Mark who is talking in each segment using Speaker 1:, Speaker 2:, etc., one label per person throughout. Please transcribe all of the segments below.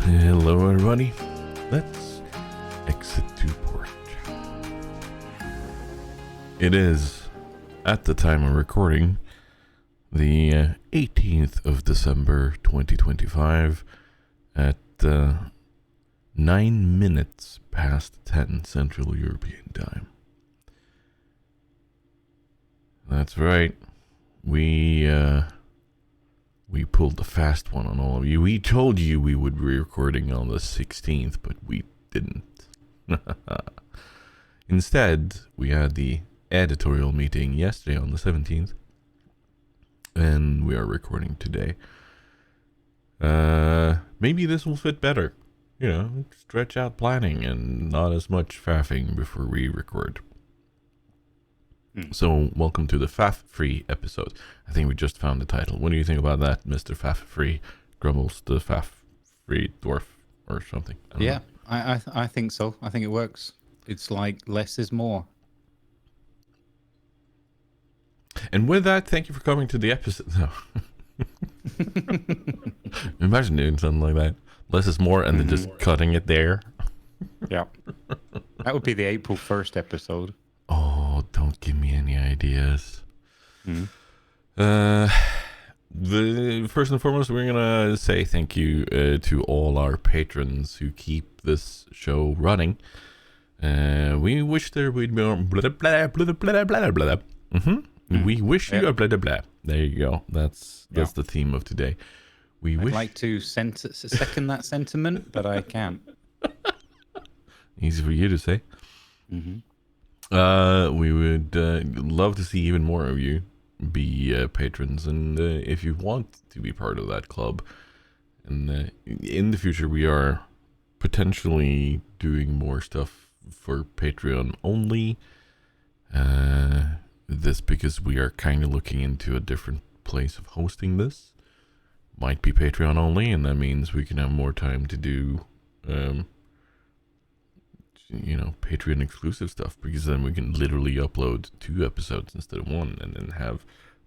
Speaker 1: Hello everybody, let's exit to port. It is, at the time of recording, the 18th of December 2025 at 9 minutes past 10 Central European Time. That's right, we pulled the fast one on all of you. We told you we would be recording on the 16th, but we didn't. Instead, we had the editorial meeting yesterday on the 17th, and we are recording today. Maybe this will fit better. You know, stretch out planning and not as much faffing before we record. So, welcome to the Faff-Free episode. I think we just found the title. What do you think about that, Mr. Faff-Free? Grumbles, the Faff-Free dwarf or something?
Speaker 2: Yeah, I think so. I think it works. It's like less is more.
Speaker 1: And with that, thank you for coming to the episode. No. Imagine doing something like that. Less is more and then just cutting it there.
Speaker 2: Yeah. That would be the April 1st episode.
Speaker 1: Oh, don't give me any ideas. First and foremost, we're gonna say thank you to all our patrons who keep this show running. We wish there would be more blah blah blah blah blah blah. We wish you a blah blah blah. There you go. That's the theme of today. I'd
Speaker 2: like to second that sentiment, but I can't.
Speaker 1: Easy for you to say. We would love to see even more of you be patrons, and if you want to be part of that club, and in the future we are potentially doing more stuff for Patreon only. This because we are kind of looking into a different place of hosting this. Might be Patreon only, and that means we can have more time to do Patreon exclusive stuff, because then we can literally upload 2 episodes instead of 1, and then have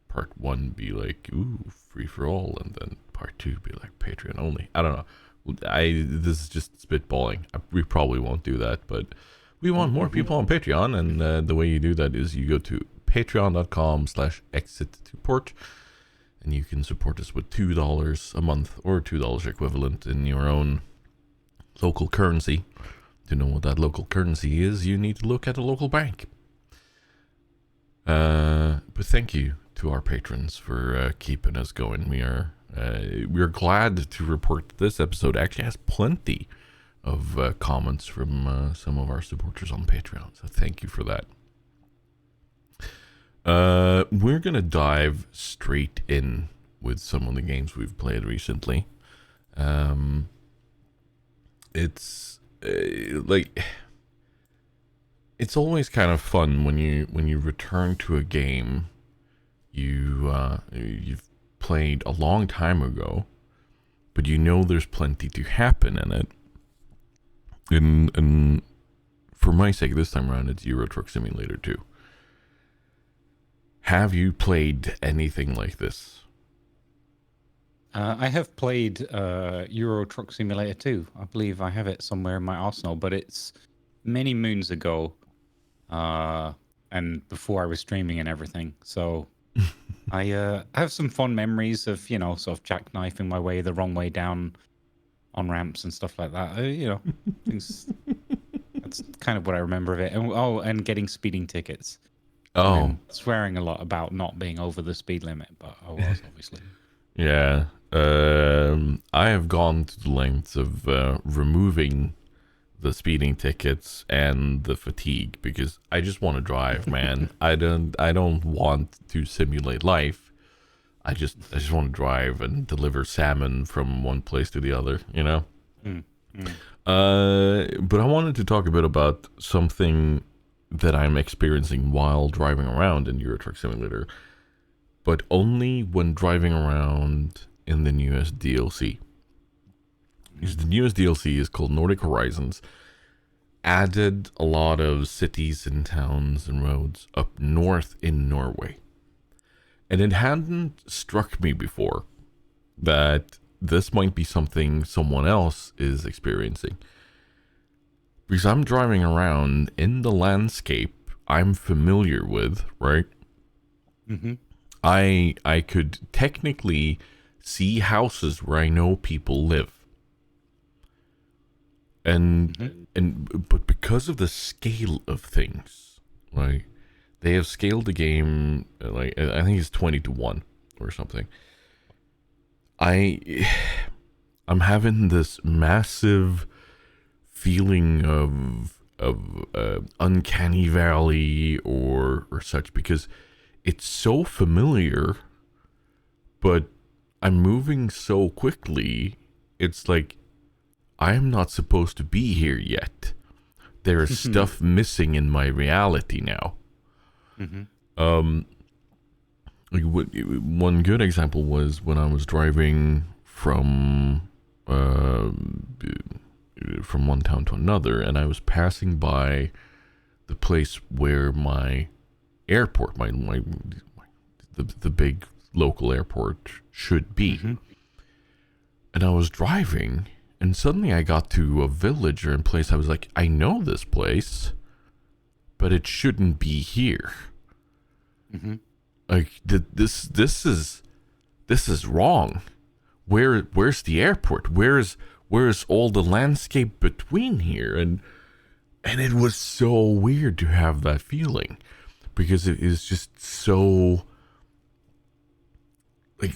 Speaker 1: part 1 be like, ooh, free for all, and then part 2 be like Patreon only. I don't know. This is just spitballing. We probably won't do that, but we want more people on Patreon, and the way you do that is you go to patreon.com/exit2port, and you can support us with $2 a month, or $2 equivalent in your own local currency. To know what that local currency is, you need to look at a local bank. But thank you to our patrons for keeping us going. We're glad to report that this episode actually has plenty of comments from some of our supporters on Patreon. So thank you for that. We're gonna dive straight in with some of the games we've played recently. It's it's always kind of fun when you return to a game you've played a long time ago, but you know there's plenty to happen in it. And for my sake, this time around, it's Euro Truck Simulator 2. Have you played anything like this?
Speaker 2: I have played Euro Truck Simulator 2. I believe I have it somewhere in my arsenal, but it's many moons ago, and before I was streaming and everything. So I have some fond memories of, sort of jackknifing my way the wrong way down on ramps and stuff like that. Things, that's kind of what I remember of it. And getting speeding tickets.
Speaker 1: Oh,
Speaker 2: swearing a lot about not being over the speed limit, but I was obviously.
Speaker 1: Yeah. I have gone to the lengths of removing the speeding tickets and the fatigue, because I just want to drive, man. I don't want to simulate life. I just want to drive and deliver salmon from one place to the other, you know? But I wanted to talk a bit about something that I'm experiencing while driving around in Euro Truck Simulator, but only when driving around in the newest DLC. Because the newest DLC is called Nordic Horizons. Added a lot of cities and towns and roads up north in Norway. And it hadn't struck me before that this might be something someone else is experiencing. Because I'm driving around in the landscape I'm familiar with, right?
Speaker 2: Mm-hmm.
Speaker 1: I could technically see houses where I know people live. But because of the scale of things, like they have scaled the game, like I think it's 20-1 or something. I'm having this massive feeling of uncanny valley or such, because it's so familiar, but I'm moving so quickly. It's like I'm not supposed to be here yet. There is stuff missing in my reality now. Like one good example was when I was driving from one town to another, and I was passing by the place where my airport, the big local airport should be. And I was driving, and suddenly I got to a village or a place. I was like, I know this place, but it shouldn't be here. Like this is wrong. Where's the airport? Where's all the landscape between here? And it was so weird to have that feeling, because it is just so like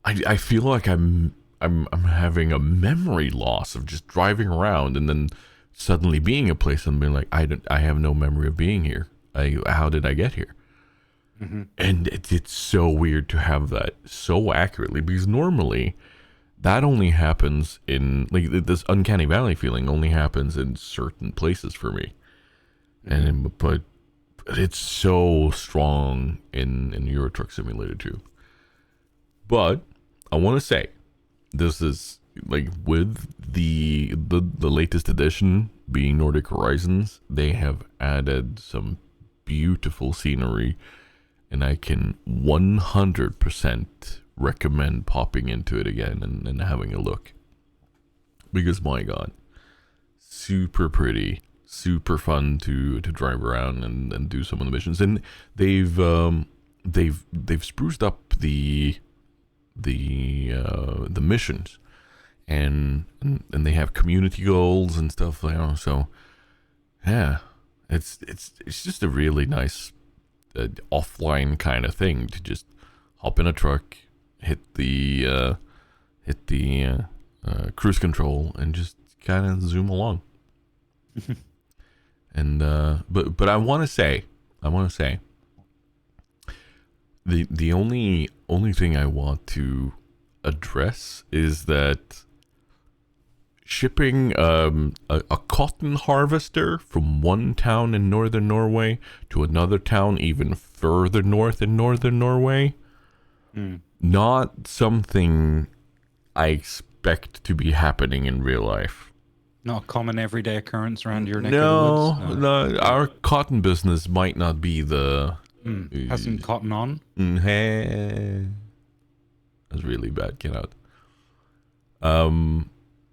Speaker 1: I feel like I'm having a memory loss of just driving around and then suddenly being a place and being like, I have no memory of being here. How did I get here? And it's so weird to have that so accurately, because normally that only happens in, like, this uncanny valley feeling only happens in certain places for me. But it's so strong in Euro Truck Simulator 2. But I want to say, this is like, with the latest edition being Nordic Horizons, they have added some beautiful scenery, and I can 100% recommend popping into it again and having a look. Because my god, super pretty, super fun to drive around and do some of the missions. And they've spruced up the missions, and they have community goals and stuff, you know. So yeah, it's just a really nice offline kind of thing to just hop in a truck, hit the cruise control, and just kind of zoom along. And but I want to say the only thing I want to address is that shipping a cotton harvester from one town in northern Norway to another town even further north in northern Norway, not something I expect to be happening in real life.
Speaker 2: Not a common everyday occurrence around your neck of the woods?
Speaker 1: No, our cotton business might not be the...
Speaker 2: Has some cotton on?
Speaker 1: That's really bad. Get out.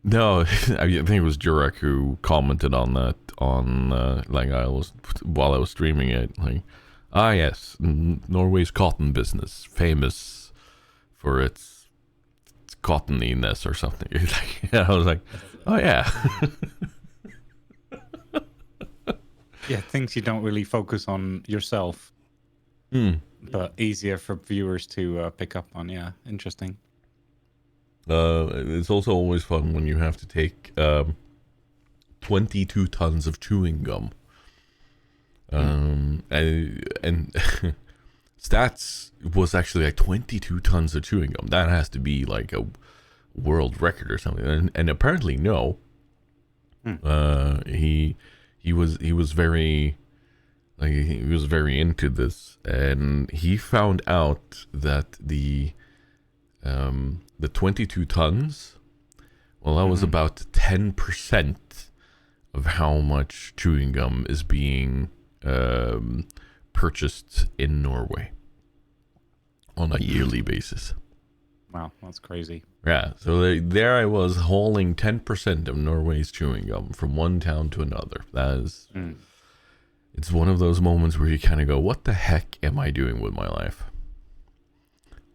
Speaker 1: No, I think it was Jurek who commented on that while I was streaming it. Like, yes, Norway's cotton business, famous for its cottoniness or something. I was like, oh yeah.
Speaker 2: Yeah, things you don't really focus on yourself, but easier for viewers to pick up on. Yeah, interesting.
Speaker 1: It's also always fun when you have to take 22 tons of chewing gum. And Stats was actually like 22 tons of chewing gum. That has to be like a world record or something. And apparently no. He was very into this, and he found out that the 22 tons, well, that was about 10% of how much chewing gum is being purchased in Norway on a yearly basis.
Speaker 2: Wow, that's crazy.
Speaker 1: Yeah, so there I was hauling 10% of Norway's chewing gum from one town to another. That is,
Speaker 2: Mm.
Speaker 1: it's one of those moments where you kind of go, what the heck am I doing with my life?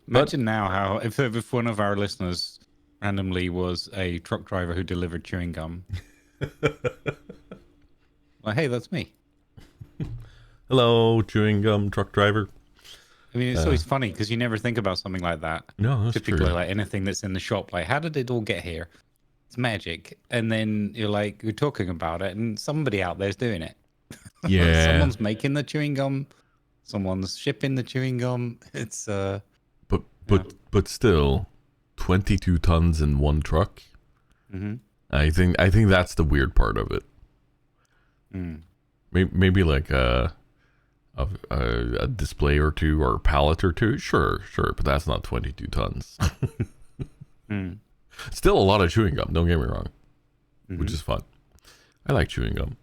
Speaker 1: But
Speaker 2: Imagine now how if one of our listeners randomly was a truck driver who delivered chewing gum. Like, hey, that's me.
Speaker 1: hello, chewing gum truck driver.
Speaker 2: I mean, it's always funny because you never think about something like that.
Speaker 1: No, that's
Speaker 2: Typically,
Speaker 1: true.
Speaker 2: like anything that's in the shop, like, how did it all get here? It's magic. And then you're talking about it, and somebody out there's doing it.
Speaker 1: Yeah,
Speaker 2: Someone's making the chewing gum, someone's shipping the chewing gum. It's,
Speaker 1: but
Speaker 2: yeah.
Speaker 1: but still, 22 tons in one truck.
Speaker 2: Mm-hmm.
Speaker 1: I think that's the weird part of it.
Speaker 2: Mm.
Speaker 1: Maybe like a display or two or a pallet or two. Sure, but that's not 22 tons.
Speaker 2: Mm.
Speaker 1: Still a lot of chewing gum. Don't get me wrong,
Speaker 2: Mm-hmm.
Speaker 1: which is fun. I like chewing gum.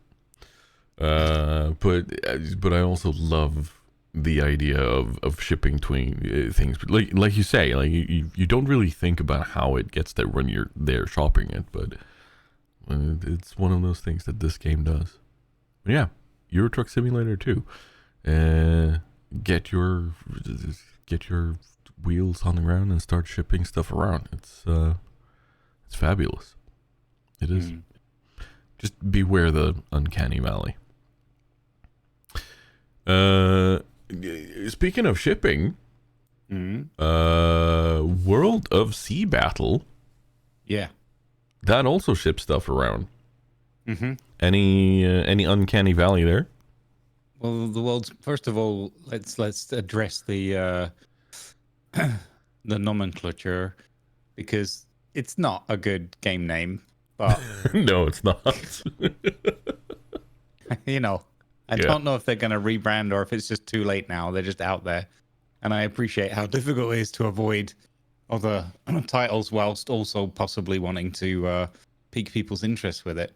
Speaker 1: But I also love the idea of shipping between things. Like you say, like you don't really think about how it gets there when you're there shopping it, but it's one of those things that this game does. But yeah, Euro Truck Simulator 2. Get your wheels on the ground and start shipping stuff around. It's fabulous. It is.
Speaker 2: Mm.
Speaker 1: Just beware the uncanny valley. Speaking of shipping,
Speaker 2: Mm.
Speaker 1: World of Sea Battle,
Speaker 2: Yeah.
Speaker 1: that also ships stuff around.
Speaker 2: Mm-hmm.
Speaker 1: Any uncanny valley there?
Speaker 2: Well, the world's first of all, let's address the the nomenclature because it's not a good game name. But
Speaker 1: No, it's not.
Speaker 2: I don't know if they're going to rebrand or if it's just too late now. They're just out there, and I appreciate how difficult it is to avoid other titles whilst also possibly wanting to pique people's interest with it.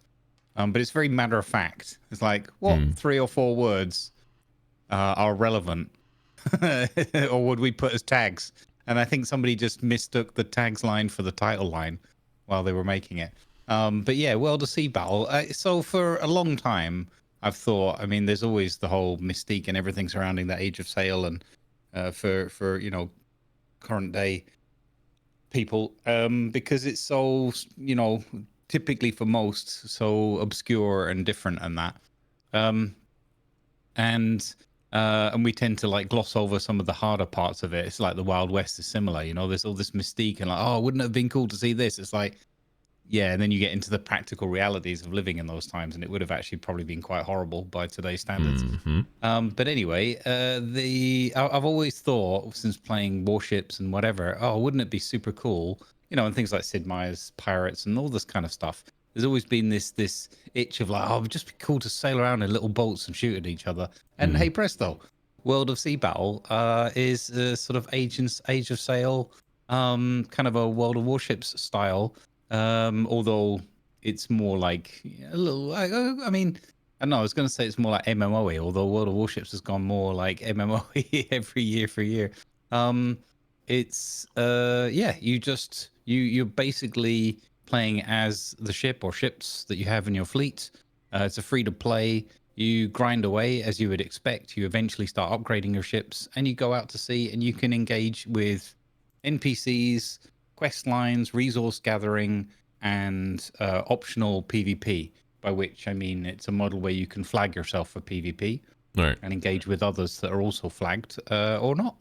Speaker 2: But it's very matter of fact. It's like, what 3 or 4 words are relevant, or would we put as tags? And I think somebody just mistook the tags line for the title line while they were making it. But yeah, World of Sea Battle. So for a long time, I've thought. I mean, there's always the whole mystique and everything surrounding that Age of Sail, and for current day people, because it's so typically for most so obscure and different and that and we tend to like gloss over some of the harder parts of it. It's like the Wild West is similar, there's all this mystique and like, oh, wouldn't it have been cool to see this? It's like, yeah, and then you get into the practical realities of living in those times, and it would have actually probably been quite horrible by today's standards. But anyway, I've always thought since playing warships and whatever, oh, wouldn't it be super cool? And things like Sid Meier's Pirates and all this kind of stuff. There's always been this itch of like, oh, it'd just be cool to sail around in little boats and shoot at each other. And hey, presto, World of Sea Battle is sort of Age of Sail, kind of a World of Warships style. Although it's more like a little, I mean, I don't know, I was going to say it's more like MMOE, although World of Warships has gone more like MMOE every year for year. It's, yeah, you're basically playing as the ship or ships that you have in your fleet. It's a free to play. You grind away as you would expect. You eventually start upgrading your ships and you go out to sea and you can engage with NPCs, quest lines, resource gathering, and optional PvP, by which I mean it's a model where you can flag yourself for PvP and engage with others that are also flagged or not.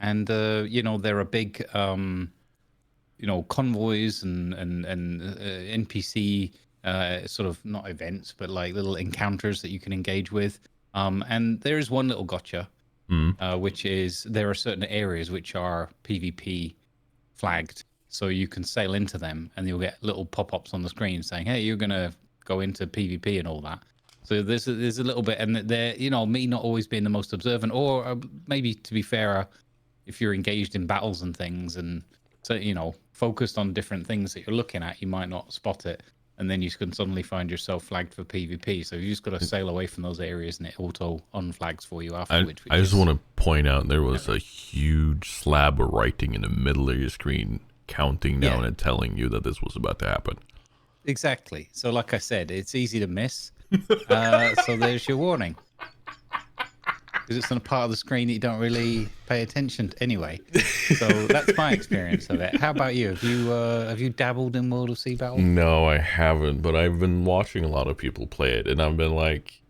Speaker 2: And, there are big, convoys and NPC sort of not events, but like little encounters that you can engage with. And there is one little gotcha, which is there are certain areas which are PvP flagged, so you can sail into them and you'll get little pop-ups on the screen saying, hey, you're gonna go into PvP and all that. So there's a little bit, and there, me not always being the most observant, or maybe to be fair, if you're engaged in battles and things and so focused on different things that you're looking at, you might not spot it. and then you can suddenly find yourself flagged for PvP. So you just got to sail away from those areas, and it auto unflags for you afterwards.
Speaker 1: I just want to point out there was a huge slab of writing in the middle of your screen, counting down and telling you that this was about to happen.
Speaker 2: Exactly. So, like I said, it's easy to miss. So there's your warning. Because it's on a part of the screen that you don't really pay attention to anyway. So that's my experience of it. How about you? Have you dabbled in World of Sea Battle?
Speaker 1: No, I haven't, but I've been watching a lot of people play it, and I've been like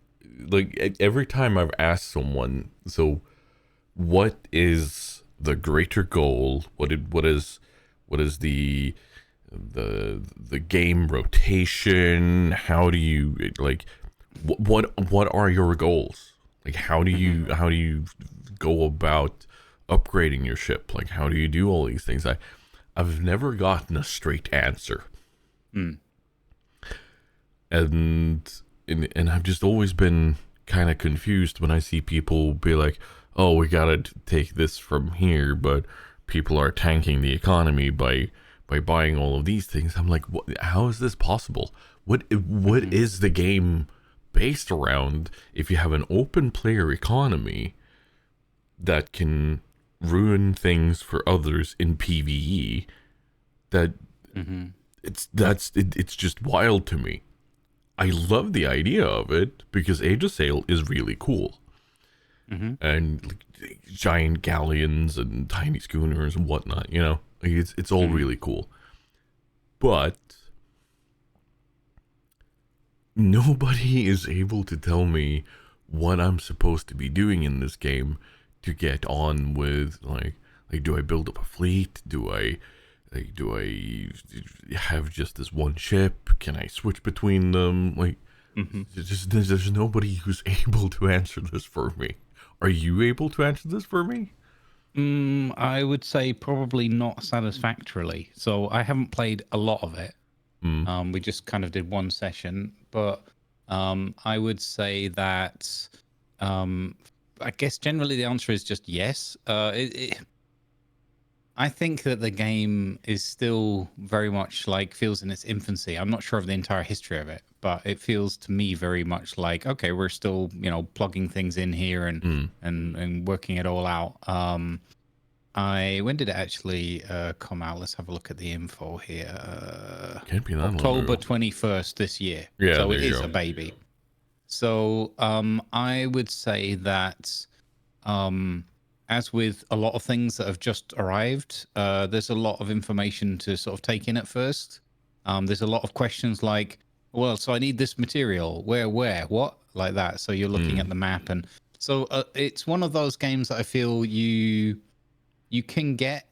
Speaker 1: every time I've asked someone, so what is the greater goal? What is the game rotation? How do you like what are your goals? Like how do you go about upgrading your ship? Like how do you do all these things? I've never gotten a straight answer. And I've just always been kind of confused when I see people be like, "Oh, we gotta take this from here," but people are tanking the economy by buying all of these things. I'm like, how is this possible? What is the game based around if you have an open player economy that can ruin things for others in PvE? That it's just wild to me. I love the idea of it because Age of Sail is really cool. And like, giant galleons and tiny schooners and whatnot, you know, like it's all really cool. But nobody is able to tell me what I'm supposed to be doing in this game to get on with like do I build up a fleet? Do I have just this one ship? Can I switch between them? Like there's nobody who's able to answer this for me. Are you able to answer this for me?
Speaker 2: I would say probably not satisfactorily. So I haven't played a lot of it. We just kind of did one session, but I would say that I guess generally the answer is just yes. I think that the game is still very much like feels in its infancy. I'm not sure of the entire history of it, but it feels to me very much like, okay, we're still, you know, plugging things in here and working it all out. When did it actually come out? Let's have a look at the info here.
Speaker 1: Can't be that
Speaker 2: October 21st this year.
Speaker 1: Yeah,
Speaker 2: so it is a baby. So I would say that as with a lot of things that have just arrived, there's a lot of information to sort of take in at first. There's a lot of questions like, well, so I need this material. Where, what? Like that. So you're looking at the map. And so it's one of those games that I feel you can get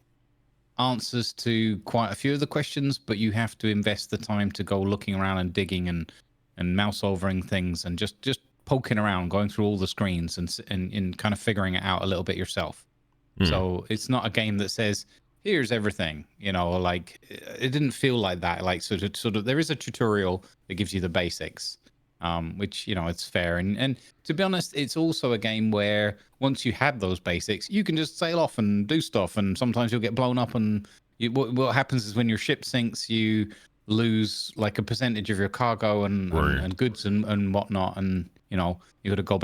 Speaker 2: answers to quite a few of the questions, but you have to invest the time to go looking around and digging and mouse overing things and just poking around, going through all the screens and kind of figuring it out a little bit yourself. So it's not a game that says, here's everything, you know, like it didn't feel like that. Like sort of there is a tutorial that gives you the basics, which, you know, it's fair. And to be honest, it's also a game where once you have those basics, you can just sail off and do stuff. And sometimes you'll get blown up. And what happens is when your ship sinks, you lose like a percentage of your cargo and goods and whatnot. And, you know, you got to go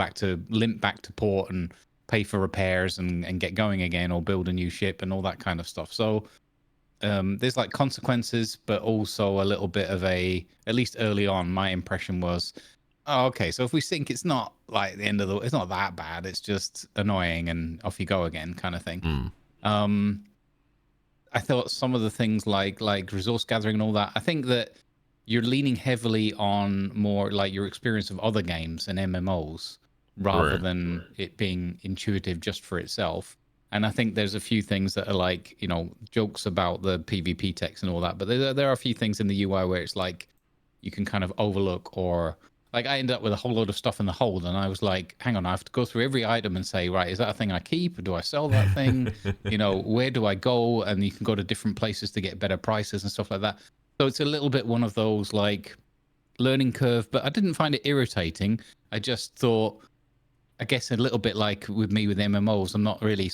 Speaker 2: limp back to port and pay for repairs and get going again or build a new ship and all that kind of stuff. So there's like consequences, but also a little bit of at least early on, my impression was, oh, okay, so if we sink, it's not like it's not that bad. It's just annoying and off you go again kind of thing. I thought some of the things like resource gathering and all that, I think that you're leaning heavily on more like your experience of other games and MMOs rather than it being intuitive just for itself. And I think there's a few things that are like, you know, jokes about the PvP text and all that. But there are a few things in the UI where it's like you can kind of overlook, or like I ended up with a whole load of stuff in the hold. And I was like, hang on, I have to go through every item and say, right, is that a thing I keep? Or do I sell that thing? You know, where do I go? And you can go to different places to get better prices and stuff like that. So it's a little bit one of those like learning curve, but I didn't find it irritating. I just thought, I guess a little bit like with me with MMOs, I'm not really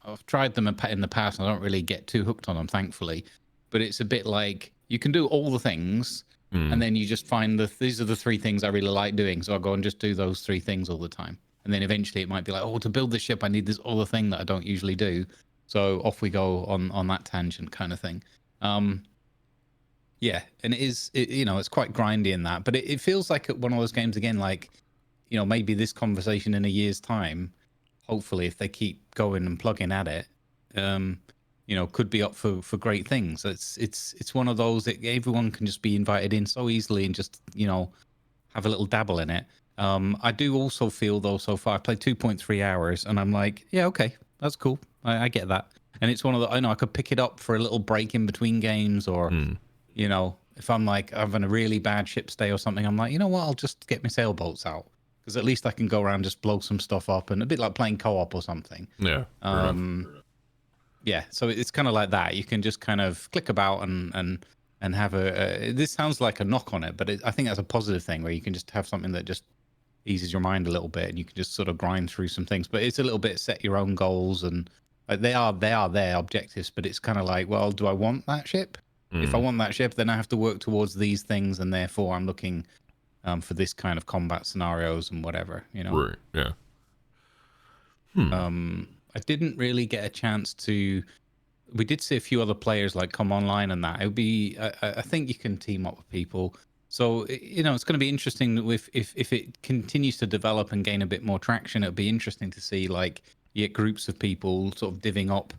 Speaker 2: I've tried them in the past and I don't really get too hooked on them, thankfully. But it's a bit like you can do all the things, And then you just find these are the 3 things I really like doing. So I go and just do those 3 things all the time. And then eventually it might be like, oh, to build this ship, I need this other thing that I don't usually do. So off we go on that tangent kind of thing. Yeah, and it's quite grindy in that, but it feels like one of those games again, like, maybe this conversation in a year's time, hopefully, if they keep going and plugging at it, could be up for great things. It's one of those that everyone can just be invited in so easily and just have a little dabble in it. I do also feel though so far I played 2.3 hours and I'm like, yeah, okay, that's cool. I get that. And it's one of the I know I could pick it up for a little break in between games, or if I'm like having a really bad ship stay or something, I'm like, you know what, I'll just get my sailboats out, because at least I can go around, just blow some stuff up, and a bit like playing co-op or something.
Speaker 1: Yeah.
Speaker 2: Yeah, so it's kind of like that. You can just kind of click about and have this sounds like a knock on it, but I think that's a positive thing, where you can just have something that just eases your mind a little bit, and you can just sort of grind through some things. But it's a little bit set your own goals, and they are their objectives, but it's kind of like, well, do I want that ship? If I want that ship, then I have to work towards these things, and therefore I'm looking for this kind of combat scenarios and whatever,
Speaker 1: Right, yeah.
Speaker 2: I didn't really get a chance to. We did see a few other players like come online, and that it would be. I think you can team up with people, so it's going to be interesting. If it continues to develop and gain a bit more traction, it'll be interesting to see like you get groups of people sort of divvying up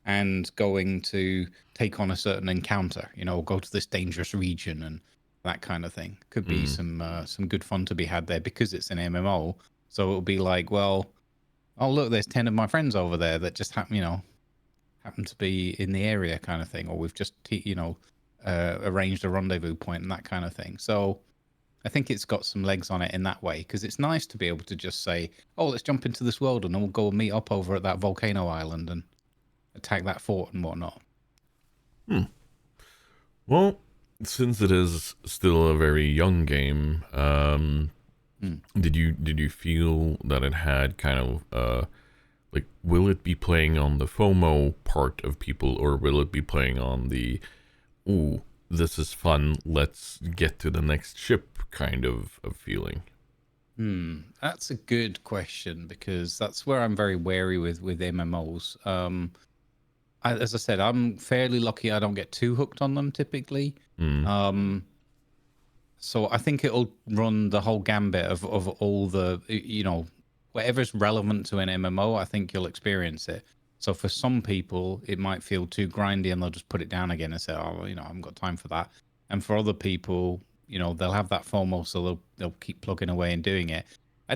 Speaker 2: and going to take on a certain encounter. Go to this dangerous region and that kind of thing. Could be some good fun to be had there, because it's an MMO. So it'll be like, well, oh look, there's 10 of my friends over there that just happen to be in the area, kind of thing, or we've just arranged a rendezvous point and that kind of thing. So I think it's got some legs on it in that way, because it's nice to be able to just say, oh, let's jump into this world and then we'll go and meet up over at that volcano island and attack that fort and whatnot.
Speaker 1: Well, since it is still a very young game, did you feel that it had kind of like, will it be playing on the FOMO part of people, or will it be playing on the, ooh, this is fun, let's get to the next ship kind of feeling?
Speaker 2: That's a good question, because that's where I'm very wary with MMOs. As I said, I'm fairly lucky I don't get too hooked on them typically. So I think it'll run the whole gambit of all the, whatever's relevant to an MMO, I think you'll experience it. So for some people, it might feel too grindy and they'll just put it down again and say, oh, I haven't got time for that. And for other people, they'll have that FOMO, so they'll keep plugging away and doing it. I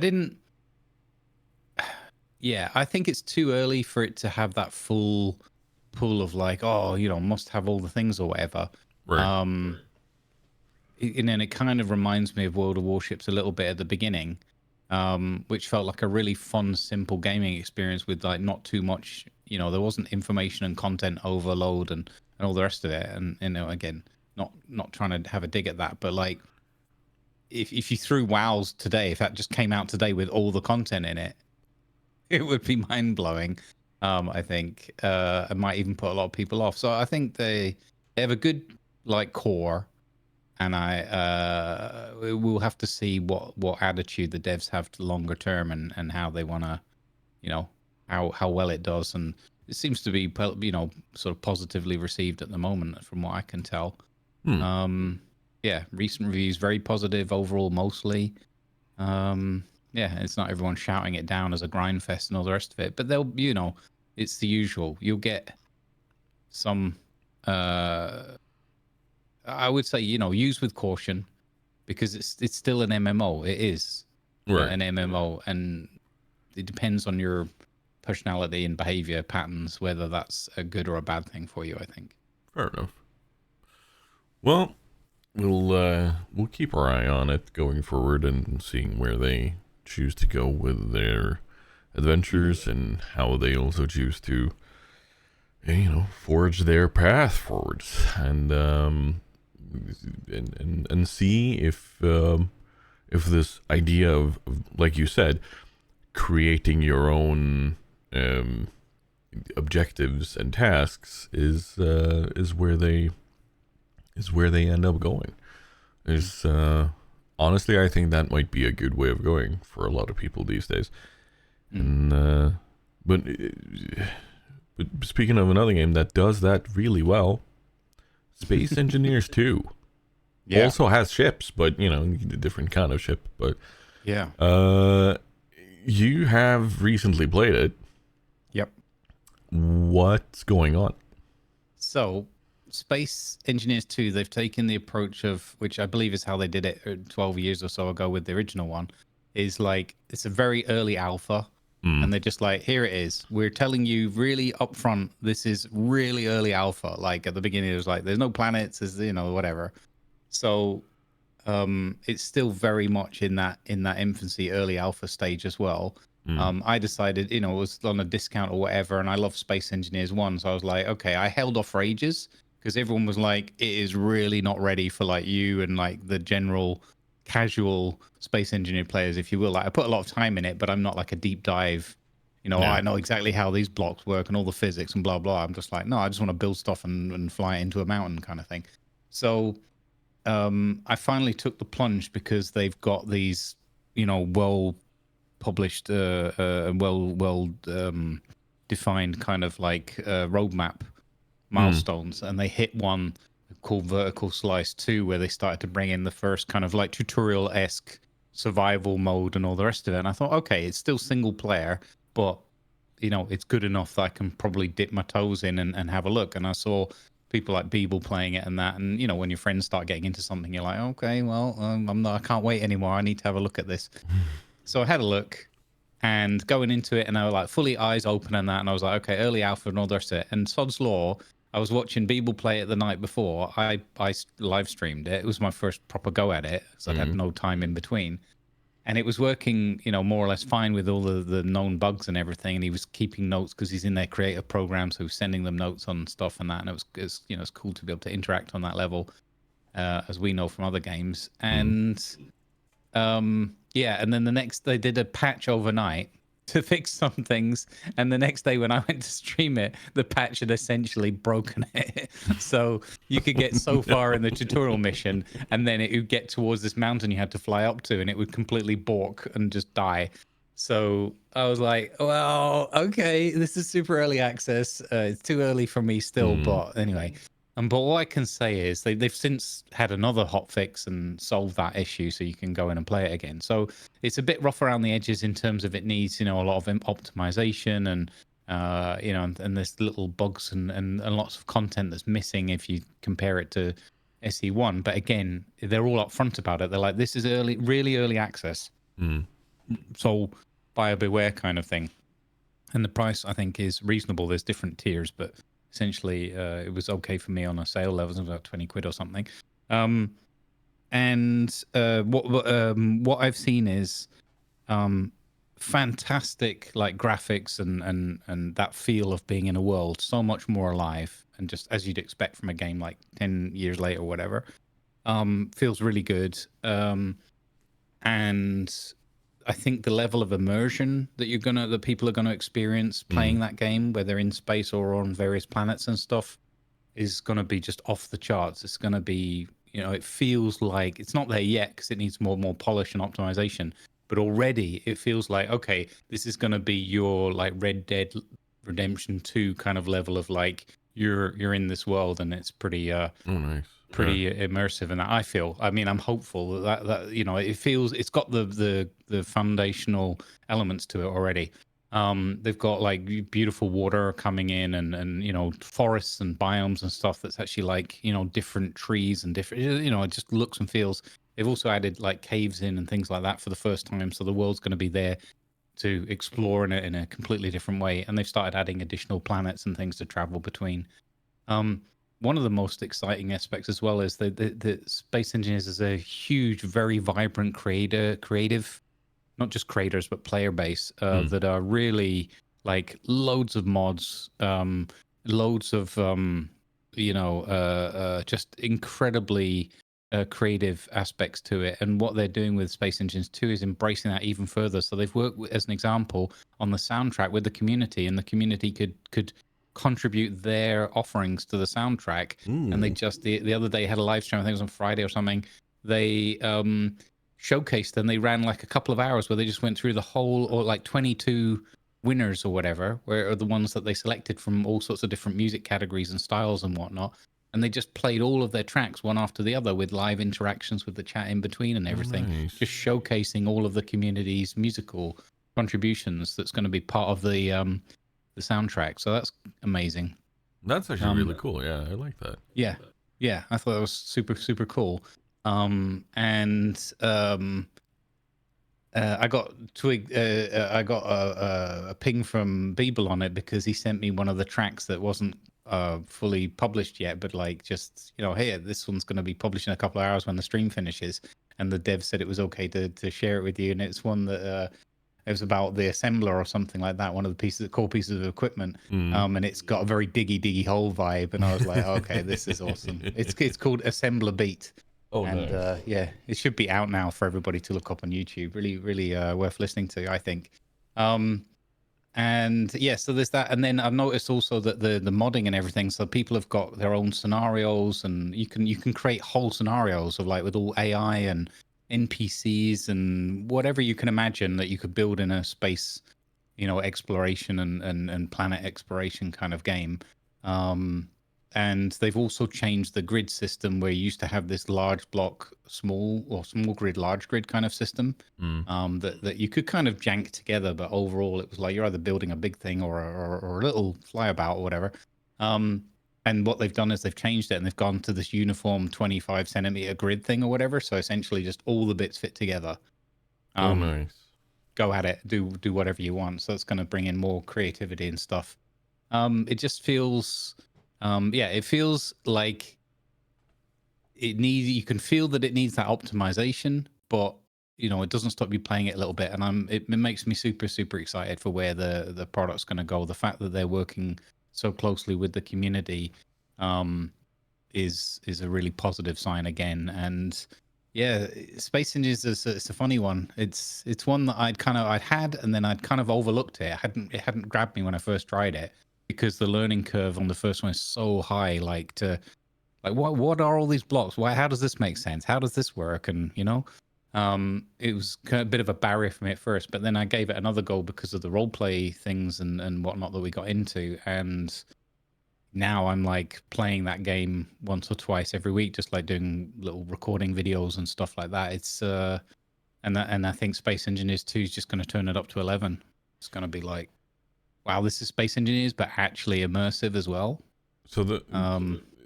Speaker 2: think it's too early for it to have that full pool of like, oh, must have all the things or whatever.
Speaker 1: Right.
Speaker 2: And then it kind of reminds me of World of Warships a little bit at the beginning, which felt like a really fun, simple gaming experience with like not too much, there wasn't information and content overload and all the rest of it. And, again, not trying to have a dig at that, but like if you threw WoWs today, if that just came out today with all the content in it, it would be mind blowing. I think it might even put a lot of people off. So I think they have a good like core, and we'll have to see what attitude the devs have to longer term and how they want to, how well it does. And it seems to be, sort of positively received at the moment, from what I can tell. Yeah, recent reviews very positive overall, mostly. Yeah, it's not everyone shouting it down as a grind fest and all the rest of it, but they'll, it's the usual. You'll get some, I would say, use with caution, because it's still an MMO. It is an MMO, and it depends on your personality and behavior patterns whether that's a good or a bad thing for you, I think.
Speaker 1: Fair enough. Well, we'll keep our eye on it going forward and seeing where they choose to go with their adventures and how they also choose to, forge their path forwards and see if this idea of, like you said, creating your own objectives and tasks is where they end up going. Is honestly, I think that might be a good way of going for a lot of people these days. And but speaking of another game that does that really well, Space Engineers 2 also has ships, but a different kind of ship. But you have recently played it.
Speaker 2: Yep.
Speaker 1: What's going on?
Speaker 2: So, Space Engineers 2, they've taken the approach of, which I believe is how they did it 12 years or so ago with the original one, is like, it's a very early alpha. And they're just like, here it is. We're telling you really upfront, this is really early alpha. Like at the beginning, it was like, there's no planets, there's, whatever. So it's still very much in that infancy, early alpha stage as well. I decided, it was on a discount or whatever, and I love Space Engineers 1. So I was like, okay, I held off for ages because everyone was like, it is really not ready for like you and like the general casual Space Engineer players, if you will. Like I put a lot of time in it, but I'm not like a deep dive, I know exactly how these blocks work and all the physics and blah blah. I'm just like, no, I just want to build stuff and fly it into a mountain kind of thing. So I finally took the plunge because they've got these well published well defined kind of like roadmap milestones, and they hit one called Vertical Slice 2, where they started to bring in the first kind of like tutorial-esque survival mode and all the rest of it. And I thought, okay, it's still single player, but it's good enough that I can probably dip my toes in and have a look. And I saw people like Beeble playing it and that, and when your friends start getting into something, you're like, okay, well, I can't wait anymore. I need to have a look at this. So I had a look, and going into it, and I was like fully eyes open and that, and I was like, okay, early alpha and all the rest of it. And Sod's Law, I was watching Beeble play it the night before. I live streamed it. It was my first proper go at it, because I had no time in between. And it was working, more or less fine with all the known bugs and everything. And he was keeping notes because he's in their creative program, so he was sending them notes on stuff and that. And it was it's cool to be able to interact on that level, as we know from other games. And and then the next they did a patch overnight to fix some things, and the next day when I went to stream it, the patch had essentially broken it. So you could get so far in the tutorial mission, and then it would get towards this mountain you had to fly up to, and it would completely balk and just die. So I was like, well, okay, this is super early access. It's too early for me still, but anyway. But what I can say is they've since had another hotfix and solved that issue, so you can go in and play it again. So it's a bit rough around the edges in terms of it needs, a lot of optimization and, and there's little bugs and lots of content that's missing if you compare it to SE1. But again, they're all upfront about it. They're like, this is really early access. So buyer beware kind of thing. And the price, I think, is reasonable. There's different tiers, but essentially it was okay for me on a sale level. It was about 20 quid or something. What I've seen is fantastic like graphics and that feel of being in a world so much more alive, and just as you'd expect from a game like 10 years later or whatever. Feels really good. And I think the level of immersion that people are gonna experience playing that game, whether in space or on various planets and stuff, is gonna be just off the charts. It's gonna be, it feels like it's not there yet because it needs more polish and optimization. But already it feels like, okay, this is gonna be your like Red Dead Redemption 2 kind of level of like you're in this world, and it's pretty
Speaker 1: nice.
Speaker 2: pretty immersive. And I feel, I mean, I'm hopeful that it feels it's got the foundational elements to it already. They've got like beautiful water coming in, and forests and biomes and stuff that's actually like different trees and different, it just looks and feels. They've also added like caves in and things like that for the first time, so the world's going to be there to explore in a completely different way. And they've started adding additional planets and things to travel between. One of the most exciting aspects as well is the Space Engineers is a huge, very vibrant creative, not just creators, but player base that are really like loads of mods, loads of, just incredibly creative aspects to it. And what they're doing with Space Engines 2 is embracing that even further. So they've worked, as an example, on the soundtrack with the community, and the community could contribute their offerings to the soundtrack. And they just the other day had a live stream, I think it was on Friday or something, they showcased and they ran like a couple of hours where they just went through the whole, or like 22 winners or whatever, where are the ones that they selected from all sorts of different music categories and styles and whatnot. And they just played all of their tracks one after the other with live interactions with the chat in between and everything,
Speaker 1: Nice.
Speaker 2: just showcasing all of the community's musical contributions that's going to be part of the soundtrack. So that's amazing.
Speaker 1: That's actually really cool. Yeah, I like that.
Speaker 2: Yeah, I thought it was super cool. I got a ping from Beeble on it because he sent me one of the tracks that wasn't fully published yet, but like just, hey, this one's going to be published in a couple of hours when the stream finishes. And the dev said it was okay to share it with you, and it's one that it was about the assembler or something like that, one of the core pieces of equipment. And it's got a very diggy hole vibe, and I was like, okay, this is awesome. It's called Assembler Beat.
Speaker 1: Oh,
Speaker 2: and
Speaker 1: nice.
Speaker 2: yeah, it should be out now for everybody to look up on YouTube. Really worth listening to, I think. And yeah, so there's that. And then I've noticed also that the modding and everything, so people have got their own scenarios, and you can create whole scenarios of like with all AI and NPCs and whatever you can imagine that you could build in a space, exploration and planet exploration kind of game. And they've also changed the grid system where you used to have this large block, small grid, large grid kind of system that you could kind of jank together. But overall, it was like you're either building a big thing or a little flyabout or whatever. And what they've done is they've changed it and they've gone to this uniform 25 centimeter grid thing or whatever. So essentially just all the bits fit together.
Speaker 1: Oh, nice.
Speaker 2: Go at it, do whatever you want. So it's going to bring in more creativity and stuff. It just feels... it feels like you can feel that it needs that optimization, but it doesn't stop you playing it a little bit. And it makes me super excited for where the product's going to go. The fact that they're working so closely with the community is a really positive sign again. And yeah, Space Engines it's a funny one. It's one that I'd had, and then I'd kind of overlooked it. It hadn't grabbed me when I first tried it, because the learning curve on the first one is so high. Like what are all these blocks? How does this make sense? How does this work? And it was kind of a bit of a barrier for me at first, but then I gave it another go because of the role play things and whatnot that we got into. And now I'm like playing that game once or twice every week, just like doing little recording videos and stuff like that. It's and I think Space Engineers 2 is just going to turn it up to 11. It's going to be like, wow, this is Space Engineers, but actually immersive as well.
Speaker 1: So the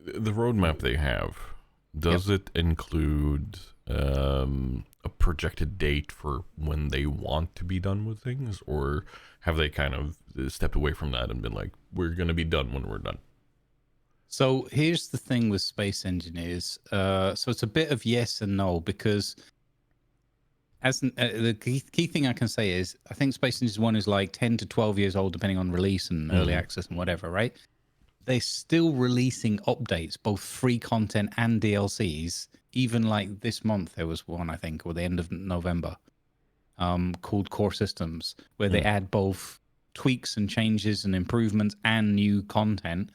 Speaker 1: roadmap they have, does it include a projected date for when they want to be done with things, or have they kind of stepped away from that and been like, we're going to be done when we're done?
Speaker 2: So here's the thing with Space Engineers. So it's a bit of yes and no, because the key thing I can say is I think Space Engineers 1 is like 10 to 12 years old, depending on release and early access and whatever, right? They're still releasing updates, both free content and DLCs. Even like this month, there was one, I think, or the end of November, called Core Systems, where they add both tweaks and changes and improvements and new content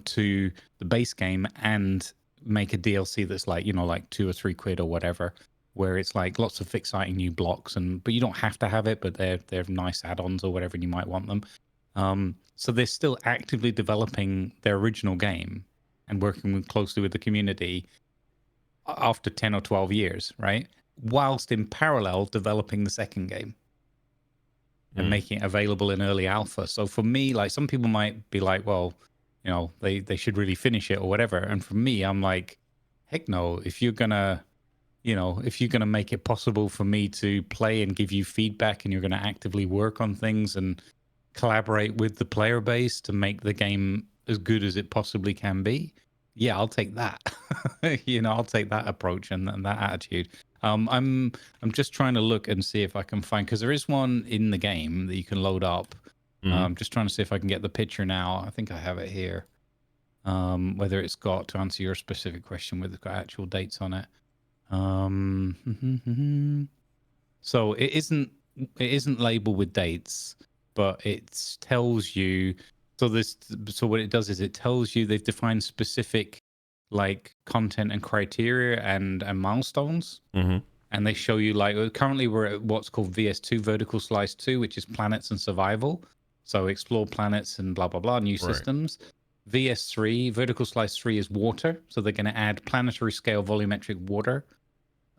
Speaker 2: to the base game, and make a DLC that's like, like £2 or £3 or whatever, where it's like lots of exciting new blocks, but you don't have to have it, but they're nice add-ons or whatever, and you might want them. So they're still actively developing their original game and working closely with the community after 10 or 12 years, right? Whilst in parallel developing the second game and making it available in early alpha. So for me, like, some people might be like, well, they should really finish it or whatever. And for me, I'm like, heck no. If you're gonna make it possible for me to play and give you feedback, and you're going to actively work on things and collaborate with the player base to make the game as good as it possibly can be, yeah, I'll take that. I'll take that approach and that attitude. I'm just trying to look and see if I can find, because there is one in the game that you can load up. I'm just trying to see if I can get the picture now. I think I have it here. Whether it's got, to answer your specific question, whether it's got actual dates on it. So it isn't labeled with dates, but it tells you. So what it does is it tells you they've defined specific like content and criteria and milestones.
Speaker 1: Mm-hmm.
Speaker 2: And they show you like currently we're at what's called VS2, Vertical Slice 2, which is planets and survival. So explore planets and blah blah blah, new
Speaker 1: Right.
Speaker 2: systems. VS3, Vertical Slice 3 is water. So they're going to add planetary scale volumetric water.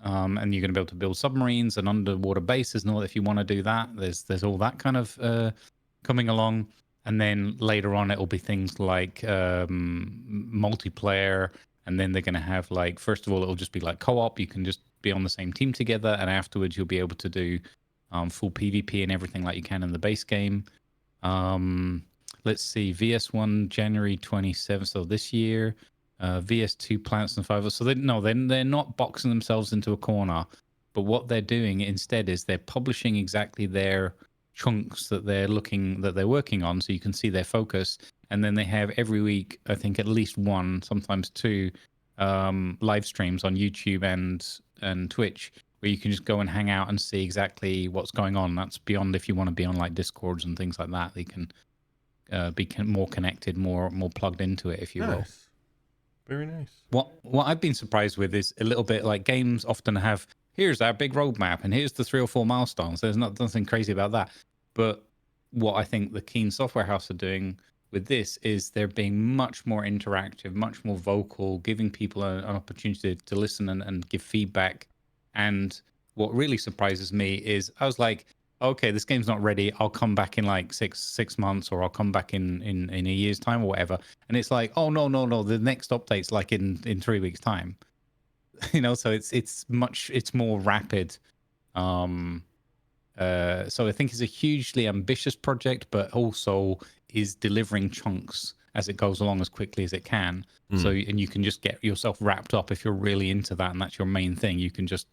Speaker 2: And you're going to be able to build submarines and underwater bases and all. If you want to do that, there's all that kind of coming along. And then later on, it'll be things like multiplayer. And then they're going to have like, first of all, it'll just be like co-op. You can just be on the same team together. And afterwards, you'll be able to do full PvP and everything like you can in the base game. Let's see, VS1 January 27th, so this year. VS2 Planets and Survival. So they're not boxing themselves into a corner, but what they're doing instead is they're publishing exactly their chunks that they're working on, so you can see their focus. And then they have every week, I think, at least one, sometimes two, live streams on YouTube and Twitch, where you can just go and hang out and see exactly what's going on. That's beyond if you want to be on like Discords and things like that. They can be more connected, more plugged into it, if you will.
Speaker 1: Very nice.
Speaker 2: What I've been surprised with is a little bit like games often have, here's our big roadmap and here's the 3 or 4 milestones. There's nothing crazy about that. But what I think the Keen Software House are doing with this is they're being much more interactive, much more vocal, giving people an opportunity to listen and give feedback. And what really surprises me is I was like, okay, this game's not ready. I'll come back in like six months, or I'll come back in a year's time or whatever. And it's like, oh no, the next update's like in 3 weeks' time. So it's more rapid. So I think it's a hugely ambitious project, but also is delivering chunks as it goes along as quickly as it can. So and you can just get yourself wrapped up if you're really into that and that's your main thing. You can just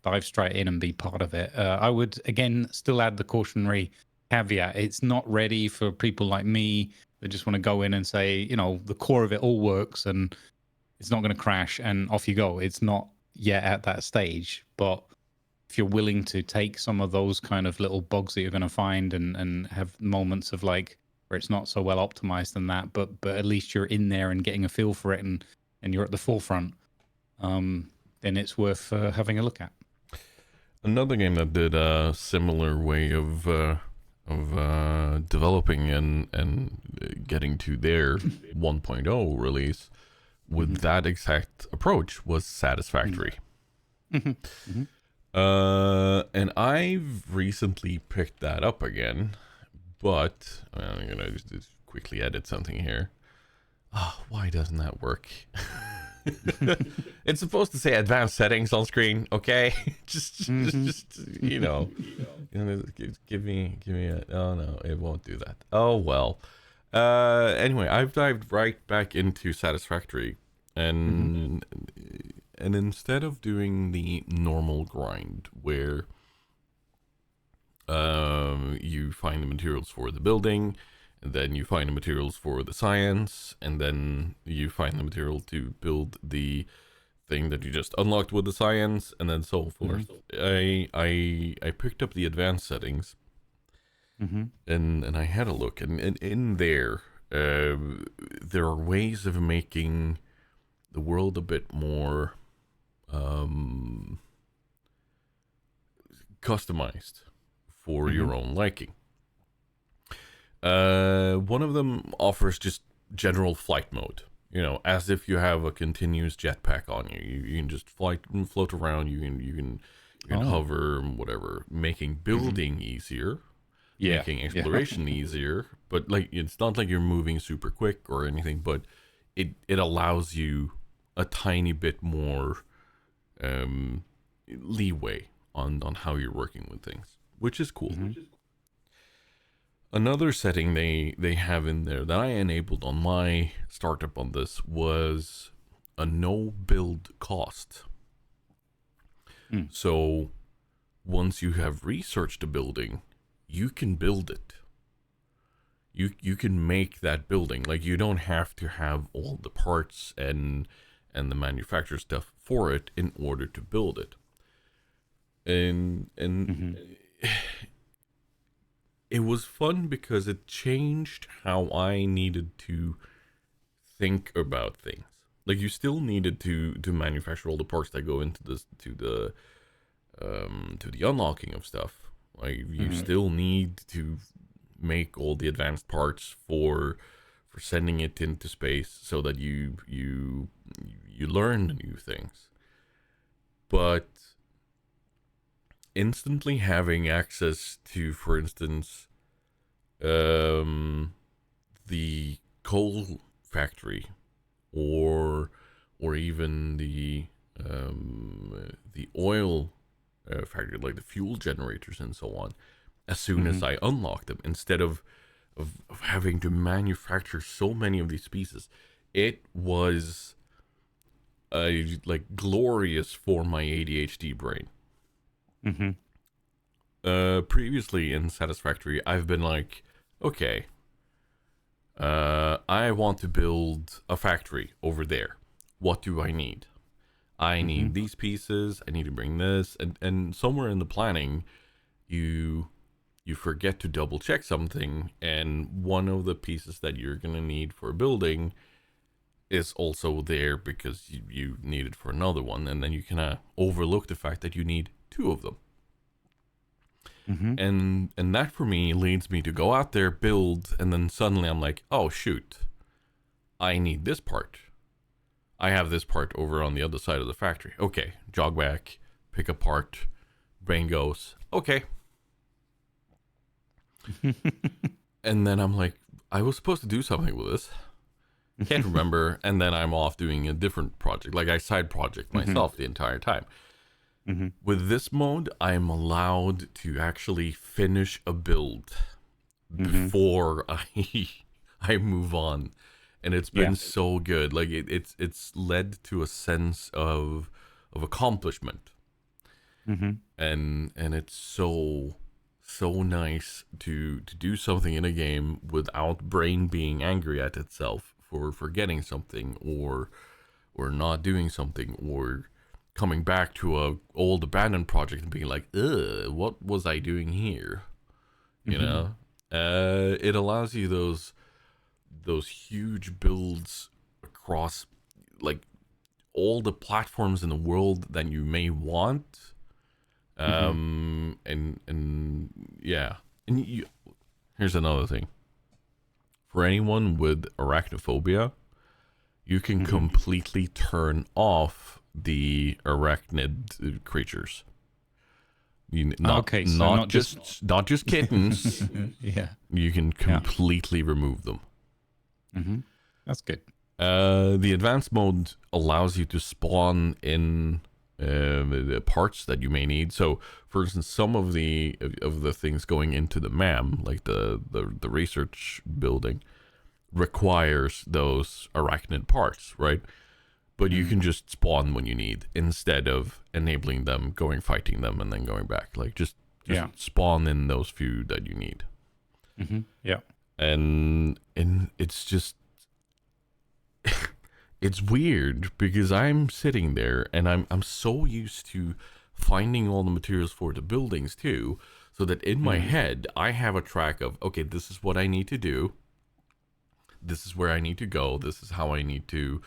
Speaker 2: dive straight in and be part of it. I would, again, still add the cautionary caveat. It's not ready for people like me that just want to go in and say, the core of it all works and it's not going to crash and off you go. It's not yet at that stage. But if you're willing to take some of those kind of little bugs that you're going to find and have moments of like where it's not so well optimized than that, but at least you're in there and getting a feel for it and you're at the forefront, then it's worth having a look at.
Speaker 1: Another game that did a similar way of developing and getting to their 1.0 release with that exact approach was Satisfactory. And I've recently picked that up again, but I'm gonna just quickly edit something here. Why doesn't that work? It's supposed to say advanced settings on screen, okay? just give me a, oh no, it won't do that. Oh well. Anyway, I've dived right back into Satisfactory, and instead of doing the normal grind where you find the materials for the building, and then you find the materials for the science, and then you find the material to build the thing that you just unlocked with the science, and then so forth. I picked up the advanced settings, and I had a look, and in there, there are ways of making the world a bit more customized for your own liking. One of them offers just general flight mode, as if you have a continuous jetpack on you. You can just float around. You can hover, whatever, making building easier, making exploration easier. But like, it's not like you're moving super quick or anything. But it allows you a tiny bit more leeway on how you're working with things, which is cool. Another setting they have in there that I enabled on my startup on this was a no build cost. So once you have researched a building, you can build it. You can make that building. Like, you don't have to have all the parts and the manufacturer stuff for it in order to build it. And it was fun because it changed how I needed to think about things. Like you still needed to manufacture all the parts that go into this to the unlocking of stuff. Like you still need to make all the advanced parts for sending it into space so that you learn new things. But instantly having access to, for instance, the coal factory, or even the oil factory, like the fuel generators and so on, as soon as I unlock them, instead of having to manufacture so many of these pieces, it was like glorious for my ADHD brain. Previously in Satisfactory, I've been like, okay, I want to build a factory over there. What do I need? I need these pieces. I need to bring this, and somewhere in the planning, you forget to double check something, and one of the pieces that you're gonna need for a building is also there because you need it for another one, and then you kind of overlook the fact that you need two of them. And that for me leads me to go out there, build, and then suddenly I'm like, oh shoot, I need this part. I have this part over on the other side of the factory. Okay, jog back, pick a part, brain goes, okay. And then I'm like, I was supposed to do something with this. Can't remember. And then I'm off doing a different project. Like I side project myself the entire time. With this mode, I'm allowed to actually finish a build before I move on, and it's been so good. Like it's led to a sense of accomplishment, and it's so nice to do something in a game without brain being angry at itself for forgetting something or not doing something, or coming back to a old abandoned project and being like, ugh, what was I doing here? You know? It allows you those huge builds across like all the platforms in the world that you may want. And yeah. And here's another thing. For anyone with arachnophobia, you can completely turn off the arachnid creatures. Not just kittens. You can completely remove them.
Speaker 2: That's good.
Speaker 1: The advanced mode allows you to spawn in the parts that you may need. So, for instance, some of the things going into the MAM, like the research building, requires those arachnid parts, right? But you can just spawn when you need, instead of enabling them, fighting them, and then going back. Like just spawn in those few that you need. And it's just it's weird because I'm sitting there and I'm so used to finding all the materials for the buildings too, so that in my head I have a track of, okay, this is what I need to do. This is where I need to go. This is how I need to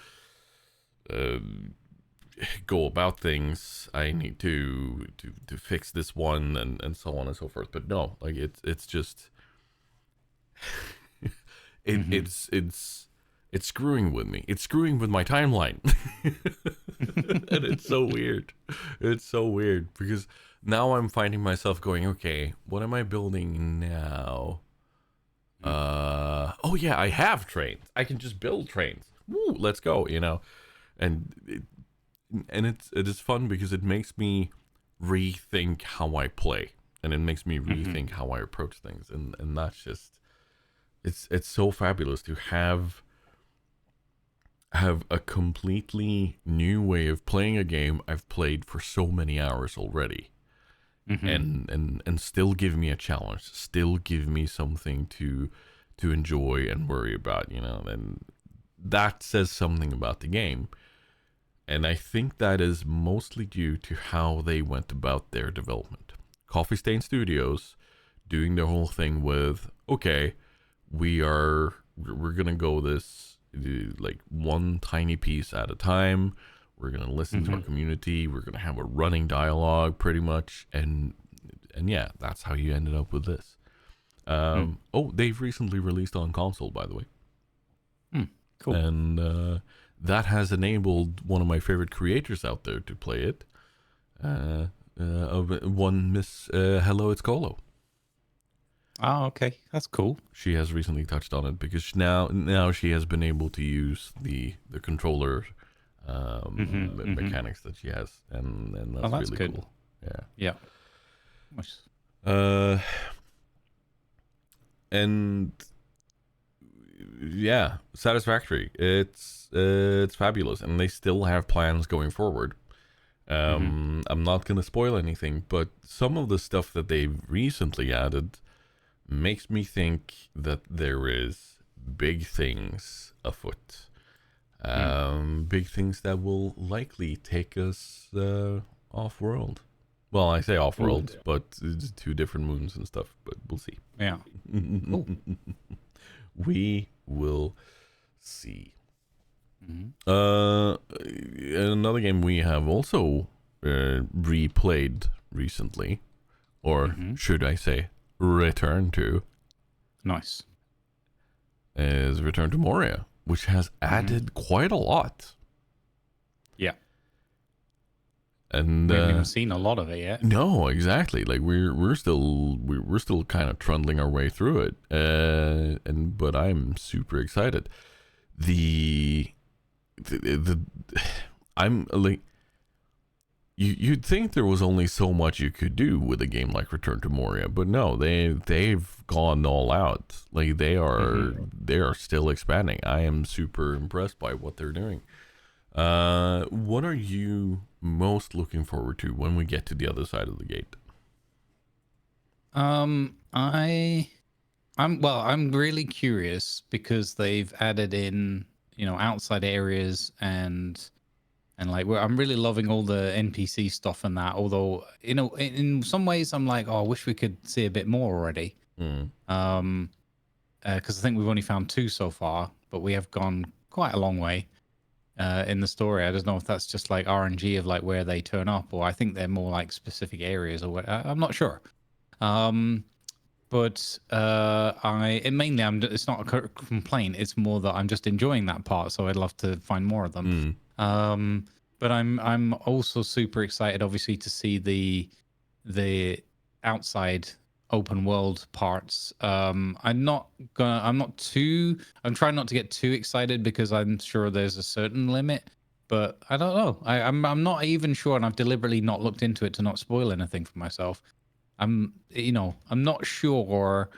Speaker 1: go about things. I need to fix this one, and so on and so forth. But no, like it's just it's screwing with me. It's screwing with my timeline. And it's so weird. It's so weird because now I'm finding myself going, okay, what am I building now? Oh yeah, I have trains. I can just build trains. Woo, let's go, you know. And it is fun because it makes me rethink how I play, and it makes me rethink how I approach things, and that's just it's so fabulous to have a completely new way of playing a game I've played for so many hours already, and still give me a challenge, still give me something to enjoy and worry about, you know. And that says something about the game. And I think that is mostly due to how they went about their development. Coffee Stain Studios doing their whole thing with, okay, we're gonna go this like one tiny piece at a time. We're gonna listen to our community. We're gonna have a running dialogue, pretty much, and yeah, that's how you ended up with this. Oh, they've recently released on console, by the way.
Speaker 2: Cool.
Speaker 1: And that has enabled one of my favorite creators out there to play it. One Miss Hello, it's Colo.
Speaker 2: Oh, okay, that's cool.
Speaker 1: She has recently touched on it because now she has been able to use the controller mechanics that she has, and that's,
Speaker 2: that's
Speaker 1: really
Speaker 2: good.
Speaker 1: cool.
Speaker 2: Yeah. Nice.
Speaker 1: And yeah, Satisfactory. It's fabulous, and they still have plans going forward. I'm not gonna spoil anything, but some of the stuff that they've recently added makes me think that there is big things afoot. Big things that will likely take us off-world. Well, I say off-world, but it's 2 different moons and stuff, but we'll see.
Speaker 2: Yeah. Cool.
Speaker 1: We will see. Another game we have also replayed recently, or should I say returned to,
Speaker 2: Nice.
Speaker 1: is Return to Moria, which has added quite a lot.
Speaker 2: Yeah.
Speaker 1: And
Speaker 2: we haven't even seen a lot of it yet.
Speaker 1: No, exactly. Like we're still kind of trundling our way through it. But I'm super excited. I'm like, you'd think there was only so much you could do with a game like Return to Moria, but no, they've gone all out. Like they are still expanding. I am super impressed by what they're doing. What are you most looking forward to when we get to the other side of the gate?
Speaker 2: I'm really curious because they've added in, outside areas and like I'm really loving all the NPC stuff and that. Although, in some ways I'm like, oh, I wish we could see a bit more already. Because I think we've only found 2 so far, but we have gone quite a long way in the story. I don't know if that's just like RNG of like where they turn up, or I think they're more like specific areas or what. I'm not sure. But it's not a complaint. It's more that I'm just enjoying that part. So I'd love to find more of them. But I'm also super excited, obviously, to see the outside open world parts. I'm trying not to get too excited because I'm sure there's a certain limit. But I don't know. I'm not even sure, and I've deliberately not looked into it to not spoil anything for myself. I'm not sure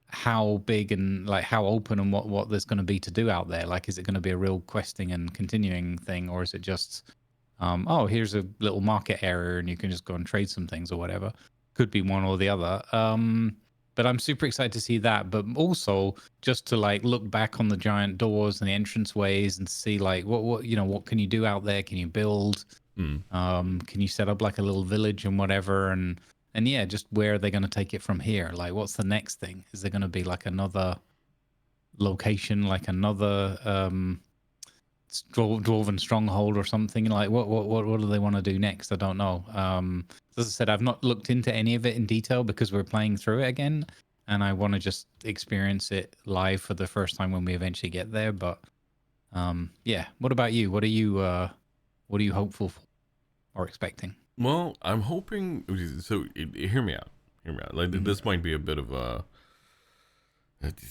Speaker 2: how big and like how open and what there's going to be to do out there. Like, is it going to be a real questing and continuing thing, or is it just, here's a little market area and you can just go and trade some things or whatever? Could be one or the other. But I'm super excited to see that. But also just to like look back on the giant doors and the entrance ways and see like what can you do out there? Can you build? Can you set up like a little village and whatever? And yeah, just where are they going to take it from here? Like, what's the next thing? Is there going to be like another location, like another dwarven stronghold or something? Like, what do they want to do next? I don't know. As I said, I've not looked into any of it in detail because we're playing through it again, and I want to just experience it live for the first time when we eventually get there. But yeah, what about you? What are you hopeful for or expecting?
Speaker 1: Well, I'm hoping. So, hear me out. Hear me out. Like this might be a bit of a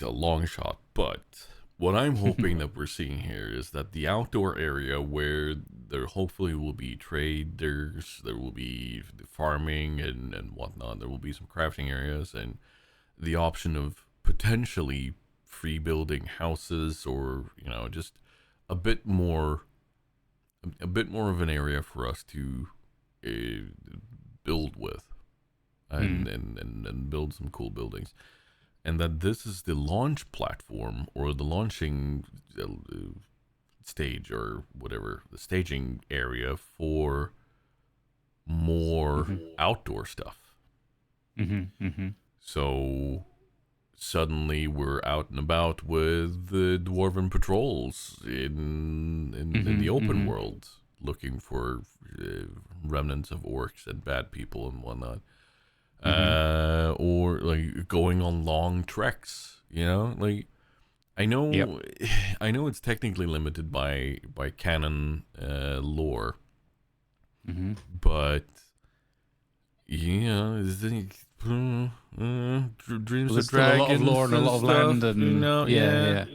Speaker 1: long shot, but what I'm hoping that we're seeing here is that the outdoor area where there hopefully will be traders, there will be farming and whatnot. There will be some crafting areas and the option of potentially free building houses, or just a bit more of an area for us to build with and build some cool buildings, and that this is the launch platform or the launching stage or whatever, the staging area for more outdoor stuff. So suddenly we're out and about with the dwarven patrols in the open world, looking for remnants of orcs and bad people and whatnot, or like going on long treks. You know, like I know, I know it's technically limited by canon lore, but yeah, dreams of
Speaker 2: There's still a lot of
Speaker 1: dragons
Speaker 2: lore and a lot of
Speaker 1: stuff,
Speaker 2: land, and
Speaker 1: you know, yeah.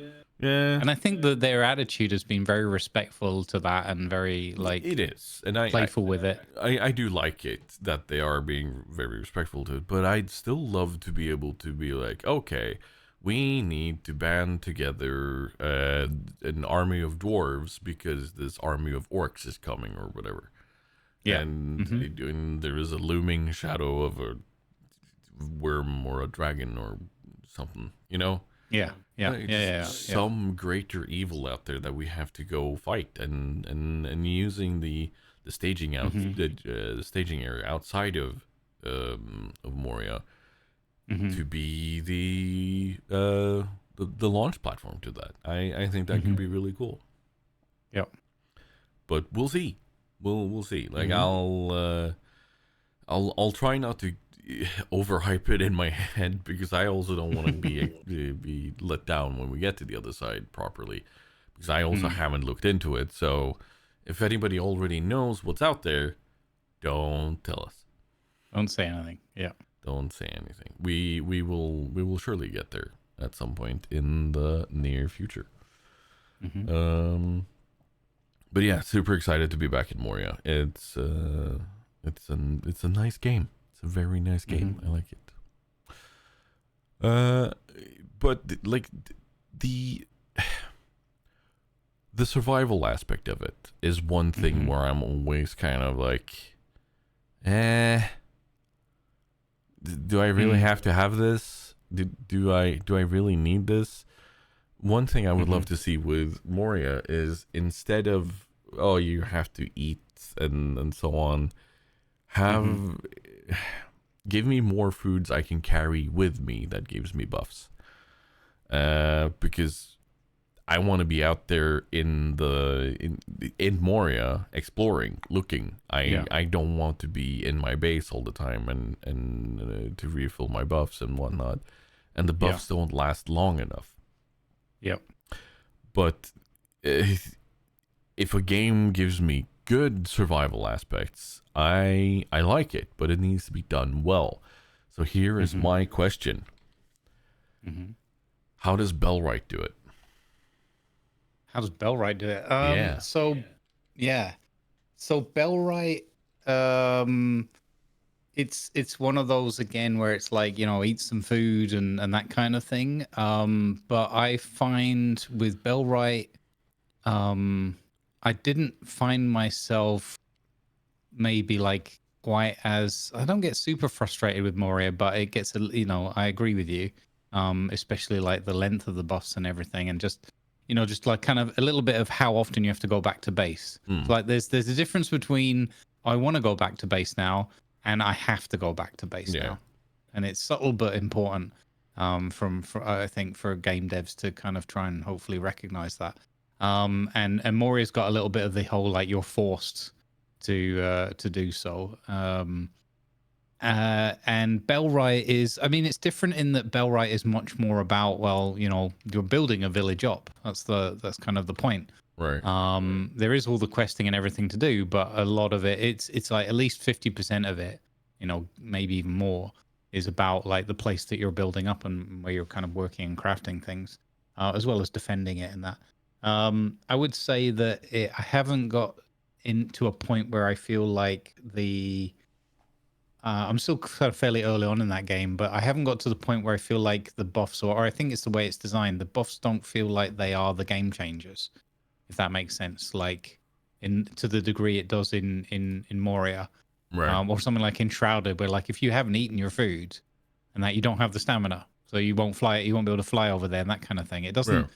Speaker 2: And I think that their attitude has been very respectful to that and very like
Speaker 1: It is, and
Speaker 2: playful with it.
Speaker 1: I do like it that they are being very respectful to it, but I'd still love to be able to be like, okay, we need to band together an army of dwarves because this army of orcs is coming or whatever.
Speaker 2: Yeah.
Speaker 1: And there is a looming shadow of a worm or a dragon or something, you know?
Speaker 2: Yeah.
Speaker 1: Some greater evil out there that we have to go fight, and using the staging out the staging area outside of Moria to be the launch platform to that. I think that can be really cool.
Speaker 2: Yep.
Speaker 1: But we'll see. We'll see. Like I'll try not to overhype it in my head, because I also don't want to be let down when we get to the other side properly, because I also haven't looked into it. So if anybody already knows what's out there, don't tell us.
Speaker 2: Don't say anything. Yeah.
Speaker 1: Don't say anything. We will surely get there at some point in the near future. But yeah, super excited to be back in Moria. It's a nice game. It's a very nice game. I like it. But like the survival aspect of it is one thing where I'm always kind of like, do I really have to have this? Do I really need this? One thing I would love to see with Moria is, instead of, oh, you have to eat and so on, give me more foods I can carry with me that gives me buffs. Because I want to be out there in Moria exploring, looking. I don't want to be in my base all the time and to refill my buffs and whatnot. And the buffs don't last long enough.
Speaker 2: Yep.
Speaker 1: But if a game gives me good survival aspects, I like it, but it needs to be done well. So here is my question. How does Bellwrght do it?
Speaker 2: How does Bellwrght do it? So Bellwrght, it's one of those again where it's like, you know, eat some food and that kind of thing. But I find with Bellwrght, I didn't find myself maybe like quite as, I don't get super frustrated with Moria, but it gets you know, I agree with you, especially like the length of the buffs and everything, and just, you know, just like kind of a little bit of how often you have to go back to base. So like there's a difference between I want to go back to base now and I have to go back to base now, and it's subtle but important. For I think for game devs to kind of try and hopefully recognize that. And Moria's got a little bit of the whole like you're forced to do so. And Bellwrght is, I mean, it's different in that Bellwrght is much more about, well, you know, you're building a village up. That's kind of the point.
Speaker 1: Right.
Speaker 2: There is all the questing and everything to do, but a lot of it, it's like at least 50% of it, you know, maybe even more, is about like the place that you're building up and where you're kind of working and crafting things, as well as defending it and that. I would say that I haven't got into a point where I feel like I'm still kind of fairly early on in that game, but I haven't got to the point where I feel like the buffs, or I think it's the way it's designed, the buffs don't feel like they are the game changers, if that makes sense. Like to the degree it does in Moria,
Speaker 1: Right.
Speaker 2: or something like Enshrouded, where like if you haven't eaten your food and that you don't have the stamina, so you won't be able to fly over there and that kind of thing. It doesn't.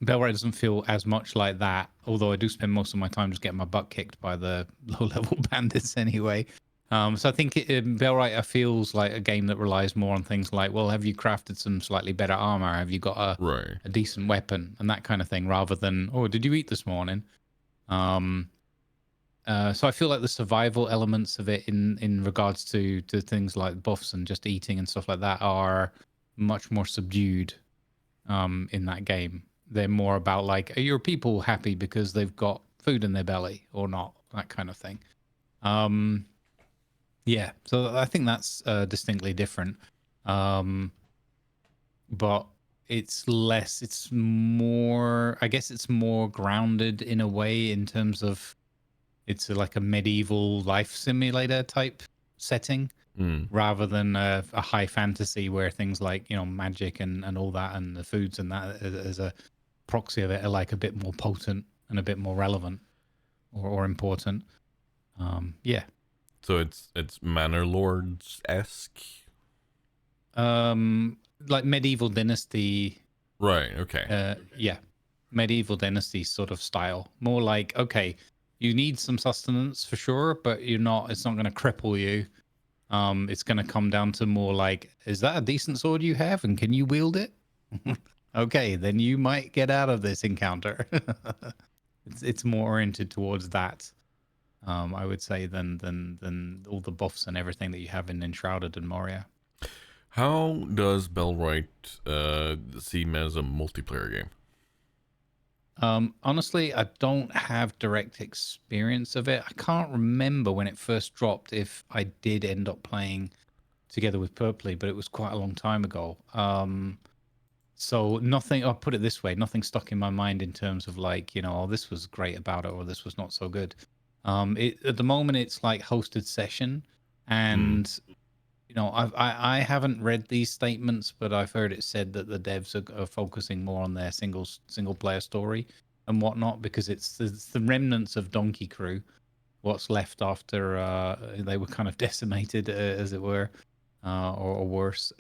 Speaker 2: Bellwrght doesn't feel as much like that, although I do spend most of my time just getting my butt kicked by the low-level bandits anyway. So I think Bellwrght feels like a game that relies more on things like, well, have you crafted some slightly better armor? Have you got
Speaker 1: Right.
Speaker 2: a decent weapon and that kind of thing, rather than, oh, did you eat this morning? So I feel like the survival elements of it in regards to things like buffs and just eating and stuff like that are much more subdued in that game. They're more about like, are your people happy because they've got food in their belly or not? That kind of thing. Yeah, so I think that's distinctly different. But it's less, it's more, I guess it's more grounded in a way in terms of it's like a medieval life simulator type setting rather than a high fantasy where things like, you know, magic and all that and the foods and that as a proxy of it are like a bit more potent and a bit more relevant or important. Yeah.
Speaker 1: So it's Manor Lords-esque?
Speaker 2: Like medieval dynasty.
Speaker 1: Right, okay.
Speaker 2: Yeah. Medieval dynasty sort of style. More like, okay, you need some sustenance for sure, but it's not going to cripple you. It's going to come down to more like, is that a decent sword you have and can you wield it? Okay, then you might get out of this encounter. It's more oriented towards that, I would say, than all the buffs and everything that you have in Enshrouded and Moria.
Speaker 1: How does Bellwrght seem as a multiplayer game?
Speaker 2: Honestly, I don't have direct experience of it. I can't remember when it first dropped if I did end up playing together with Purpley, but it was quite a long time ago. So nothing, I'll put it this way, nothing stuck in my mind in terms of like, you know, oh, this was great about it or this was not so good. At the moment, it's like hosted session, and you know, I haven't read these statements, but I've heard it said that the devs are focusing more on their single player story and whatnot, because it's the remnants of Donkey Crew, what's left after they were kind of decimated, as it were, or worse,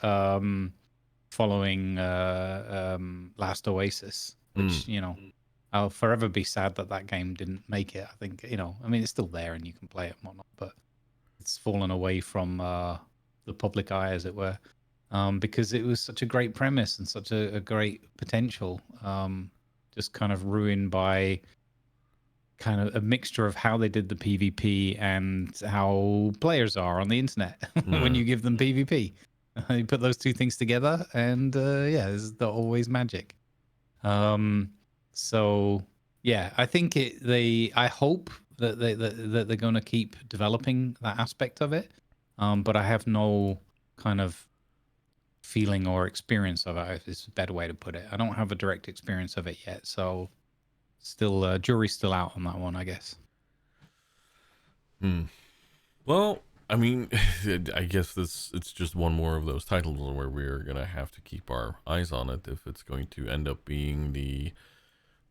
Speaker 2: following Last Oasis, which you know, I'll forever be sad that game didn't make it. I think, you know, I mean, it's still there and you can play it and whatnot, but it's fallen away from the public eye, as it were, because it was such a great premise and such a great potential, just kind of ruined by kind of a mixture of how they did the PvP and how players are on the internet when you give them PvP. You put those two things together, and yeah, it's always magic. So yeah, I think I hope that they're going to keep developing that aspect of it. But I have no kind of feeling or experience of it. Is a better way to put it. I don't have a direct experience of it yet, so still jury's still out on that one, I guess.
Speaker 1: Well, I mean, I guess it's just one more of those titles where we're gonna have to keep our eyes on it if it's going to end up being the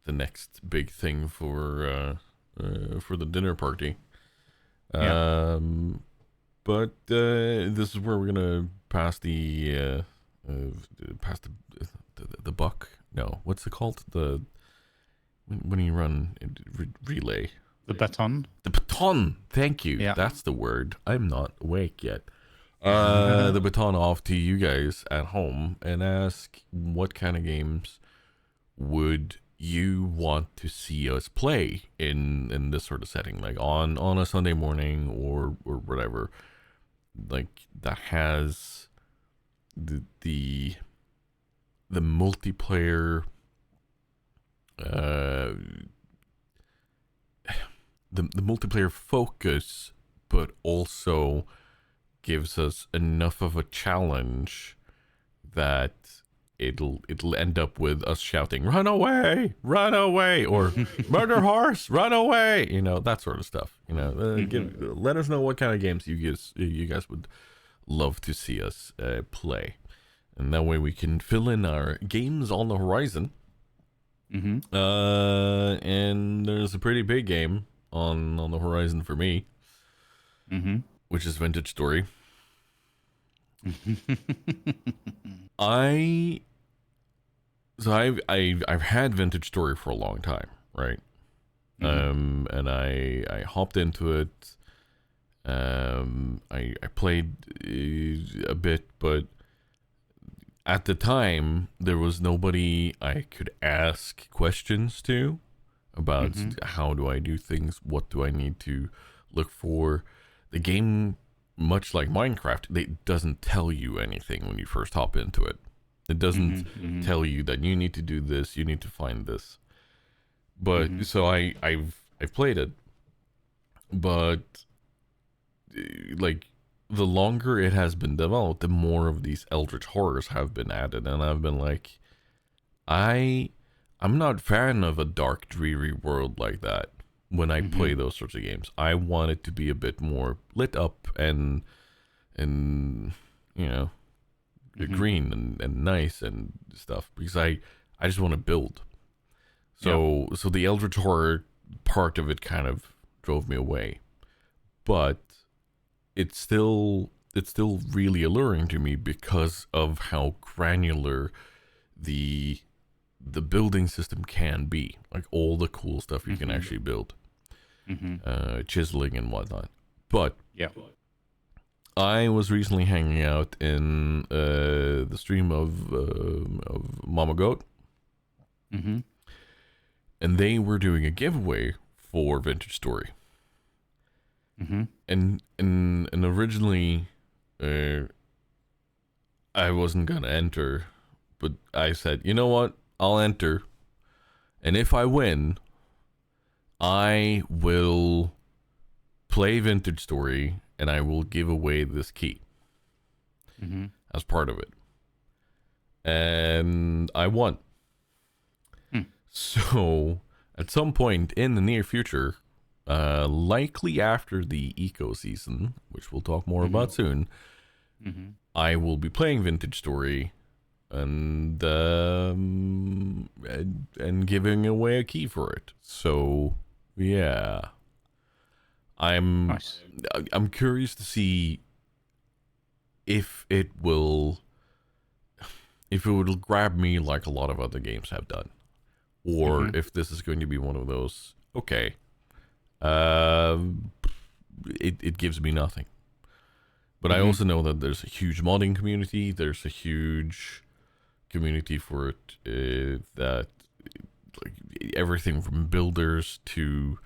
Speaker 1: next big thing for the dinner party.
Speaker 2: Yeah.
Speaker 1: But this is where we're gonna pass the buck. No, what's it called? When you run relay.
Speaker 2: The baton.
Speaker 1: The baton. Thank you.
Speaker 2: Yeah.
Speaker 1: That's the word. I'm not awake yet. The baton off to you guys at home and ask what kind of games would you want to see us play in this sort of setting, like on a Sunday morning or whatever, like that has the multiplayer the multiplayer focus, but also gives us enough of a challenge that it'll end up with us shouting "Run away! Run away!" or "Murder horse! Run away!" You know, that sort of stuff. You know, let us know what kind of games you guys would love to see us play, and that way we can fill in our games on the horizon. And there's a pretty big game on the horizon for me, which is Vintage Story. I've had Vintage Story for a long time, right? And I hopped into it I played a bit, but at the time there was nobody I could ask questions to about
Speaker 2: Mm-hmm.
Speaker 1: how do I do things, what do I need to look for. The game, much like Minecraft, it doesn't tell you anything when you first hop into it. It doesn't
Speaker 2: Mm-hmm.
Speaker 1: tell you that you need to do this, you need to find this.
Speaker 2: Mm-hmm.
Speaker 1: But so I've played it, but like the longer it has been developed, the more of these eldritch horrors have been added, and I've been like, I I'm not a fan of a dark, dreary world like that. When I
Speaker 2: Mm-hmm.
Speaker 1: play those sorts of games, I want it to be a bit more lit up and you know
Speaker 2: Mm-hmm.
Speaker 1: green and nice and stuff because I just want to build.
Speaker 2: Yeah.
Speaker 1: So the eldritch horror part of it kind of drove me away, but it's still really alluring to me because of how granular the the building system can be, like all the cool stuff you can
Speaker 2: Mm-hmm.
Speaker 1: actually build,
Speaker 2: Mm-hmm.
Speaker 1: chiseling and whatnot. But
Speaker 2: Yeah.
Speaker 1: I was recently hanging out in the stream of Mama Goat,
Speaker 2: Mm-hmm.
Speaker 1: and they were doing a giveaway for Vintage Story,
Speaker 2: Mm-hmm.
Speaker 1: and originally, uh, I wasn't gonna enter, but I said, you know what, I'll enter, and if I win, I will play Vintage Story, and I will give away this key
Speaker 2: Mm-hmm.
Speaker 1: as part of it. And I won.
Speaker 2: Hmm.
Speaker 1: So, at some point in the near future, likely after the eco season, which we'll talk more
Speaker 2: Mm-hmm.
Speaker 1: about soon,
Speaker 2: Mm-hmm.
Speaker 1: I will be playing Vintage Story and giving away a key for it. So, yeah, I'm
Speaker 2: Nice.
Speaker 1: I'm curious to see if it will grab me like a lot of other games have done, or
Speaker 2: Mm-hmm.
Speaker 1: if this is going to be one of those. Okay, uh, it gives me nothing. But I
Speaker 2: Mm-hmm.
Speaker 1: also know that there's a huge modding community. There's a huge community for it that like everything from builders to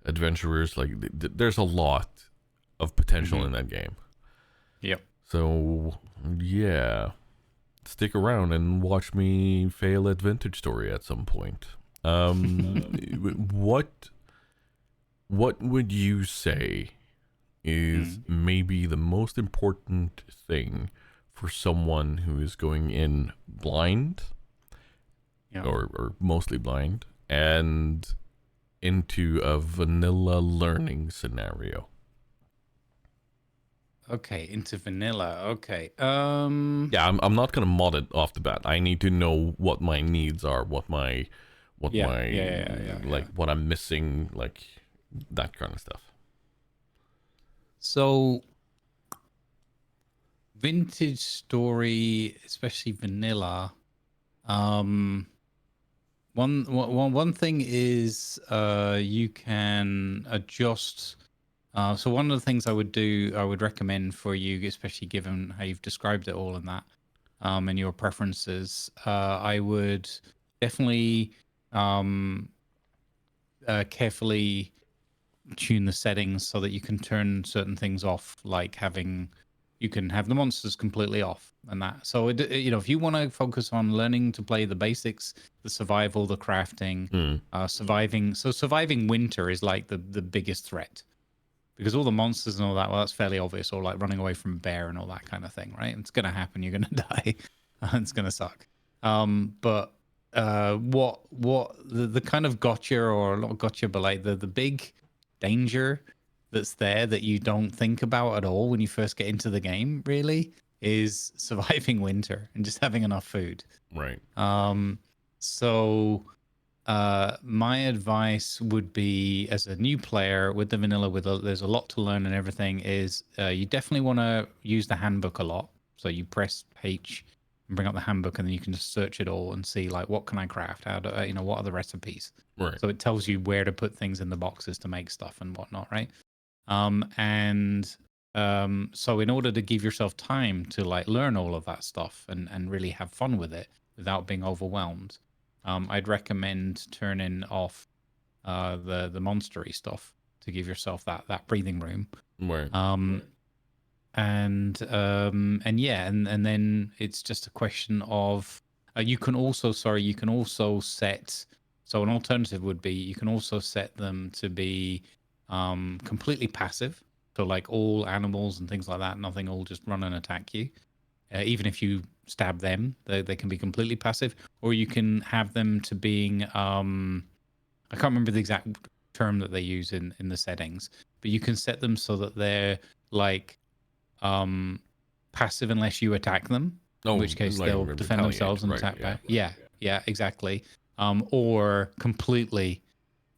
Speaker 1: adventurers. Like there's a lot of potential
Speaker 2: Mm-hmm.
Speaker 1: in that game.
Speaker 2: Yep.
Speaker 1: So yeah, stick around and watch me fail at Vintage Story at some point. What would you say is
Speaker 2: Mm.
Speaker 1: maybe the most important thing for someone who is going in blind
Speaker 2: Yeah.
Speaker 1: or mostly blind and into a vanilla learning scenario?
Speaker 2: Okay, into vanilla. Okay.
Speaker 1: Yeah, I'm not gonna mod it off the bat. I need to know what my needs are, what
Speaker 2: Yeah.
Speaker 1: my
Speaker 2: Yeah. Yeah. Yeah. Yeah.
Speaker 1: like what I'm missing, like that kind of stuff.
Speaker 2: So, vintage story, especially vanilla. Um, one thing is you can adjust. So one of the things I would recommend for you, especially given how you've described it all and that, and your preferences, I would definitely um, carefully tune the settings so that you can turn certain things off, like having you can have the monsters completely off and that. So if you want to focus on learning to play the basics, the survival, the crafting,
Speaker 1: Hmm.
Speaker 2: surviving. So surviving winter is like the biggest threat because all the monsters and all that. Well, that's fairly obvious. Or like running away from a bear and all that kind of thing, right? It's gonna happen. You're gonna die. And it's gonna suck. But what the kind of gotcha or not gotcha, but like the big danger that's there that you don't think about at all when you first get into the game really is surviving winter and just having enough food.
Speaker 1: Right.
Speaker 2: So my advice would be as a new player with the vanilla there's a lot to learn and everything is you definitely want to use the handbook a lot. So you press H and bring up the handbook and then you can just search it all and see like what can I craft, how do what are the recipes.
Speaker 1: Right.
Speaker 2: So it tells you where to put things in the boxes to make stuff and whatnot, right? And so in order to give yourself time to like learn all of that stuff and really have fun with it without being overwhelmed, I'd recommend turning off the monstery stuff to give yourself that breathing room.
Speaker 1: Right.
Speaker 2: And yeah, and then it's just a question of you can also set, so an alternative would be you can also set them to be completely passive, so like all animals and things like that, nothing will just run and attack you. Even if you stab them, they can be completely passive, or you can have them to being I can't remember the exact term that they use in the settings, but you can set them so that they're like passive unless you attack them, in which case
Speaker 1: like
Speaker 2: they'll defend themselves and
Speaker 1: right,
Speaker 2: attack
Speaker 1: yeah.
Speaker 2: back. Yeah, exactly. Or completely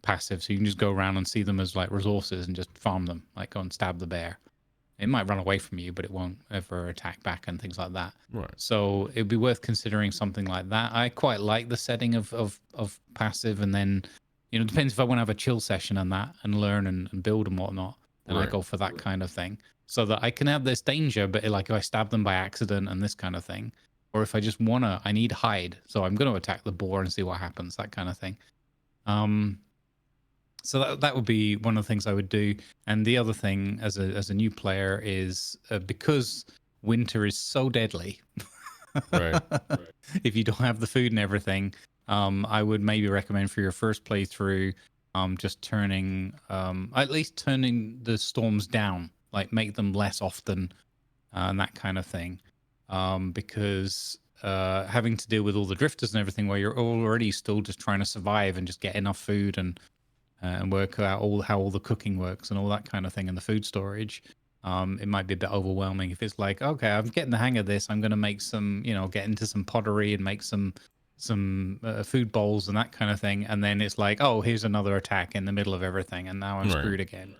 Speaker 2: passive, so you can just go around and see them as like resources and just farm them, like go and stab the bear. It might run away from you, but it won't ever attack back and things like that.
Speaker 1: Right.
Speaker 2: So it'd be worth considering something like that. I quite like the setting of passive, and then it depends if I want to have a chill session and that and learn and build and whatnot, then I go for that kind of thing. So that I can have this danger, but like if I stab them by accident and this kind of thing, or if I just I need hide, so I'm going to attack the boar and see what happens, that kind of thing. So that would be one of the things I would do. And the other thing as a new player is because winter is so deadly.
Speaker 1: Right.
Speaker 2: If you don't have the food and everything, I would maybe recommend for your first playthrough, just at least turning the storms down, like make them less often, and that kind of thing. Because having to deal with all the drifters and everything, where you're already still just trying to survive and just get enough food and work out how all the cooking works and all that kind of thing, and the food storage. It might be a bit overwhelming if it's like, okay, I'm getting the hang of this. I'm going to make some, get into some pottery and make some food bowls and that kind of thing. And then it's like, oh, here's another attack in the middle of everything, and now I'm screwed again.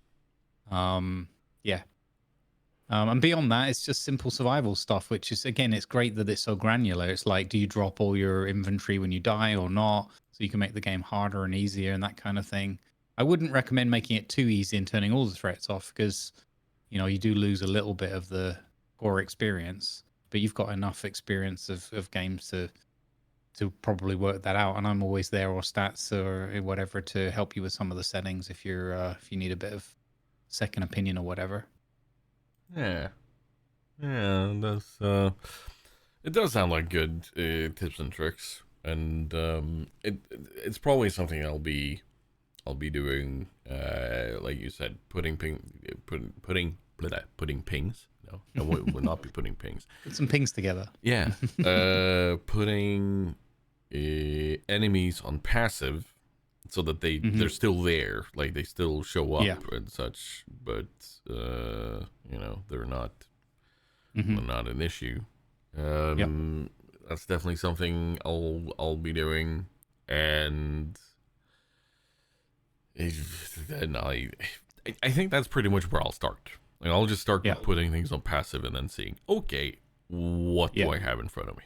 Speaker 2: Yeah. And beyond that, it's just simple survival stuff, which is, again, it's great that it's so granular. It's like, do you drop all your inventory when you die or not? So you can make the game harder and easier and that kind of thing. I wouldn't recommend making it too easy and turning all the threats off, because you do lose a little bit of the core experience, but you've got enough experience of games to probably work that out. And I'm always there, or stats or whatever, to help you with some of the settings if you need a bit of second opinion or whatever.
Speaker 1: Yeah, that's it does sound like good tips and tricks, and it's probably something I'll be doing. Like you said, putting pings. No, I will not be putting pings.
Speaker 2: Put some pings together.
Speaker 1: Yeah, putting enemies on passive, so that they're still there, like they still show up and such, but they're not an issue. That's definitely something I'll be doing, and then I think that's pretty much where I'll start. Like, I'll just start putting things on passive and then seeing, okay, what do I have in front of me?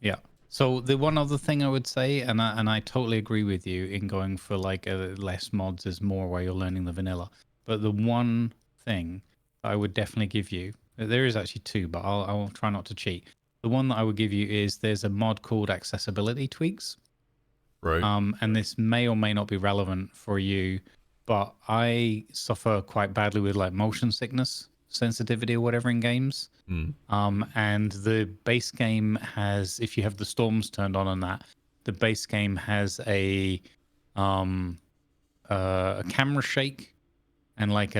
Speaker 2: Yeah. So the one other thing I would say, and I totally agree with you in going for like less mods is more, while you're learning the vanilla. But the one thing I would definitely give you, there is actually two, but I'll try not to cheat. The one that I would give you is there's a mod called Accessibility Tweaks.
Speaker 1: Right.
Speaker 2: And this may or may not be relevant for you, but I suffer quite badly with like motion sickness, sensitivity or whatever in games. And the base game has, if you have the storms turned on and that, the base game has a camera shake and like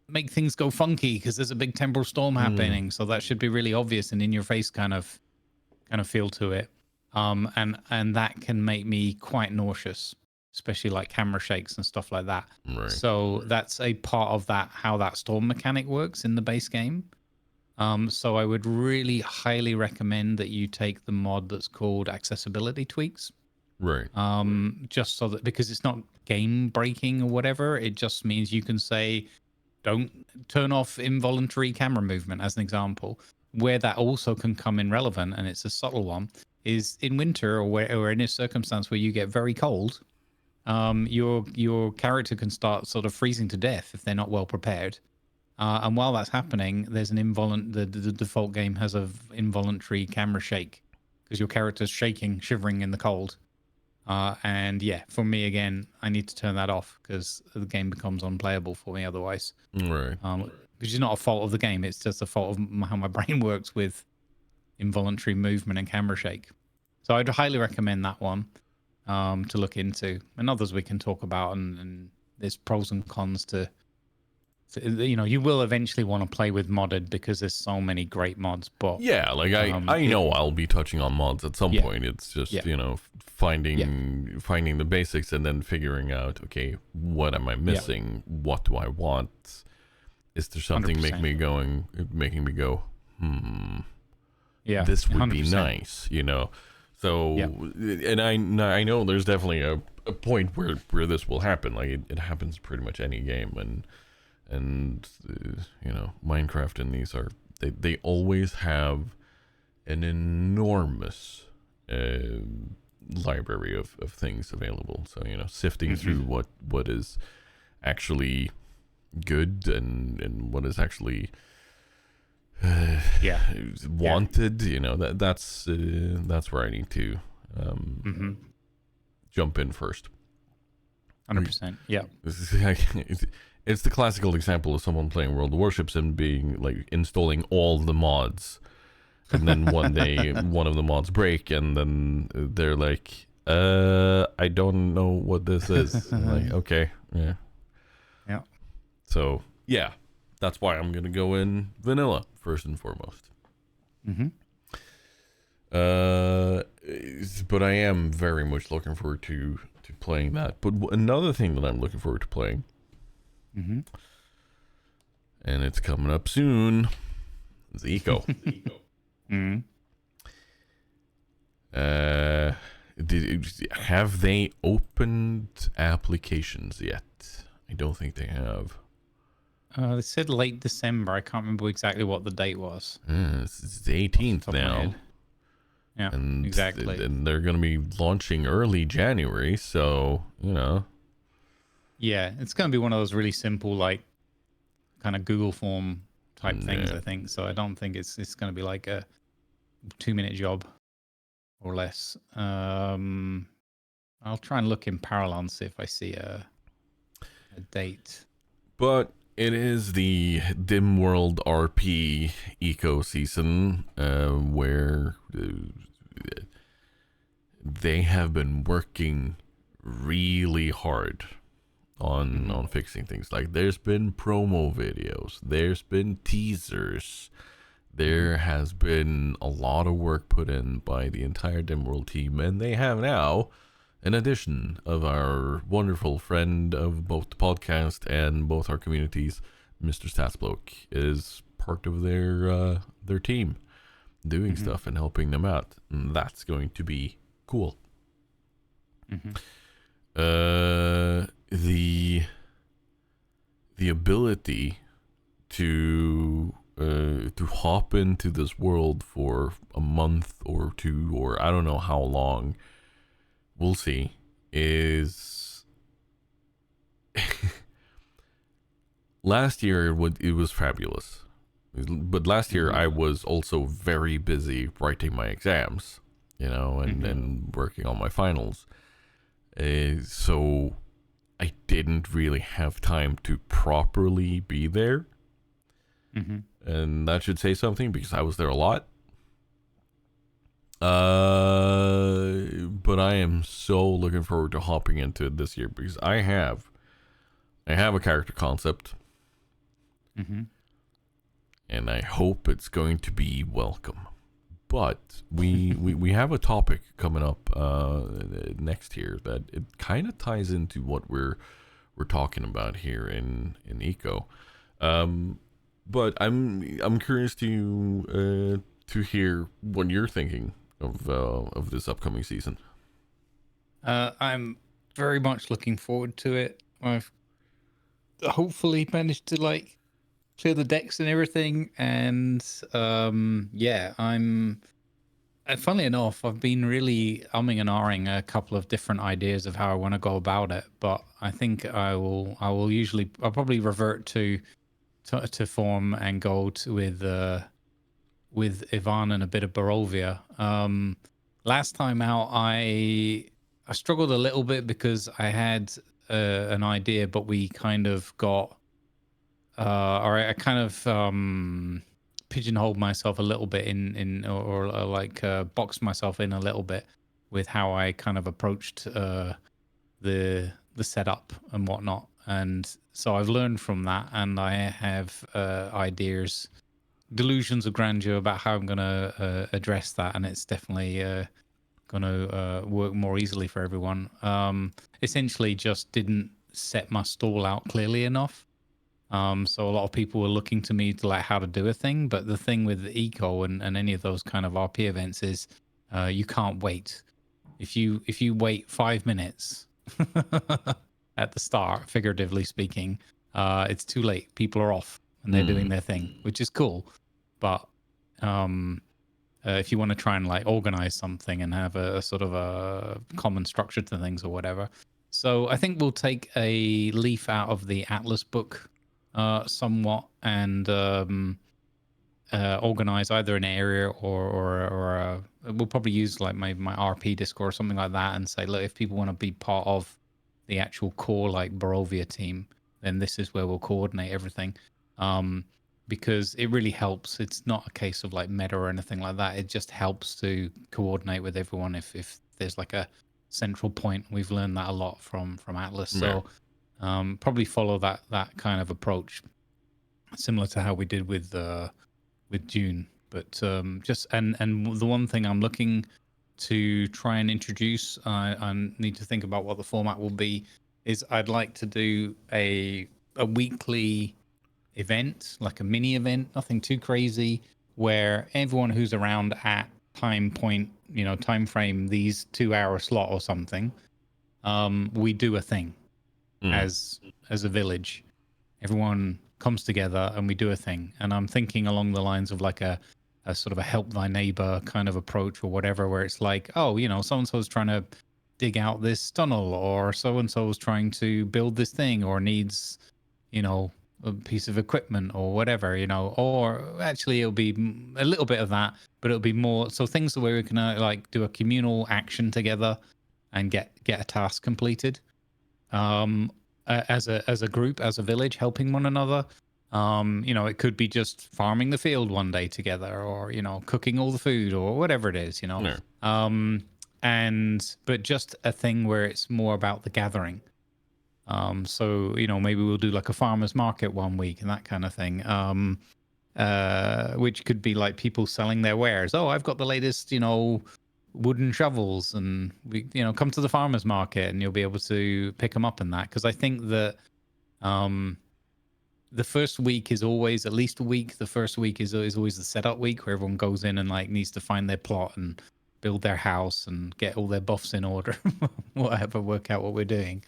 Speaker 2: make things go funky because there's a big temporal storm happening. So that should be really obvious and in your face kind of feel to it. And that can make me quite nauseous, especially like camera shakes and stuff like that.
Speaker 1: Right.
Speaker 2: So that's a part of that, how that storm mechanic works in the base game. So I would really highly recommend that you take the mod that's called Accessibility Tweaks.
Speaker 1: Right.
Speaker 2: Just so that, because it's not game breaking or whatever, it just means you can say, don't turn off involuntary camera movement, as an example. Where that also can come in relevant, and it's a subtle one, is in winter or in a circumstance where you get very cold. your character can start sort of freezing to death if they're not well prepared. And while that's happening, there's an the default game has a involuntary camera shake because your character's shaking, shivering in the cold. And yeah, for me again, I need to turn that off because the game becomes unplayable for me otherwise.
Speaker 1: Right.
Speaker 2: Which is not a fault of the game; it's just a fault of how my brain works with involuntary movement and camera shake. So I'd highly recommend that one to look into, and others we can talk about. And there's pros and cons to. You will eventually want to play with modded because there's so many great mods. But
Speaker 1: yeah, like I know I'll be touching on mods at some point. It's just finding the basics and then figuring out, okay, what am I missing? What do I want? Is there something
Speaker 2: 100%.
Speaker 1: making me go,
Speaker 2: yeah,
Speaker 1: this would
Speaker 2: 100%.
Speaker 1: be nice, So, and I know there's definitely a point where this will happen. Like it happens pretty much any game, and Minecraft and these are they always have an enormous library of things available. So sifting through what is actually good and what is actually wanted, that's where I need to jump in first.
Speaker 2: 100%. Yeah.
Speaker 1: It's the classical example of someone playing World of Warships and being like installing all the mods, and then one day one of the mods break, and then they're like, I don't know what this is. Like, okay, yeah. So yeah, that's why I'm gonna go in vanilla first and foremost. But I am very much looking forward to playing that. But another thing that I'm looking forward to playing, and it's coming up soon, is Eco. Have they opened applications yet? I don't think they have.
Speaker 2: They said late December. I can't remember exactly what the date was.
Speaker 1: It's the 18th now.
Speaker 2: Yeah,
Speaker 1: and
Speaker 2: exactly.
Speaker 1: And they're going to be launching early January, so,
Speaker 2: Yeah, it's going to be one of those really simple, like, kind of Google form type things, I think. So I don't think it's going to be like a 2-minute job or less. I'll try and look in parallel and see if I see a date.
Speaker 1: But it is the Dimworld RP eco season, where they have been working really hard on fixing things. Like, there's been promo videos, there's been teasers, there has been a lot of work put in by the entire Dimworld team, and they have now an addition of our wonderful friend of both the podcast and both our communities, Mr. Statsbloke, is part of their team doing stuff and helping them out. And that's going to be cool. The ability to hop into this world for a month or two, or I don't know how long, we'll see, is last year it was fabulous, but last year I was also very busy writing my exams, and working on my finals, so I didn't really have time to properly be there, and that should say something because I was there a lot. But I am so looking forward to hopping into it this year because I have a character concept, and I hope it's going to be welcome. But we have a topic coming up next year that it kind of ties into what we're talking about here in Eco. But I'm curious to hear what you're thinking of this upcoming season.
Speaker 2: I'm very much looking forward to it. I've hopefully managed to clear the decks and everything, and I'm Funnily enough, I've been really umming and ahhing a couple of different ideas of how I want to go about it, but I think I'll probably revert to form and go with Ivan and a bit of Barovia. Last time out, I struggled a little bit because I had an idea, but we kind of got, or I kind of pigeonholed myself a little bit or like boxed myself in a little bit with how I kind of approached the setup and whatnot. And so I've learned from that, and I have ideas, delusions of grandeur about how I'm going to address that, and it's definitely going to work more easily for everyone. Essentially, just didn't set my stall out clearly enough. So a lot of people were looking to me to like how to do a thing, but the thing with the eco and any of those kind of RP events is you can't wait. If you wait 5 minutes at the start, figuratively speaking, it's too late. People are off and they're doing their thing, which is cool. But if you want to try and like organize something and have a sort of a common structure to things or whatever. So I think we'll take a leaf out of the Atlas book somewhat and organize either an area or we'll probably use like my RP Discord or something like that and say, look, if people want to be part of the actual core like Barovia team, then this is where we'll coordinate everything. Because it really helps. It's not a case of like meta or anything like that. It just helps to coordinate with everyone if there's like a central point. We've learned that a lot from Atlas. So probably follow that kind of approach, similar to how we did with June. But just and the one thing I'm looking to try and introduce, I need to think about what the format will be, is I'd like to do a weekly event, like a mini event, nothing too crazy, where everyone who's around at time frame, these 2-hour slot or something, we do a thing as a village. Everyone comes together and we do a thing. And I'm thinking along the lines of like a sort of a help thy neighbor kind of approach or whatever, where it's like, oh, so-and-so's trying to dig out this tunnel, or so-and-so's trying to build this thing, or needs, a piece of equipment or whatever, or actually it'll be a little bit of that, but it'll be more so things where we can like do a communal action together and get a task completed as a group, as a village, helping one another. It could be just farming the field one day together, or cooking all the food or whatever it is, but just a thing where it's more about the gathering. So maybe we'll do like a farmer's market one week and that kind of thing, which could be like people selling their wares. Oh, I've got the latest wooden shovels, and we come to the farmer's market and you'll be able to pick them up in that. Because I think that the first week is always, at least a week, the first week is always the setup week, where everyone goes in and like needs to find their plot and build their house and get all their buffs in order, whatever, work out what we're doing.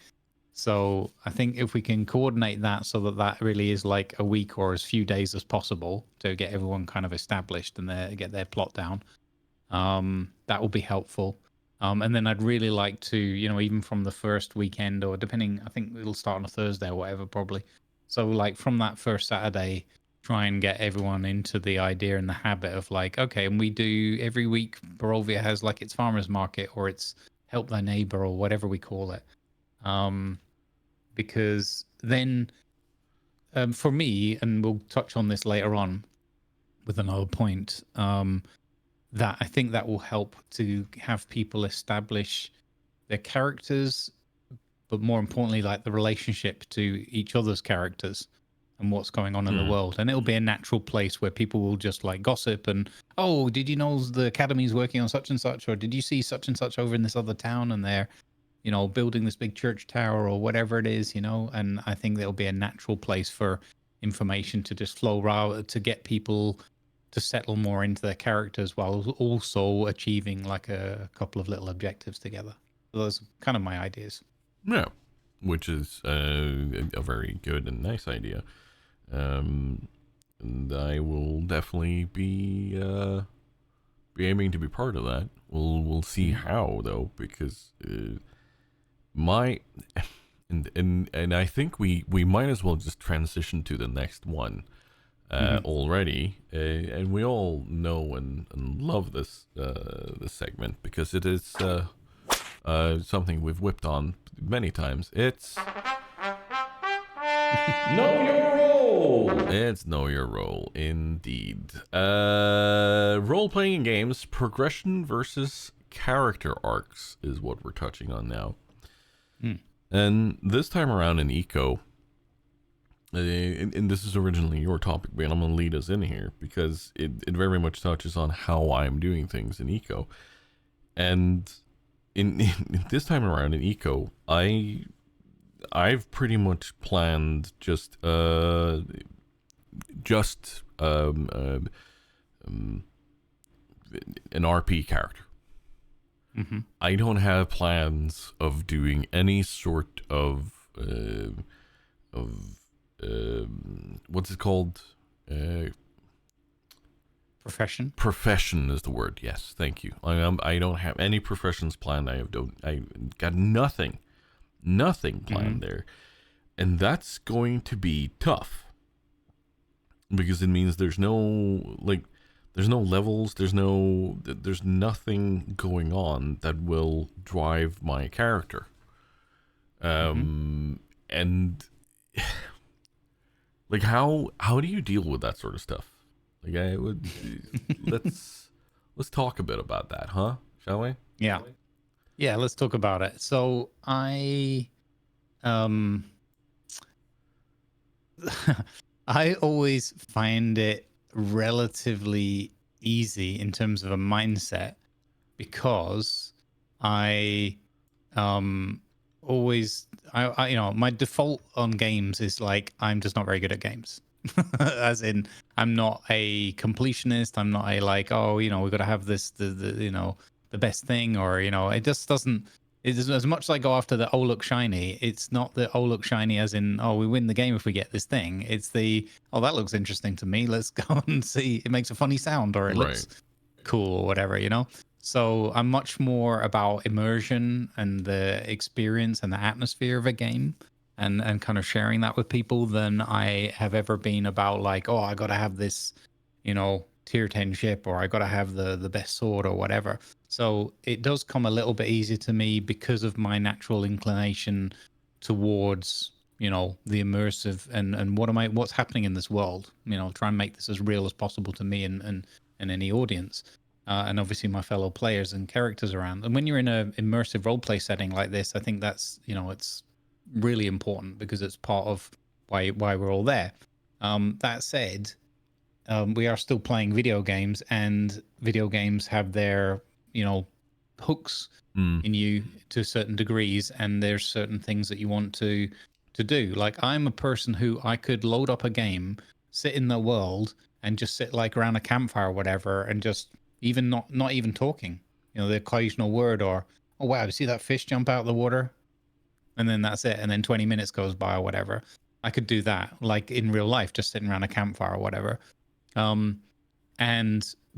Speaker 2: So I think if we can coordinate that so that really is like a week or as few days as possible to get everyone kind of established and get their plot down, that will be helpful. And then I'd really like to, even from the first weekend, or depending, I think it'll start on a Thursday or whatever, probably. So like from that first Saturday, try and get everyone into the idea and the habit of like, okay, and we do every week, Barovia has like its farmer's market or its help thy neighbor or whatever we call it. Because then for me, and we'll touch on this later on with another point, that I think that will help to have people establish their characters, but more importantly, like the relationship to each other's characters and what's going on in the world. And it'll be a natural place where people will just like gossip and, oh, did you know the academy's working on such and such, or did you see such and such over in this other town and they're building this big church tower or whatever it is, and I think there'll be a natural place for information to just flow rather to get people to settle more into their characters while also achieving like a couple of little objectives together. So those are kind of my ideas.
Speaker 1: Yeah, which is a very good and nice idea. And I will definitely be be aiming to be part of that. We'll see how though, because my and I think we might as well just transition to the next one already, and we all know and love this this segment because it is something we've whipped on many times. It's Know Your Role! It's Know Your Role, indeed. Role-playing games, progression versus character arcs is what we're touching on now. And this time around in Eco, and this is originally your topic, but I'm going to lead us in here because it very much touches on how I'm doing things in Eco. And in this time around in Eco, I've pretty much planned just an RP character. I don't have plans of doing any sort of what's it called?
Speaker 2: Profession.
Speaker 1: Profession is the word. Yes, thank you. I don't have any professions planned. I got nothing planned there, and that's going to be tough because it means there's no levels, there's nothing going on that will drive my character, and like how do you deal with that sort of stuff? Like I would let's talk a bit about that, huh? Shall we?
Speaker 2: Yeah, let's talk about it. So I I always find it relatively easy in terms of a mindset because I always you know, my default on games is like I'm just not very good at games. As in I'm not a completionist, I'm not a like, oh, you know, we've got to have this the you know, the best thing, or you know, it just doesn't. It's as much as I go after the oh look shiny. It's not the oh look shiny as in oh we win the game if we get this thing. It's the oh that looks interesting to me. Let's go and see. It makes a funny sound or it looks cool or whatever, you know. So I'm much more about immersion and the experience and the atmosphere of a game, and kind of sharing that with people than I have ever been about like oh I got to have this, you know, tier 10 ship or I got to have the best sword or whatever. So it does come a little bit easier to me because of my natural inclination towards, you know, the immersive and what's happening in this world, you know, try and make this as real as possible to me and any audience. And obviously my fellow players and characters around. And when you're in an immersive roleplay setting like this, I think that's, you know, it's really important because it's part of why we're all there. That said, we are still playing video games, and video games have their, you know, hooks in you to certain degrees, and there's certain things that you want to do. Like I'm a person who I could load up a game, sit in the world, and just sit like around a campfire or whatever, and just even not even talking. You know, the occasional word or oh wow, you see that fish jump out of the water, and then that's it. And then 20 minutes goes by or whatever. I could do that like in real life, just sitting around a campfire or whatever.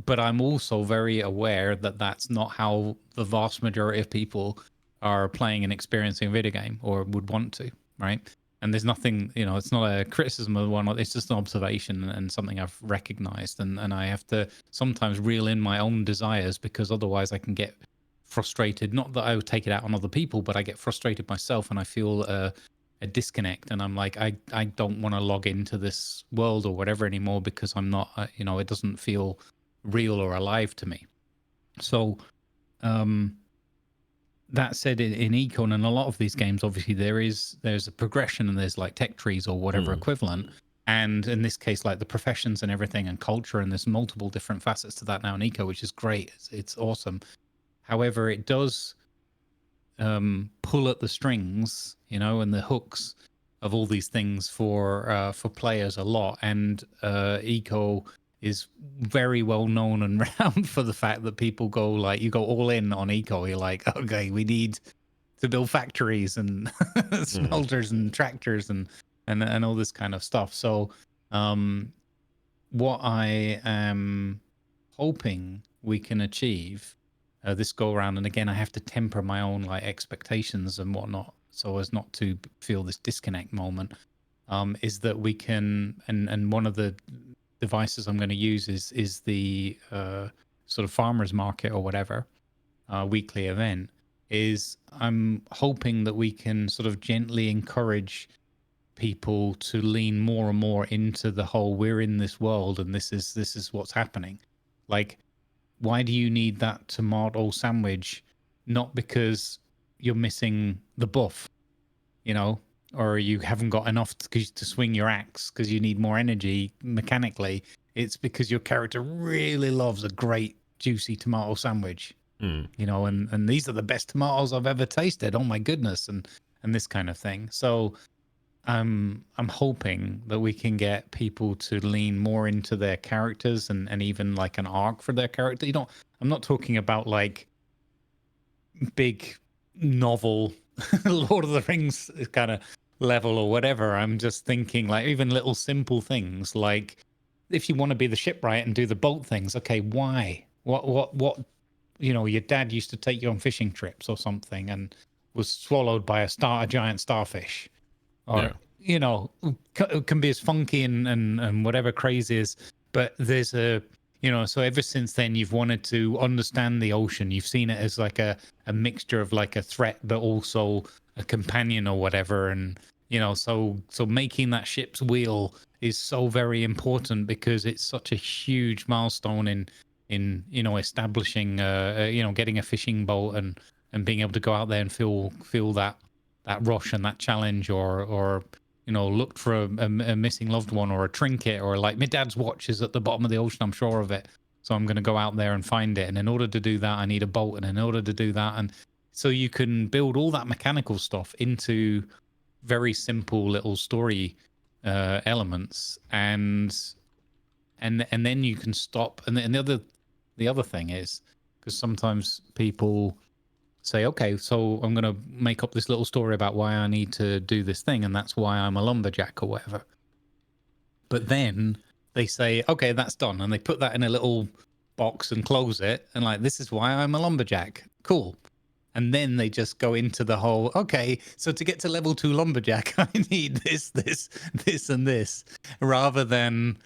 Speaker 2: But I'm also very aware that that's not how the vast majority of people are playing and experiencing a video game or would want to, right? And there's nothing, you know, it's not a criticism of one, it's just an observation and something I've recognized. And I have to sometimes reel in my own desires because otherwise I can get frustrated. Not that I would take it out on other people, but I get frustrated myself and I feel a disconnect, and I'm like I don't want to log into this world or whatever anymore because I'm not you know, it doesn't feel real or alive to me. So that said, in Econ and a lot of these games, obviously there's a progression and there's like tech trees or whatever equivalent, and in this case like the professions and everything and culture, and there's multiple different facets to that now in Eco, which is great. It's awesome. However, it does pull at the strings, you know, and the hooks of all these things for players a lot. And Eco is very well known and renowned for the fact that people go like, you go all in on Eco. You're like, okay, we need to build factories and smelters and tractors and all this kind of stuff. So what I am hoping we can achieve this go around, and again, I have to temper my own like expectations and whatnot, so as not to feel this disconnect moment. Is that we can, and one of the devices I'm going to use is the sort of farmers market or whatever weekly event. Is I'm hoping that we can sort of gently encourage people to lean more and more into the whole we're in this world and this is what's happening. Like, why do you need that tomato sandwich? Not because you're missing the buff, you know, or you haven't got enough to swing your axe because you need more energy mechanically. It's because your character really loves a great juicy tomato sandwich, you know, and these are the best tomatoes I've ever tasted. Oh my goodness, and this kind of thing. So I'm hoping that we can get people to lean more into their characters and even like an arc for their character. You know, I'm not talking about like big novel Lord of the Rings kind of level or whatever. I'm just thinking like even little simple things like if you want to be the shipwright and do the boat things, okay, why? What? You know, your dad used to take you on fishing trips or something and was swallowed by a giant starfish. Or, you know, it can be as funky and whatever crazy is, but there's a, you know, so ever since then you've wanted to understand the ocean. You've seen it as like a mixture of like a threat, but also a companion or whatever. And, you know, so making that ship's wheel is so very important because it's such a huge milestone in you know, establishing, you know, getting a fishing boat and being able to go out there and feel that rush and that challenge, or you know, look for a missing loved one or a trinket, or like my dad's watch is at the bottom of the ocean, I'm sure of it, so I'm going to go out there and find it, and in order to do that I need a boat, and in order to do that, and so you can build all that mechanical stuff into very simple little story elements, and then you can stop. And the other thing is, because sometimes people say, okay, so I'm going to make up this little story about why I need to do this thing, and that's why I'm a lumberjack or whatever. But then they say, okay, that's done, and they put that in a little box and close it, and like, this is why I'm a lumberjack. Cool. And then they just go into the whole, okay, so to get to level 2 lumberjack, I need this, and this, rather than,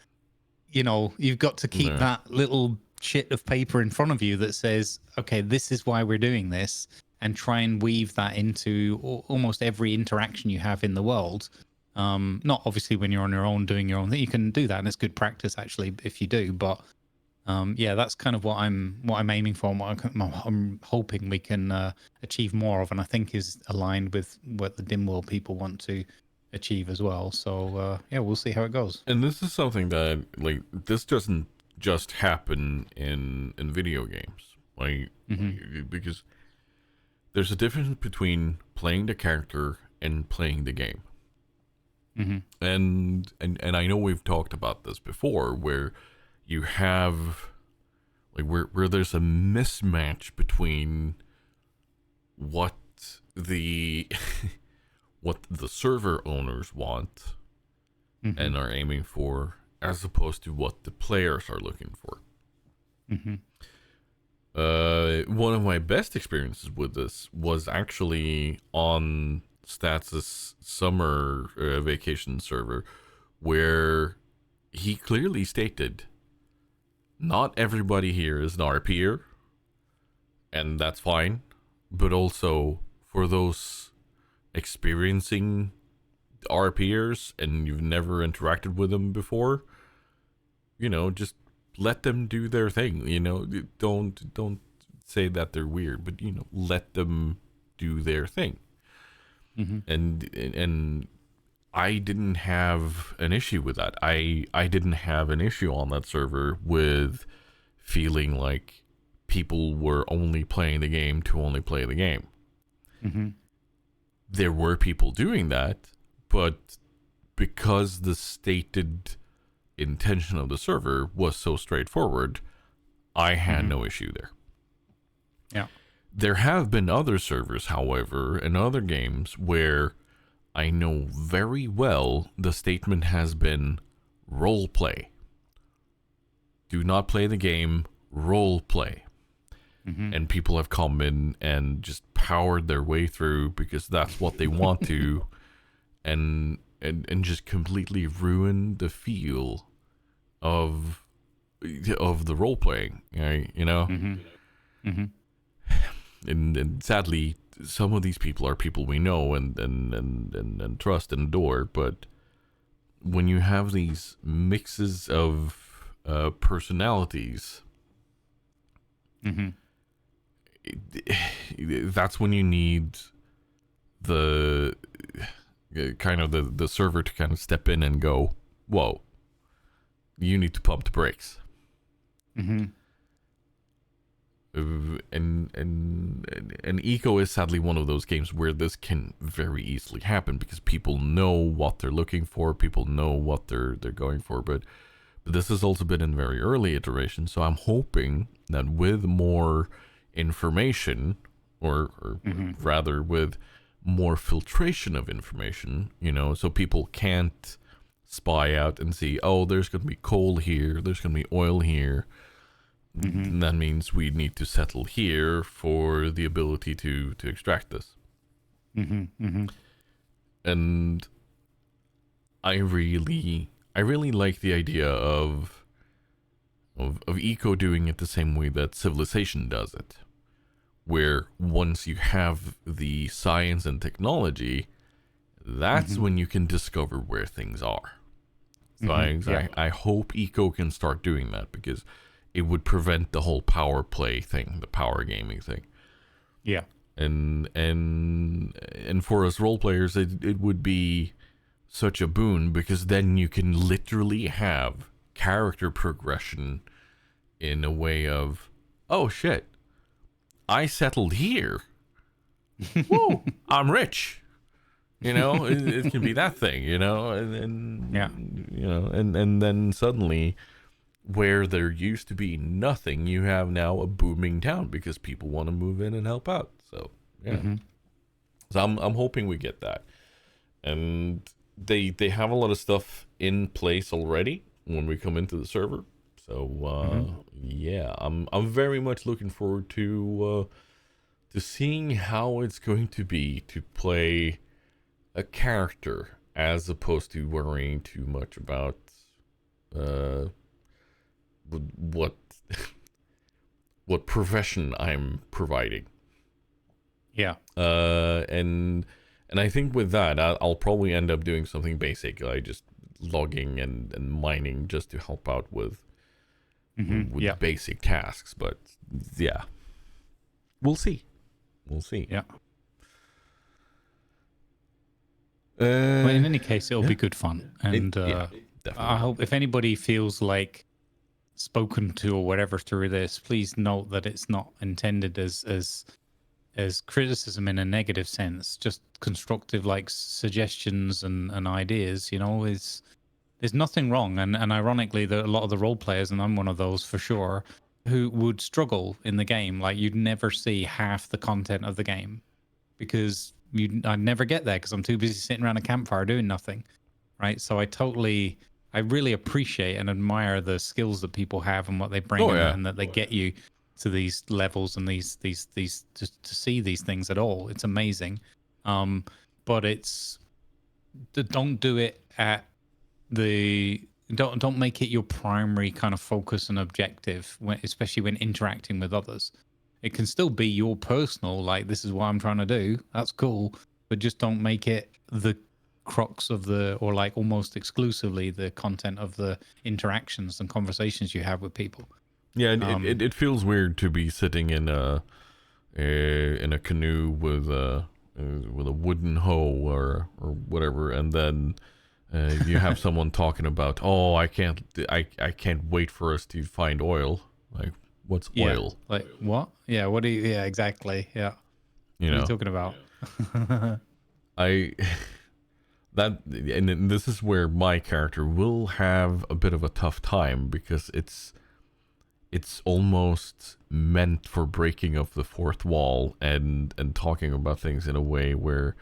Speaker 2: you know, you've got to keep that little sheet of paper in front of you that says, okay, this is why we're doing this, and try and weave that into almost every interaction you have in the world. Not obviously when you're on your own doing your own thing, you can do that, and it's good practice actually if you do. But yeah, that's kind of what I'm aiming for, and what I'm hoping we can achieve more of, and I think is aligned with what the Dimworld people want to achieve as well. So yeah, we'll see how it goes.
Speaker 1: And this is something that, like, this doesn't just happen in video games, like, because there's a difference between playing the character and playing the game. And I know we've talked about this before, where you have like where there's a mismatch between what the what the server owners want and are aiming for, as opposed to what the players are looking for. One of my best experiences with this was actually on Stats' summer vacation server, where he clearly stated, not everybody here is an RPer, and that's fine, but also for those experiencing RPers and you've never interacted with them before, you know, just let them do their thing. You know, don't say that they're weird, but, you know, let them do their thing. And I didn't have an issue with that. I didn't have an issue on that server with feeling like people were only playing the game to only play the game. There were people doing that, but because the stated intention of the server was so straightforward, I had no issue there.
Speaker 2: Yeah.
Speaker 1: There have been other servers, however, and other games where I know very well the statement has been role play. Do not play the game, role play. And people have come in and just powered their way through because that's what they want to, and just completely ruin the feel of the role playing, right? You know. And sadly, some of these people are people we know and trust and adore, but when you have these mixes of personalities, that's when you need the kind of the server to kind of step in and go, whoa, you need to pump the brakes. And Eco is sadly one of those games where this can very easily happen because people know what they're looking for, people know what they're going for, but this has also been in very early iteration, so I'm hoping that with more information, or rather with more filtration of information, you know, so people can't spy out and see, oh, there's going to be coal here, there's going to be oil here. That means we need to settle here for the ability to extract this. And I really like the idea of Eco doing it the same way that Civilization does it, where once you have the science and technology, that's when you can discover where things are. So I hope Eco can start doing that, because it would prevent the whole power play thing, the power gaming thing.
Speaker 2: Yeah.
Speaker 1: And for us role players, it would be such a boon, because then you can literally have character progression in a way of, oh shit, I settled here. Whoa, I'm rich. You know, it can be that thing, you know, and
Speaker 2: yeah,
Speaker 1: you know, and then suddenly, where there used to be nothing, you have now a booming town because people want to move in and help out. So yeah, so I'm hoping we get that, and they have a lot of stuff in place already when we come into the server. So yeah, I'm very much looking forward to seeing how it's going to be to play a character as opposed to worrying too much about what profession I'm providing.
Speaker 2: Yeah.
Speaker 1: And I think with that, I'll probably end up doing something basic, like just logging and mining, just to help out with basic tasks. But yeah, we'll see.
Speaker 2: Yeah.
Speaker 1: Well,
Speaker 2: in any case, it'll be good fun, and
Speaker 1: definitely.
Speaker 2: I hope if anybody feels like spoken to or whatever through this, please note that it's not intended as criticism in a negative sense, just constructive, like, suggestions and ideas. You know, there's nothing wrong, and ironically, a lot of the role players, and I'm one of those for sure, who would struggle in the game. Like, you'd never see half the content of the game because I'd never get there because I'm too busy sitting around a campfire doing nothing, right? So I really appreciate and admire the skills that people have and what they bring, and that they get you to these levels and these to see these things at all. It's amazing. But don't do it at don't make it your primary kind of focus and objective, especially when interacting with others. It can still be your personal, like, this is what I'm trying to do. That's cool. But just don't make it the crux of or like almost exclusively the content of the interactions and conversations you have with people.
Speaker 1: Yeah, it feels weird to be sitting in a canoe with a wooden hoe or whatever, and then you have someone talking about, oh, I can't wait for us to find oil. Like, what's oil?
Speaker 2: Like, what? Yeah, what do you? Yeah, exactly. Yeah.
Speaker 1: You know,
Speaker 2: what are you talking about?
Speaker 1: And this is where my character will have a bit of a tough time, because it's almost meant for breaking of the fourth wall and talking about things in a way where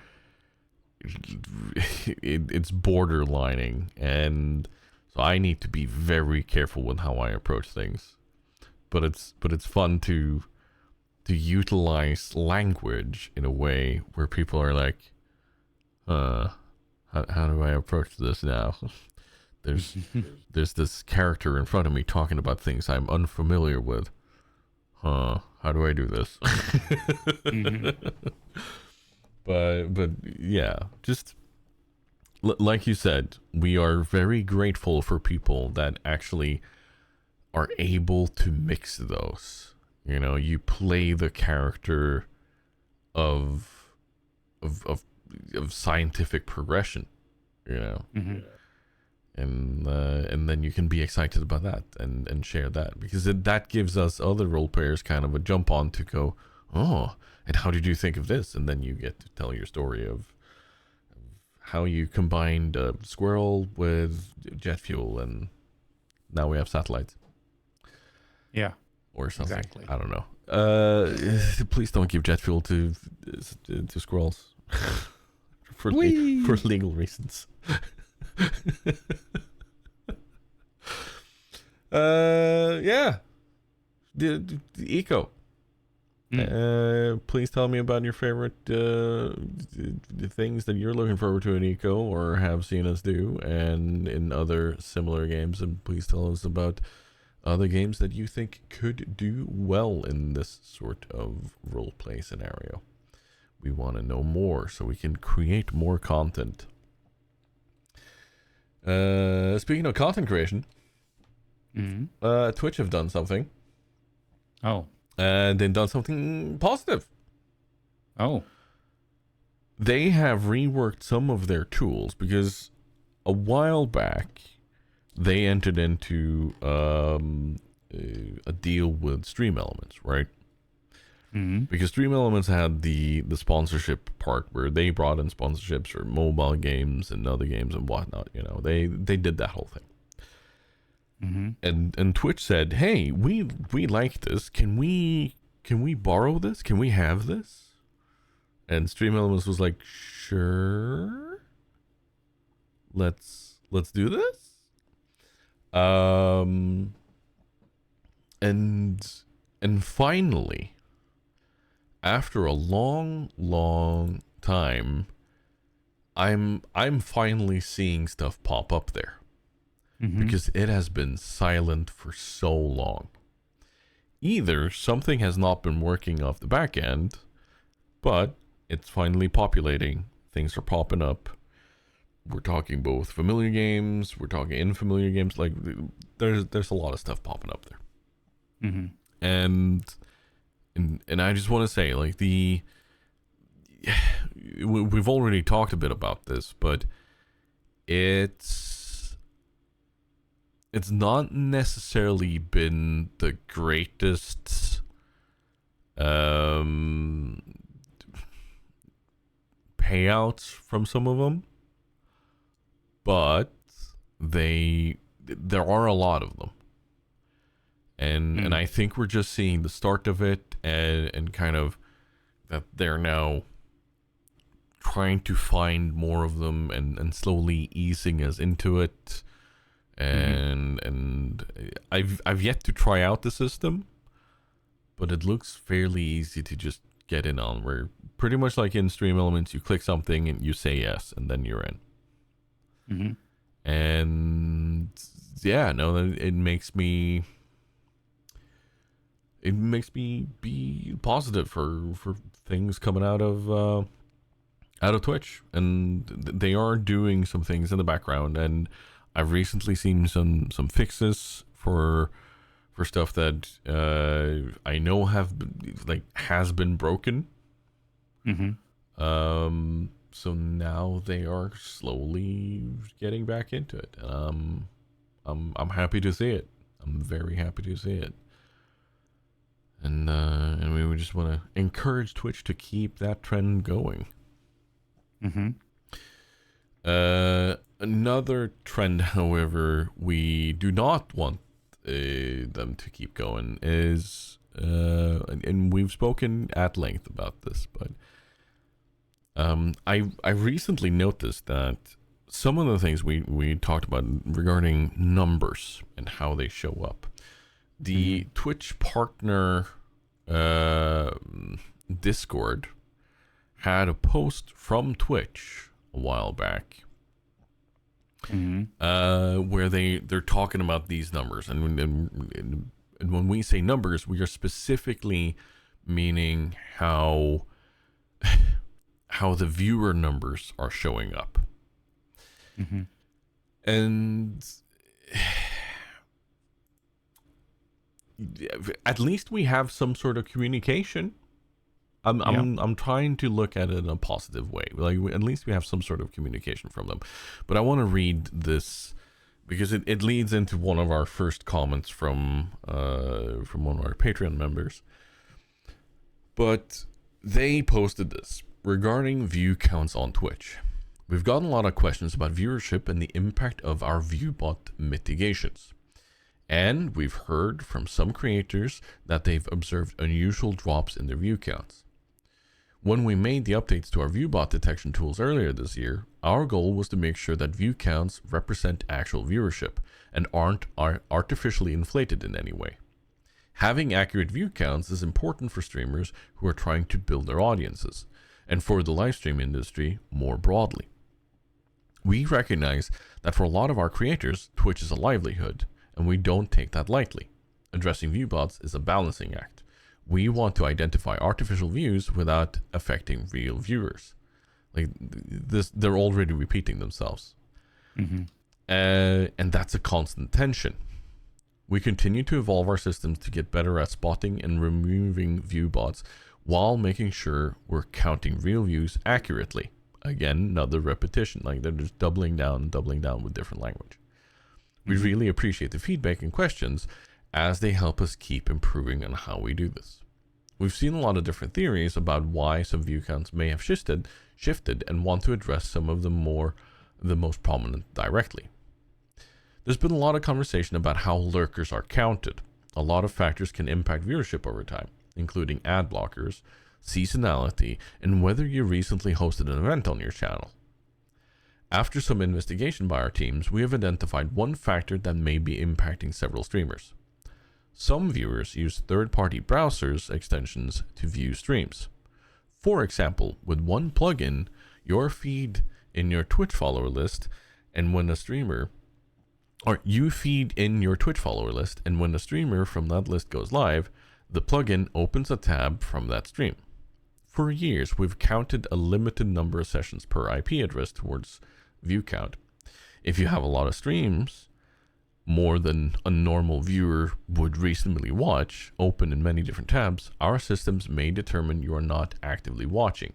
Speaker 1: it's borderlining, and so I need to be very careful with how I approach things. it's fun to utilize language in a way where people are like, how do I approach this now? There's this character in front of me talking about things I'm unfamiliar with. How do I do this? But yeah, just like you said, we are very grateful for people that actually are able to mix those. You know, you play the character of scientific progression, you know, and then you can be excited about that and share that, because that gives us other role players kind of a jump on to go, oh, and how did you think of this? And then you get to tell your story of how you combined a squirrel with jet fuel, and now we have satellites.
Speaker 2: Yeah.
Speaker 1: Or something.
Speaker 2: Exactly.
Speaker 1: I don't know. Please don't give jet fuel to squirrels for legal reasons. Yeah. The eco. Please tell me about your favorite the things that you're looking forward to in eco or have seen us do, and in other similar games, and please tell us about other games that you think could do well in this sort of roleplay scenario. We want to know more so we can create more content. Speaking of content creation, Twitch have done something.
Speaker 2: Oh.
Speaker 1: And they've done something positive.
Speaker 2: Oh.
Speaker 1: They have reworked some of their tools, because a while back they entered into a deal with Stream Elements, right? Because Stream Elements had the sponsorship part where they brought in sponsorships for mobile games and other games and whatnot. You know, they did that whole thing. And Twitch said, hey, we like this. Can we borrow this? Can we have this? And Stream Elements was like, sure. Let's do this. And finally, after a long time, I'm finally seeing stuff pop up there. Because it has been silent for so long. Either something has not been working off the back end, but it's finally populating. Things are popping up. We're talking both familiar games, we're talking unfamiliar games. Like, there's a lot of stuff popping up there. And I just want to say, like, we've already talked a bit about this, but it's not necessarily been the greatest payouts from some of them, but there are a lot of them, and I think we're just seeing the start of it, and kind of that they're now trying to find more of them and slowly easing us into it. And I've yet to try out the system, but it looks fairly easy to just get in on, where pretty much like in Stream Elements, you click something and you say yes, and then you're in. And yeah, no, it makes me be positive for things coming out of Twitch, and they are doing some things in the background, and I've recently seen some fixes for stuff that I know has been broken. So now they are slowly getting back into it. I'm happy to see it. I'm very happy to see it. And we would just want to encourage Twitch to keep that trend going. Another trend, however, we do not want them to keep going is, and we've spoken at length about this, but I recently noticed that some of the things we talked about regarding numbers and how they show up, The Twitch partner Discord had a post from Twitch a while back where they're talking about these numbers, and when we say numbers, we are specifically meaning how the viewer numbers are showing up. And at least we have some sort of communication. I'm trying to look at it in a positive way. Like, at least we have some sort of communication from them. But I want to read this because it leads into one of our first comments from one of our Patreon members. But they posted this regarding view counts on Twitch. We've gotten a lot of questions about viewership and the impact of our viewbot mitigations. And we've heard from some creators that they've observed unusual drops in their view counts. When we made the updates to our viewbot detection tools earlier this year, our goal was to make sure that view counts represent actual viewership and aren't artificially inflated in any way. Having accurate view counts is important for streamers who are trying to build their audiences, and for the livestream industry more broadly. We recognize that for a lot of our creators, Twitch is a livelihood, and we don't take that lightly. Addressing viewbots is a balancing act. We want to identify artificial views without affecting real viewers. Like this, they're already repeating themselves. And that's a constant tension. We continue to evolve our systems to get better at spotting and removing viewbots while making sure we're counting real views accurately. Again, another repetition, like they're just doubling down with different language. We really appreciate the feedback and questions as they help us keep improving on how we do this. We've seen a lot of different theories about why some view counts may have shifted and want to address some of the most prominent directly. There's been a lot of conversation about how lurkers are counted. A lot of factors can impact viewership over time, including ad blockers, seasonality, and whether you recently hosted an event on your channel. After some investigation by our teams, we have identified one factor that may be impacting several streamers. Some viewers use third-party browsers extensions to view streams. For example, with one plugin, your feed in your Twitch follower list, and when a streamer you feed in your Twitch follower list, and when a streamer from that list goes live, the plugin opens a tab from that stream. For years, we've counted a limited number of sessions per IP address towards view count. If you have a lot of streams, more than a normal viewer would reasonably watch, open in many different tabs, our systems may determine you are not actively watching,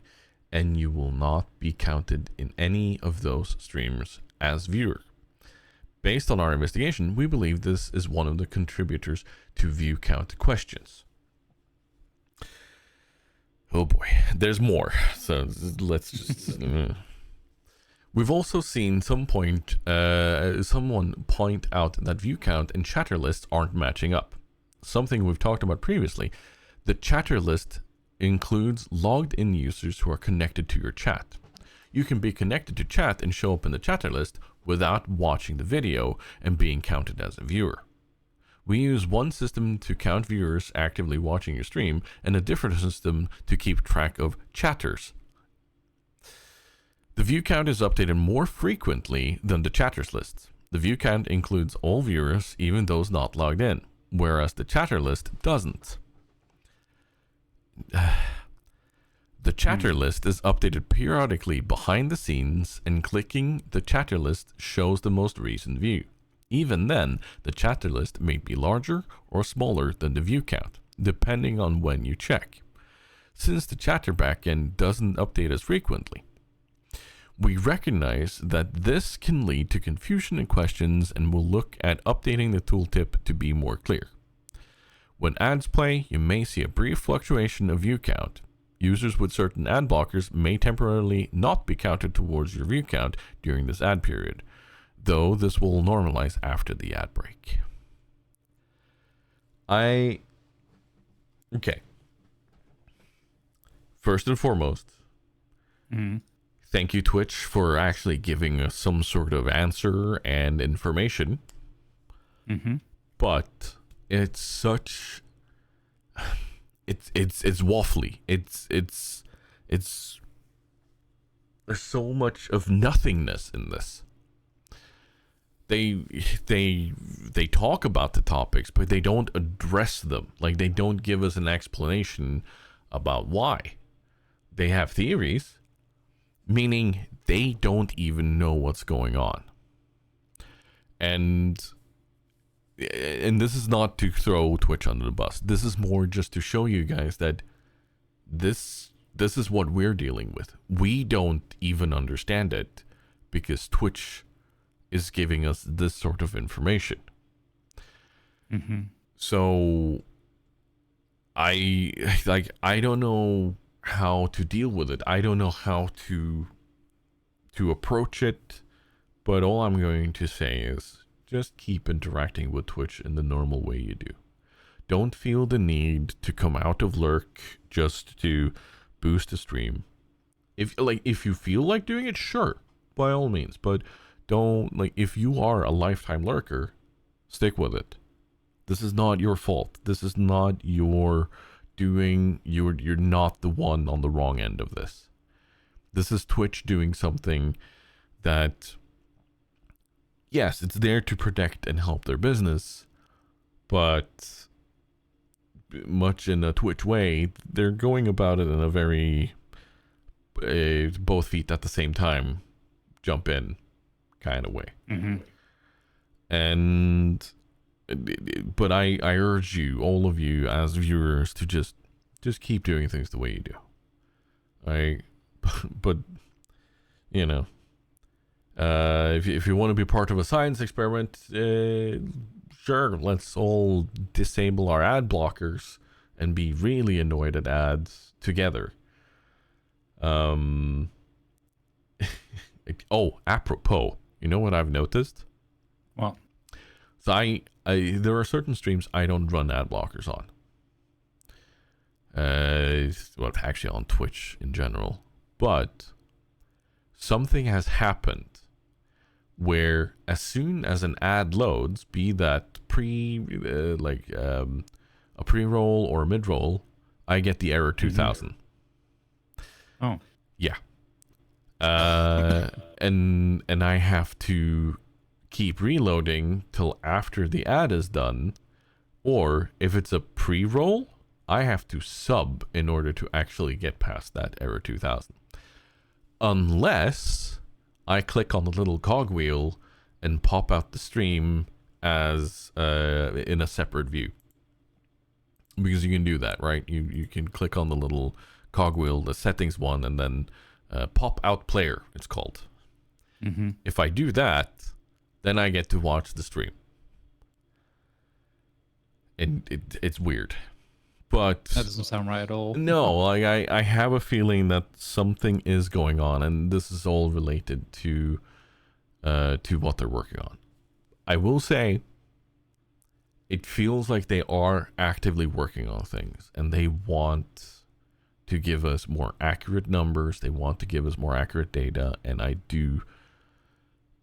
Speaker 1: and you will not be counted in any of those streams as viewer. Based on our investigation, we believe this is one of the contributors to view count questions. Oh boy, there's more. So let's just... We've also seen someone point out that view count and chatter lists aren't matching up. Something we've talked about previously. The chatter list includes logged in users who are connected to your chat. You can be connected to chat and show up in the chatter list without watching the video and being counted as a viewer. We use one system to count viewers actively watching your stream and a different system to keep track of chatters. The view count is updated more frequently than the chatters list. The view count includes all viewers, even those not logged in, whereas the chatter list doesn't. The chatter list is updated periodically behind the scenes, and clicking the chatter list shows the most recent view. Even then, the chatter list may be larger or smaller than the view count, depending on when you check, since the chatter backend doesn't update as frequently. We recognize that this can lead to confusion and questions, and will look at updating the tooltip to be more clear. When ads play, you may see a brief fluctuation of view count. Users with certain ad blockers may temporarily not be counted towards your view count during this ad period, though this will normalize after the ad break. Okay. First and foremost, thank you, Twitch, for actually giving us some sort of answer and information. But it's such it's waffly. It's there's so much of nothingness in this. They talk about the topics, but they don't address them. Like, they don't give us an explanation about why. They have theories, meaning they don't even know what's going on. And this is not to throw Twitch under the bus. This is more just to show you guys that this is what we're dealing with. We don't even understand it because Twitch is giving us this sort of information.
Speaker 2: Mm-hmm.
Speaker 1: So I don't know how to deal with it. I don't know how to approach it, but all I'm going to say is just keep interacting with Twitch in the normal way you do. Don't feel the need to come out of lurk just to boost the stream. If you feel like doing it, sure, by all means, but don't, like, if you are a lifetime lurker, stick with it. This is not your fault. This is not your doing. You're not the one on the wrong end of this. This is Twitch doing something that, yes, it's there to protect and help their business, but much in a Twitch way, they're going about it in a very both feet at the same time, jump in kind of way.
Speaker 2: Mm-hmm.
Speaker 1: And but I urge you, all of you as viewers, to just keep doing things the way you do. But you know, if you want to be part of a science experiment, sure, let's all disable our ad blockers and be really annoyed at ads together. Oh, apropos, you know what I've noticed?
Speaker 2: Well,
Speaker 1: so I there are certain streams I don't run ad blockers on. Well, actually on Twitch in general, but something has happened where as soon as an ad loads, be that a pre-roll or a mid-roll, I get the error 2000.
Speaker 2: Oh.
Speaker 1: Yeah. And I have to keep reloading till after the ad is done, or if it's a pre-roll, I have to sub in order to actually get past that error 2000. Unless I click on the little cogwheel and pop out the stream as in a separate view. Because you can do that, right? You can click on the little cogwheel, the settings one, and then pop out player, it's called.
Speaker 2: Mm-hmm.
Speaker 1: If I do that, then I get to watch the stream. And it's weird. But
Speaker 2: that doesn't sound right at all.
Speaker 1: No, like I have a feeling that something is going on, and this is all related to what they're working on. I will say, it feels like they are actively working on things, and they want to give us more accurate numbers. They want to give us more accurate data, and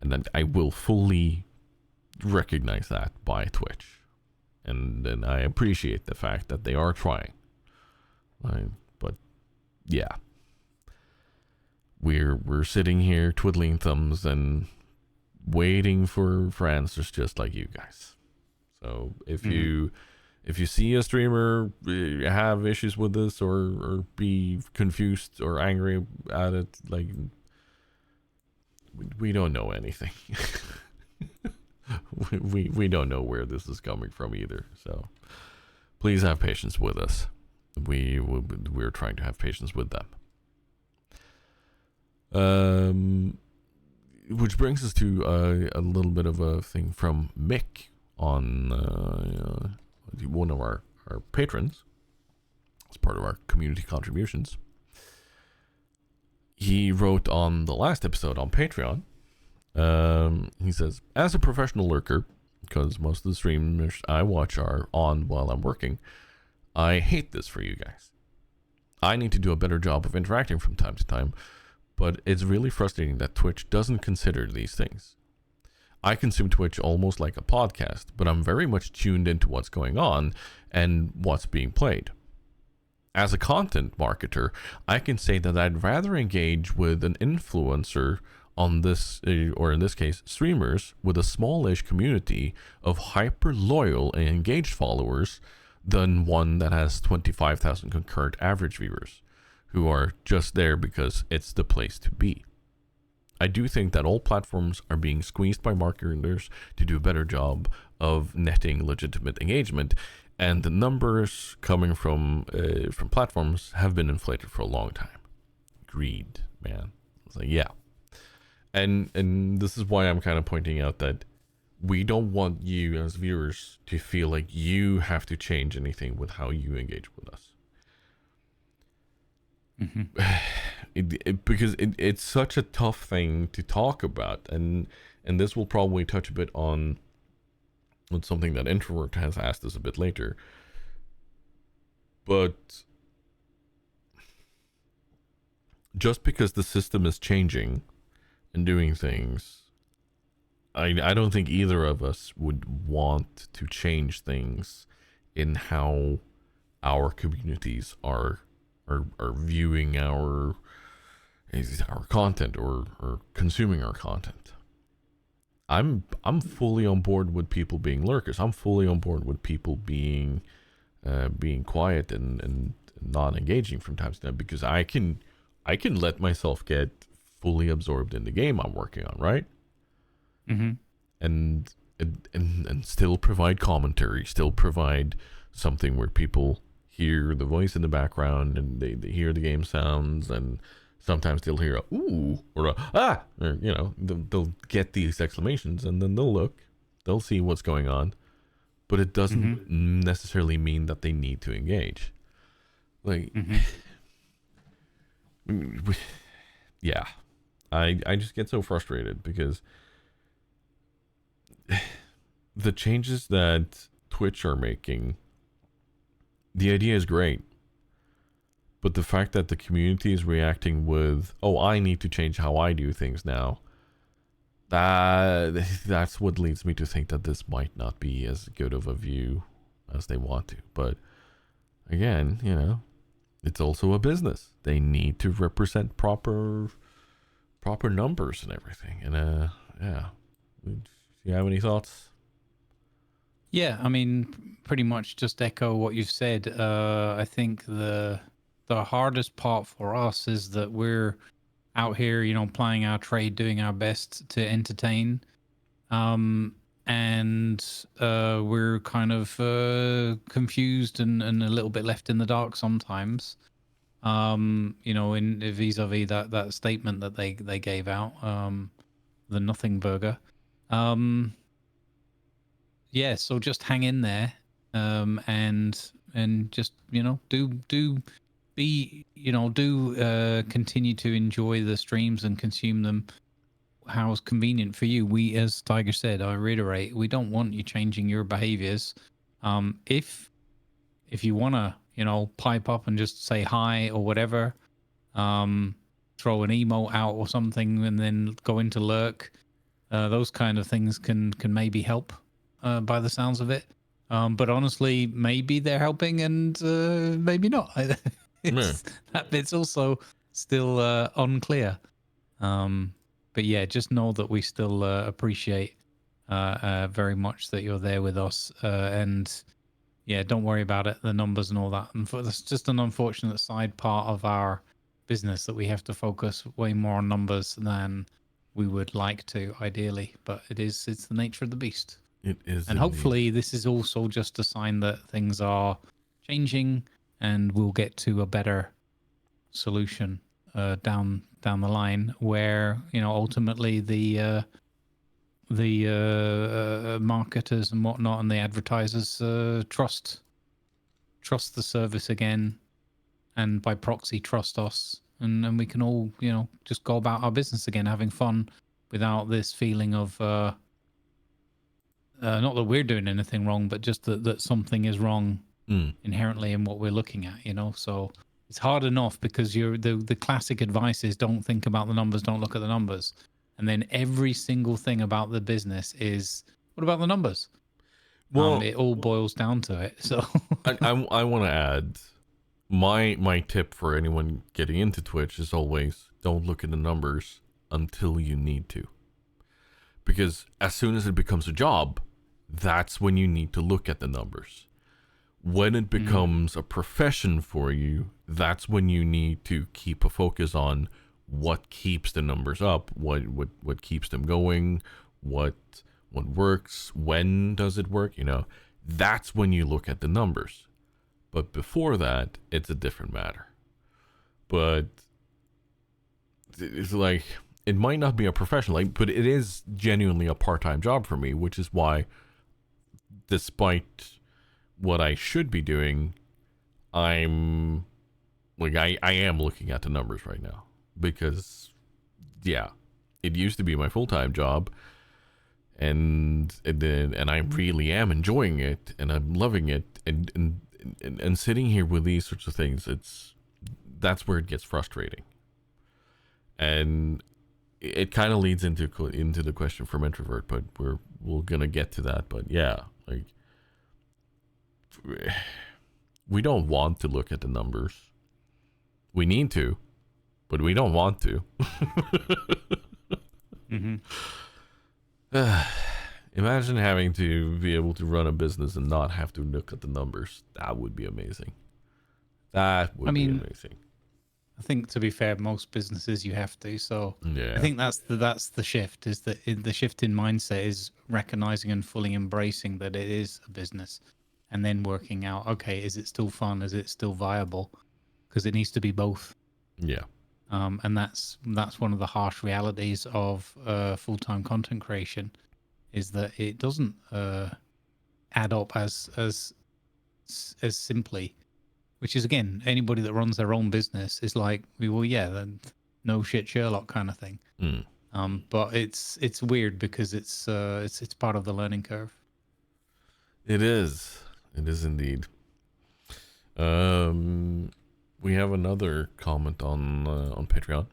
Speaker 1: then I will fully recognize that by Twitch. And I appreciate the fact that they are trying. But yeah, we're sitting here twiddling thumbs and waiting for answers, just like you guys. So if you see a streamer have issues with this or be confused or angry at it, like, we don't know anything. we don't know where this is coming from either, so please have patience with us. We're trying to have patience with them. Which brings us to a little bit of a thing from Mick on one of our patrons as part of our community contributions. He wrote on the last episode on Patreon. He says, as a professional lurker, because most of the streams I watch are on while I'm working, I hate this for you guys. I need to do a better job of interacting from time to time, but it's really frustrating that Twitch doesn't consider these things. I consume Twitch almost like a podcast, but I'm very much tuned into what's going on and what's being played. As a content marketer, I can say that I'd rather engage with an influencer on this, or in this case, streamers with a smallish community of hyper loyal and engaged followers than one that has 25,000 concurrent average viewers who are just there because it's the place to be. I do think that all platforms are being squeezed by marketers to do a better job of netting legitimate engagement, and the numbers coming from platforms have been inflated for a long time. Greed, man. It's like, yeah. And this is why I'm kind of pointing out that we don't want you as viewers to feel like you have to change anything with how you engage with us. Because it's such a tough thing to talk about, and this will probably touch a bit on something that Introvert has asked us a bit later. But just because the system is changing and doing things, I don't think either of us would want to change things in how our communities are viewing our content or consuming our content. I'm fully on board with people being lurkers. I'm fully on board with people being quiet and not engaging from time to time, because I can let myself get fully absorbed in the game I'm working on, right? And still provide commentary, still provide something where people hear the voice in the background and they hear the game sounds, and sometimes they'll hear a ooh or a ah, or, you know, they'll get these exclamations, and then they'll see what's going on, but it doesn't necessarily mean that they need to engage. Like, yeah, I just get so frustrated because the changes that Twitch are making, the idea is great, but the fact that the community is reacting with, oh, I need to change how I do things now, that's what leads me to think that this might not be as good of a view as they want to. But again, you know, it's also a business. They need to represent proper numbers and everything. And yeah. Do you have any thoughts?
Speaker 2: Yeah, I mean, pretty much just echo what you've said. I think the hardest part for us is that we're out here, you know, plying our trade, doing our best to entertain, and we're kind of confused and a little bit left in the dark sometimes. You know, in vis-a-vis that statement that they gave out, the Nothing Burger. Yeah, so just hang in there, and just, you know, continue to enjoy the streams and consume them how's convenient for you. We, as Tiger said, I reiterate, we don't want you changing your behaviors. If you want to, you know, pipe up and just say hi or whatever, throw an emote out or something and then go into lurk, those kind of things can maybe help, by the sounds of it. But honestly, maybe they're helping and maybe not. That bit's also still unclear. But yeah, just know that we still appreciate very much that you're there with us. And yeah, don't worry about it, the numbers and all that. And that's just an unfortunate side part of our business, that we have to focus way more on numbers than we would like to, ideally. But it's the nature of the beast.
Speaker 1: It is.
Speaker 2: And hopefully this is also just a sign that things are changing and we'll get to a better solution down the line, where, you know, ultimately the marketers and whatnot and the advertisers trust the service again, and by proxy trust us, and we can all, you know, just go about our business again, having fun without this feeling of not that we're doing anything wrong, but just that something is wrong inherently in what we're looking at, you know. So it's hard enough because the classic advice is don't think about the numbers, don't look at the numbers. And then every single thing about the business is, what about the numbers?
Speaker 1: Well,
Speaker 2: It all boils down to it. So
Speaker 1: I want to add my tip for anyone getting into Twitch is always don't look at the numbers until you need to. Because as soon as it becomes a job, that's when you need to look at the numbers. When it becomes a profession for you, that's when you need to keep a focus on what keeps the numbers up, what keeps them going, what works, when does it work, that's when you look at the numbers. But before that, it's a different matter. But it's like, it might not be a profession, but it is genuinely a part-time job for me, which is why, despite what I should be doing, I'm like, I am looking at the numbers right now, because yeah, it used to be my full-time job, and I really am enjoying it, and I'm loving it, and sitting here with these sorts of things, that's where it gets frustrating. And it kind of leads into the question from Introvert, but we're gonna get to that. But yeah, like, we don't want to look at the numbers. We need to, but we don't want to. Imagine having to be able to run a business and not have to look at the numbers. That would be amazing. That would be amazing.
Speaker 2: I think, to be fair, most businesses you have to. So
Speaker 1: yeah.
Speaker 2: I think that's the shift. Is that the shift in mindset is recognizing and fully embracing that it is a business, and then working out, okay, is it still fun? Is it still viable? Because it needs to be both.
Speaker 1: Yeah.
Speaker 2: And that's one of the harsh realities of full-time content creation, is that it doesn't add up as simply. Which is, again, anybody that runs their own business is like, well, yeah, then no shit Sherlock kind of thing. But it's weird because it's part of the learning curve.
Speaker 1: It is indeed. We have another comment on Patreon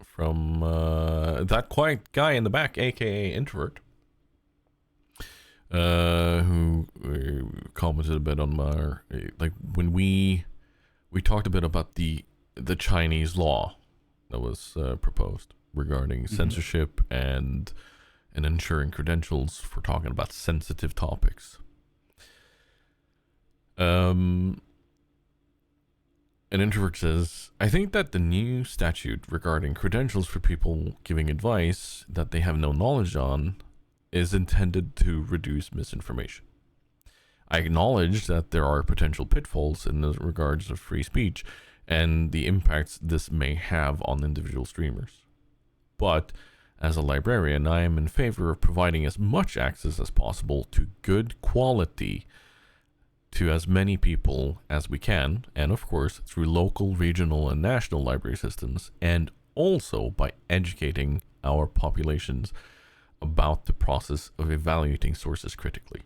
Speaker 1: from that quiet guy in the back, aka Introvert, who commented a bit on our, like, when we talked a bit about the Chinese law that was proposed regarding censorship and ensuring credentials for talking about sensitive topics. An Introvert says, I think that the new statute regarding credentials for people giving advice that they have no knowledge on is intended to reduce misinformation. I acknowledge that there are potential pitfalls in the regards of free speech and the impacts this may have on individual streamers. But as a librarian, I am in favor of providing as much access as possible to good quality to as many people as we can, and of course through local, regional, and national library systems, and also by educating our populations about the process of evaluating sources critically.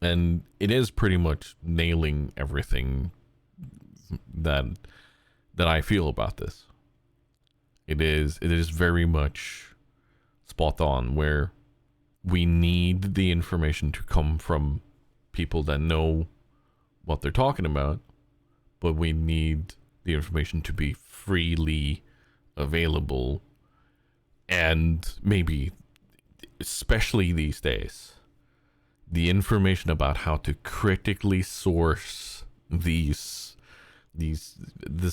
Speaker 1: And it is pretty much nailing everything that I feel about this. It is very much spot on, where we need the information to come from people that know what they're talking about, but we need the information to be freely available, and maybe, especially these days, the information about how to critically source this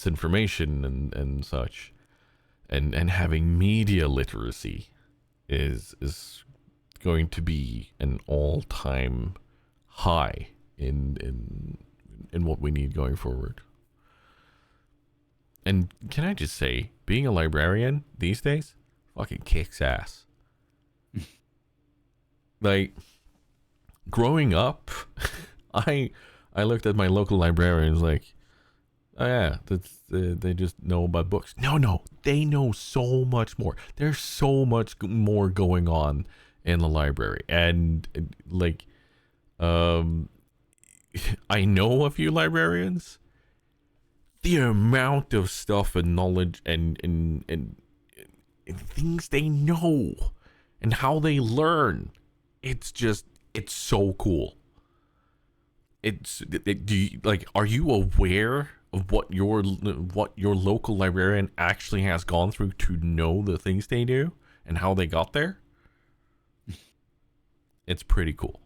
Speaker 1: information and such, and having media literacy is going to be an all-time high in what we need going forward. And can I just say, being a librarian these days fucking kicks ass. Like, growing up, I looked at my local librarians like, oh yeah, they just know about books. No, they know so much more. There's so much more going on in the library, and like, I know a few librarians. The amount of stuff and knowledge and things they know and how they learn. It's so cool. Are you aware of what your local librarian actually has gone through to know the things they do and how they got there? It's pretty cool.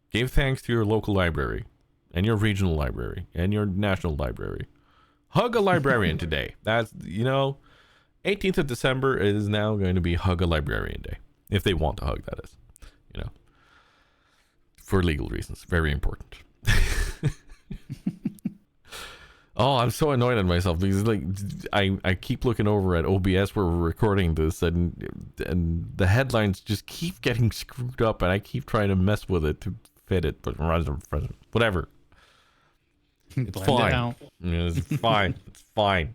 Speaker 1: Give thanks to your local library and your regional library and your national library. Hug a librarian today. That's, 18th of December is now going to be Hug a Librarian Day. If they want to hug, that is. For legal reasons. Very important. Oh, I'm so annoyed at myself because I keep looking over at OBS where we're recording this and the headlines just keep getting screwed up and I keep trying to mess with it to fit it, but whatever. It's fine. It's fine. It's fine.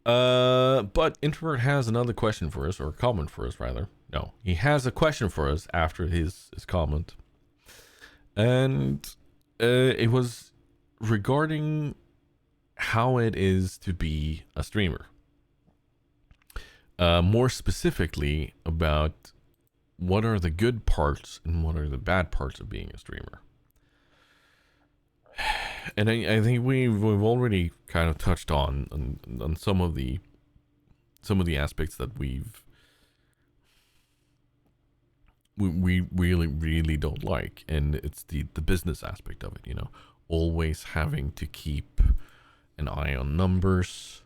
Speaker 1: But Introvert has another question for us, or a comment for us rather. No, he has a question for us after his comment. And it was regarding how it is to be a streamer. More specifically about what are the good parts and what are the bad parts of being a streamer. And I think we've already kind of touched on some of the aspects that we really don't like, and it's the business aspect of it, always having to keep an eye on numbers,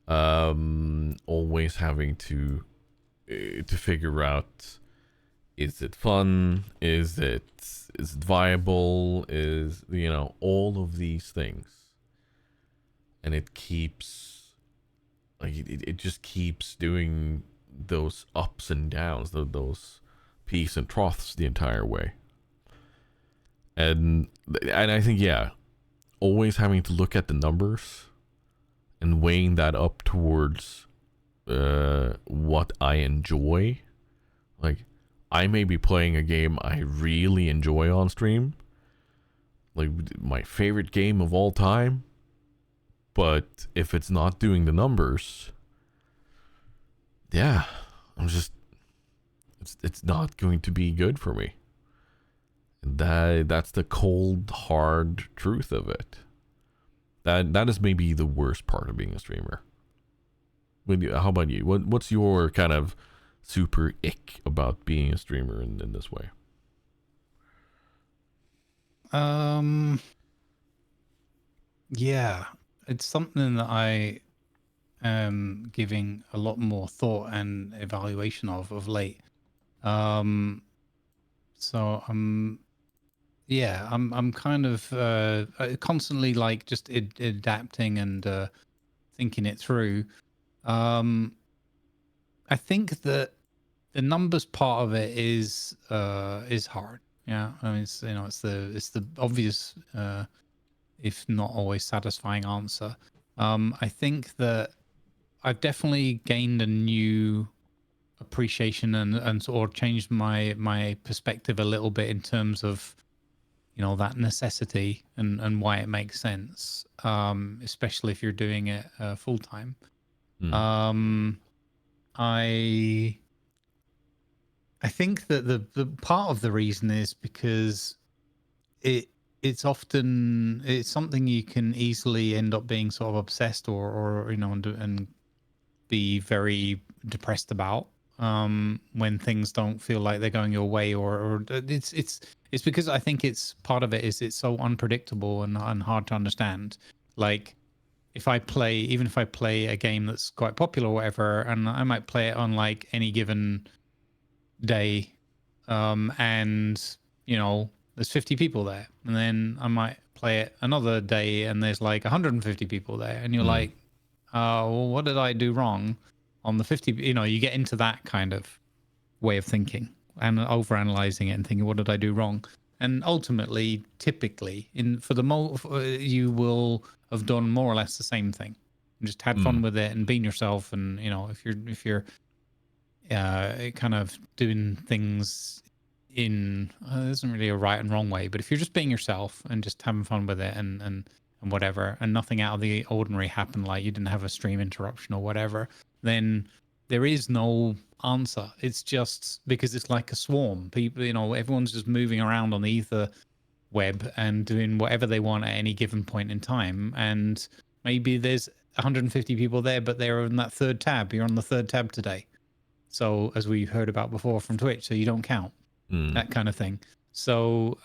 Speaker 1: always having to figure out, is it fun, is it viable, is all of these things, and it keeps it just keeps doing those ups and downs, those peaks and troughs the entire way. And I think, always having to look at the numbers and weighing that up towards what I enjoy. Like, I may be playing a game I really enjoy on stream, like my favorite game of all time, but if it's not doing the numbers, it's not going to be good for me. That's the cold, hard truth of it. That is maybe the worst part of being a streamer. How about you? What's your kind of super ick about being a streamer in this way?
Speaker 2: Yeah, it's something that I am giving a lot more thought and evaluation of late. So I'm kind of constantly like just adapting and thinking it through. I think that the numbers part of it is hard. Yeah, I mean, it's the obvious, if not always satisfying answer. I think that I've definitely gained a new appreciation and sort of changed my perspective a little bit in terms of that necessity and why it makes sense, especially if you're doing it full time. I think that the part of the reason is because it's something you can easily end up being sort of obsessed or and be very depressed about when things don't feel like they're going your way, or it's because I think it's part of it is it's so unpredictable and hard to understand. Like if I play a game that's quite popular or whatever, and I might play it on like any given day, and there's 50 people there, and then I might play it another day and there's like 150 people there, and you're like, well, what did I do wrong on the 50? You get into that kind of way of thinking and overanalyzing it and thinking, what did I do wrong? And ultimately, typically, you will have done more or less the same thing, and just had fun with it and been yourself. And if you're kind of doing things in there isn't really a right and wrong way, but if you're just being yourself and just having fun with it and and whatever, and nothing out of the ordinary happened, like you didn't have a stream interruption or whatever, then there is no answer. It's just because it's like a swarm. People, everyone's just moving around on the ether web and doing whatever they want at any given point in time. And maybe there's 150 people there, but they're on that third tab. You're on the third tab today. So as we heard about before from Twitch, so you don't count, that kind of thing. So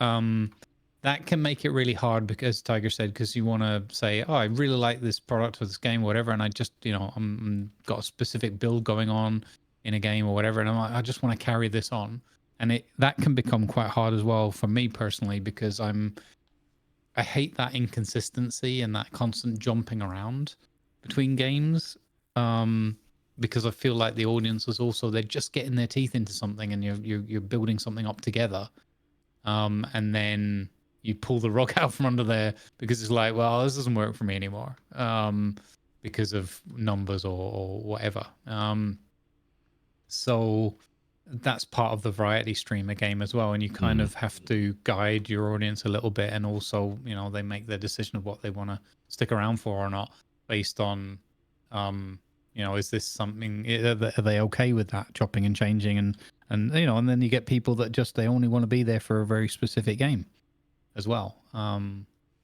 Speaker 2: that can make it really hard because Tiger said, because you want to say, oh, I really like this product or this game or whatever. And I just, I'm got a specific build going on in a game or whatever. And I'm like, I just want to carry this on. And that can become quite hard as well for me personally, because I hate that inconsistency and that constant jumping around between games. Because I feel like the audience is also, they're just getting their teeth into something, and you're building something up together, and then you pull the rug out from under there because it's like, well, this doesn't work for me anymore, because of numbers or whatever. So that's part of the variety streamer game as well, and you kind of have to guide your audience a little bit, and also they make their decision of what they want to stick around for or not based on is this something, are they okay with that chopping and changing, and then you get people that just, they only want to be there for a very specific game as well,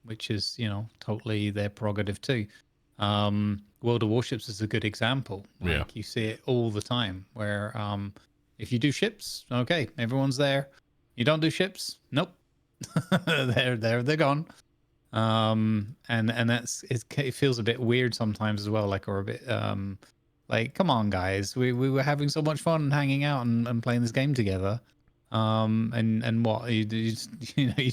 Speaker 2: which is totally their prerogative too. World of Warships is a good example. You see it all the time where if you do ships, okay, everyone's there. You don't do ships, nope. they're gone. And it feels a bit weird sometimes as well, like, or a bit like, come on guys, we were having so much fun hanging out and playing this game together, and what, you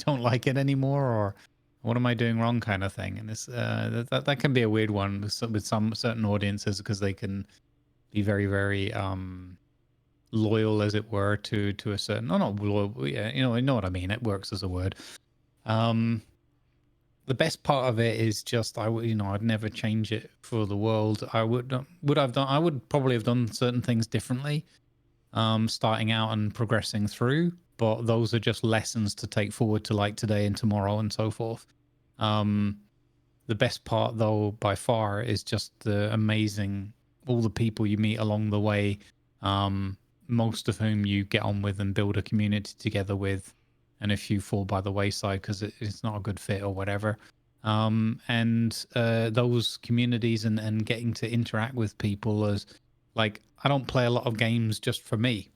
Speaker 2: don't like it anymore, or what am I doing wrong, kind of thing. And it's that can be a weird one with some certain audiences, because they can be very, very loyal, as it were, to a certain, not loyal, yeah, you know what I mean, it works as a word. The best part of it is just, I'd never change it for the world. I would probably have done certain things differently, starting out and progressing through, but those are just lessons to take forward to like today and tomorrow and so forth. The best part though, by far, is just the amazing, all the people you meet along the way, most of whom you get on with and build a community together with. And if you fall by the wayside because it's not a good fit or whatever, and those communities and getting to interact with people, as like, I don't play a lot of games just for me.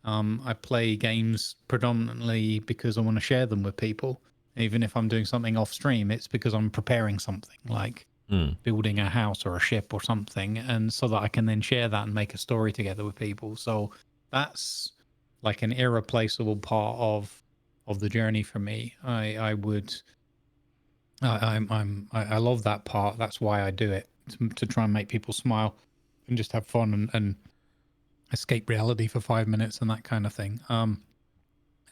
Speaker 2: I play games predominantly because I want to share them with people. Even if I'm doing something off stream, it's because I'm preparing something, like building a house or a ship or something, and so that I can then share that and make a story together with people. So that's like an irreplaceable part of the journey for me. I love that part. That's why I do it, to try and make people smile and just have fun and escape reality for 5 minutes and that kind of thing. And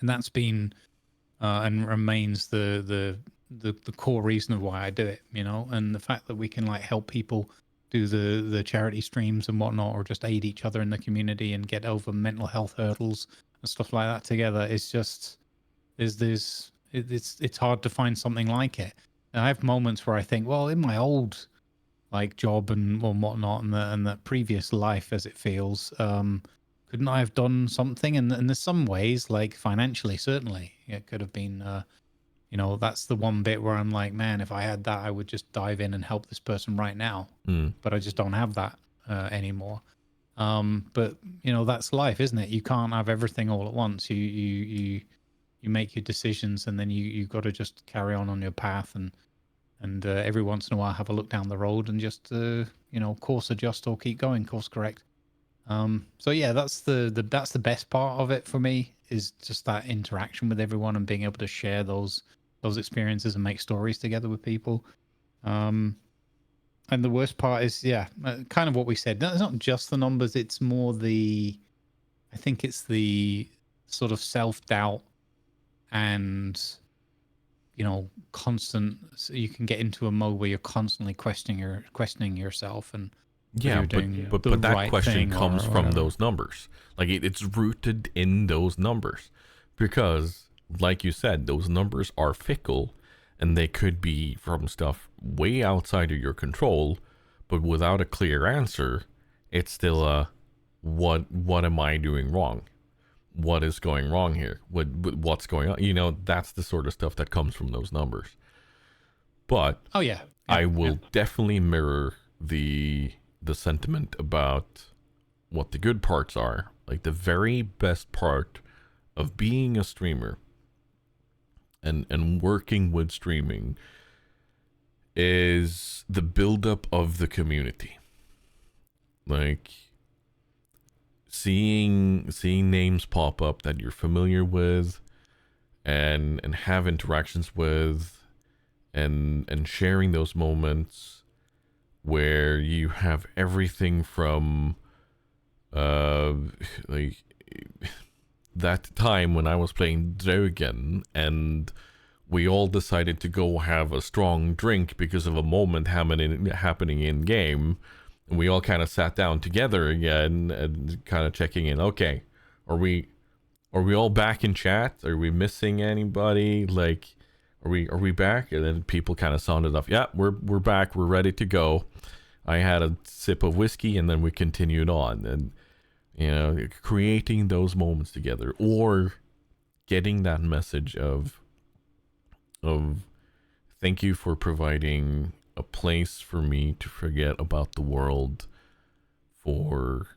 Speaker 2: that's been and remains the core reason of why I do it, and the fact that we can like help people do the charity streams and whatnot, or just aid each other in the community and get over mental health hurdles and stuff like that together, is just, it's hard to find something like it. And I have moments where I think, well, in my old like job and whatnot, and the previous life, as it feels, couldn't I have done something? And there's some ways, like financially, certainly it could have been, that's the one bit where I'm like, man, if I had that, I would just dive in and help this person right now. But I just don't have that anymore. But that's life, isn't it? You can't have everything all at once. You make your decisions, and then you got to just carry on your path, and every once in a while have a look down the road and just course adjust or keep going, course correct. So yeah, that's the best part of it for me, is just that interaction with everyone and being able to share those experiences and make stories together with people. And the worst part is, kind of what we said. It's not just the numbers; it's more I think it's the sort of self-doubt and constant. So you can get into a mode where you're constantly questioning yourself, and
Speaker 1: but that question comes from those numbers. Like, it's rooted in those numbers, because like you said, those numbers are fickle, and they could be from stuff way outside of your control, but without a clear answer, it's still a what am I doing wrong? What is going wrong here? What's going on? You know, that's the sort of stuff that comes from those numbers. But
Speaker 2: Oh yeah,
Speaker 1: I will definitely mirror the sentiment about what the good parts are. Like the very best part of being a streamer and working with streaming is the buildup of the community. Like seeing names pop up that you're familiar with and have interactions with, and sharing those moments where you have everything from like that time when I was playing Draugen and we all decided to go have a strong drink because of a moment happening in game, and we all kind of sat down together again and kind of checking in. Okay, are we all back in chat? Are we missing anybody? Like, are we back? And then people kind of sounded off. Yeah, we're back. We're ready to go. I had a sip of whiskey and then we continued on, and you know, creating those moments together, or getting that message of thank you for providing a place for me to forget about the world for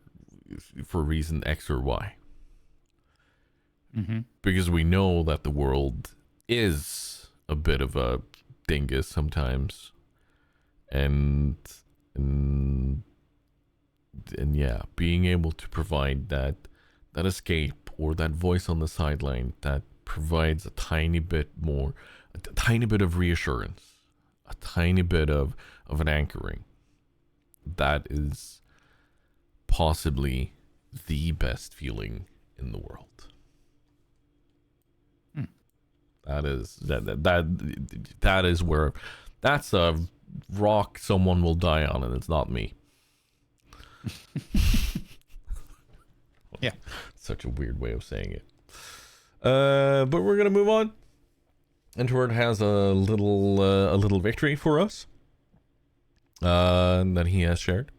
Speaker 1: reason X or Y.
Speaker 2: Mm-hmm.
Speaker 1: Because we know that the world is a bit of a dingus sometimes, and yeah, being able to provide that escape or that voice on the sideline that provides a tiny bit of reassurance, a tiny bit of an anchoring, that is possibly the best feeling in the world. That is where, that's a rock someone will die on, and it's not me.
Speaker 2: Yeah,
Speaker 1: such a weird way of saying it. But we're gonna move on. Introvert has a little victory for us that he has shared.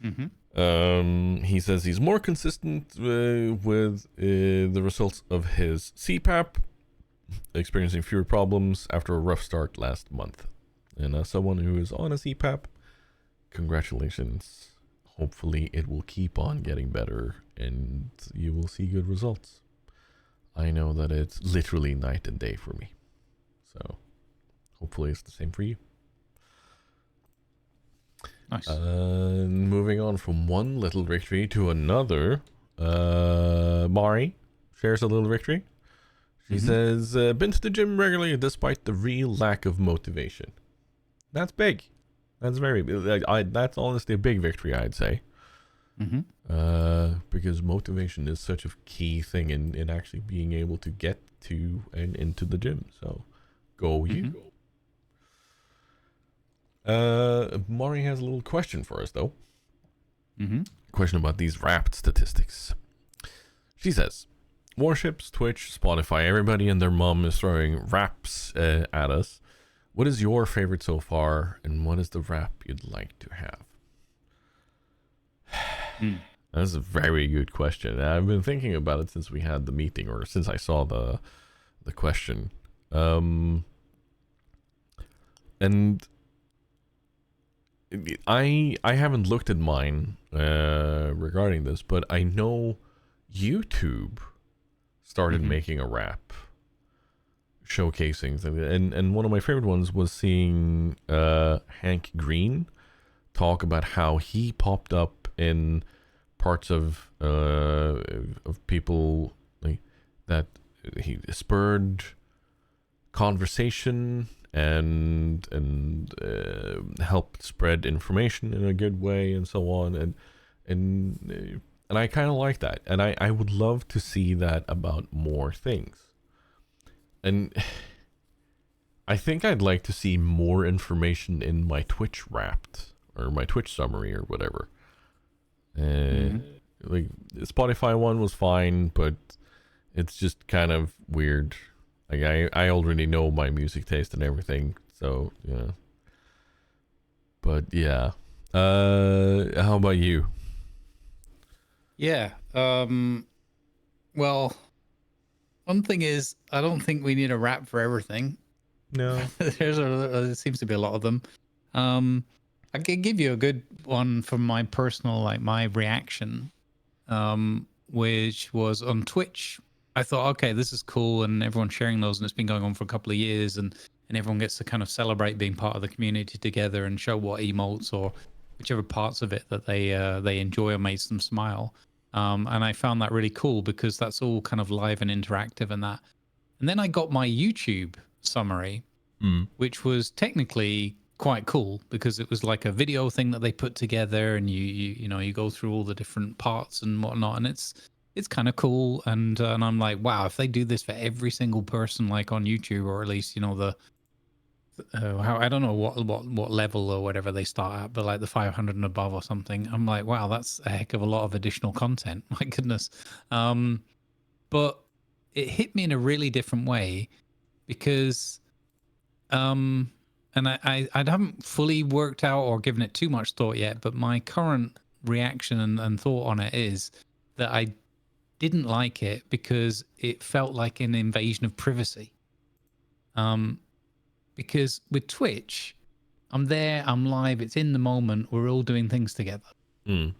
Speaker 2: Mm-hmm.
Speaker 1: He says he's more consistent with the results of his CPAP, experiencing fewer problems after a rough start last month. And as someone who is on a CPAP, congratulations. Hopefully it will keep on getting better and you will see good results. I know that it's literally night and day for me. So hopefully it's the same for you.
Speaker 2: Nice.
Speaker 1: Moving on from one little victory to another, Mari shares a little victory. She says, been to the gym regularly despite the real lack of motivation. That's big. That's very big. That's honestly a big victory, I'd say. Because motivation is such a key thing in actually being able to get to and into the gym. So go you. Mari has a little question for us, though. Question about these Wrapped statistics. She says, Warships, Twitch, Spotify, everybody and their mom is throwing Wraps at us. What is your favorite so far, and what is the Wrap you'd like to have? That's a very good question. I've been thinking about it since we had the meeting, or since I saw the question. And I haven't looked at mine regarding this, but I know YouTube started making a Wrap showcasing, and one of my favorite ones was seeing Hank Green talk about how he popped up in parts of people, like, that he spurred conversation and helped spread information in a good way and so on, and I kind of like that, and I would love to see that about more things. And I think I'd like to see more information in my Twitch Wrapped, or my Twitch summary, or whatever. Like Spotify one was fine, but it's just kind of weird. Like I already know my music taste and everything, so yeah. But yeah, how about you?
Speaker 3: Yeah. Well, one thing is, I don't think we need a rap for everything.
Speaker 1: No.
Speaker 3: There seems to be a lot of them. Um, I can give you a good one from my personal, like my reaction, which was on Twitch. I thought, okay, this is cool, and everyone's sharing those, and it's been going on for a couple of years, and everyone gets to kind of celebrate being part of the community together and show what emotes or whichever parts of it that they enjoy or makes them smile. And I found that really cool because that's all kind of live and interactive and that. And then I got my YouTube summary, which was technically quite cool because it was like a video thing that they put together, and you go through all the different parts and whatnot, and it's kind of cool. And I'm like, wow, if they do this for every single person, like on YouTube, or at least the how I don't know what level or whatever they start at, but like the 500 and above or something, I'm like, wow, that's a heck of a lot of additional content. My goodness. But it hit me in a really different way because and I haven't fully worked out or given it too much thought yet, but my current reaction and thought on it is that I didn't like it because it felt like an invasion of privacy. Because with Twitch, I'm there, I'm live, it's in the moment, we're all doing things together.
Speaker 1: Mm.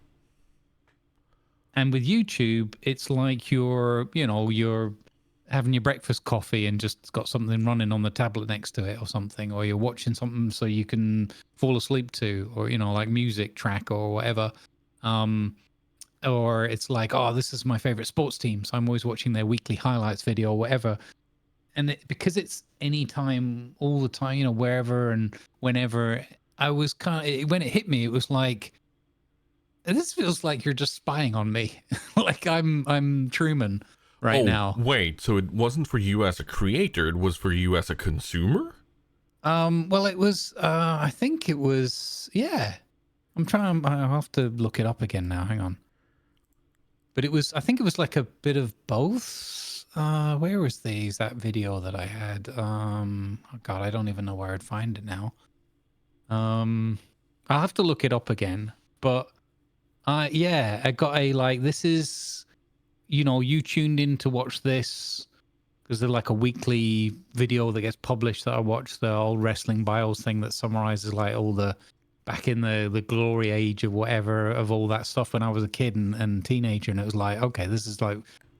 Speaker 3: And with YouTube, it's like you're having your breakfast coffee and just got something running on the tablet next to it or something, or you're watching something so you can fall asleep to, or like music track or whatever. Or it's like, oh, this is my favorite sports team, so I'm always watching their weekly highlights video or whatever. And because it's anytime, all the time, wherever and whenever, I was when it hit me, it was like, this feels like you're just spying on me. Like I'm Truman right now.
Speaker 1: Wait, so it wasn't for you as a creator, it was for you as a consumer?
Speaker 3: Well, it was, I think it was, yeah. I'll have to look it up again now. Hang on. But I think it was like a bit of both. Where was that video that I had? Oh God, I don't even know where I'd find it now. I'll have to look it up again. But, yeah, I got this is, you tuned in to watch this because they're like a weekly video that gets published that I watch, the old wrestling bios thing that summarizes like all the back in the glory age of whatever of all that stuff when I was a kid and teenager, and it was like, okay, this is like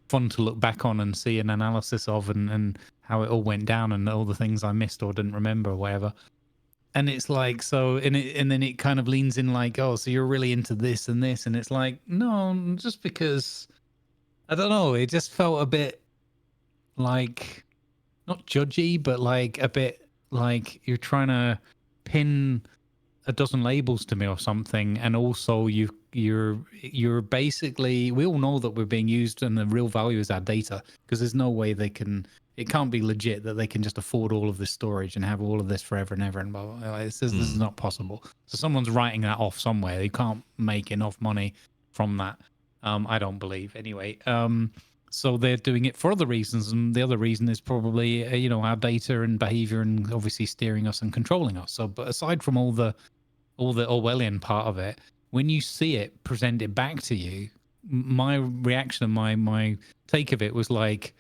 Speaker 3: fun to look back on and see an analysis of and how it all went down and all the things I missed or didn't remember or whatever. And it's like, so, and then it kind of leans in like, oh, so you're really into this and this, and it's like, no, just because, I don't know, it just felt a bit like not judgy, but like a bit like you're trying to pin a dozen labels to me or something. And also you're basically, we all know that we're being used and the real value is our data, because there's no way it can't be legit that they can just afford all of this storage and have all of this forever and ever and blah, blah, blah. This is not possible. So someone's writing that off somewhere. They can't make enough money from that. I don't believe anyway. So they're doing it for other reasons, and the other reason is probably our data and behavior, and obviously steering us and controlling us. So, but aside from all the Orwellian part of it, when you see it presented back to you, my reaction and my take of it was like,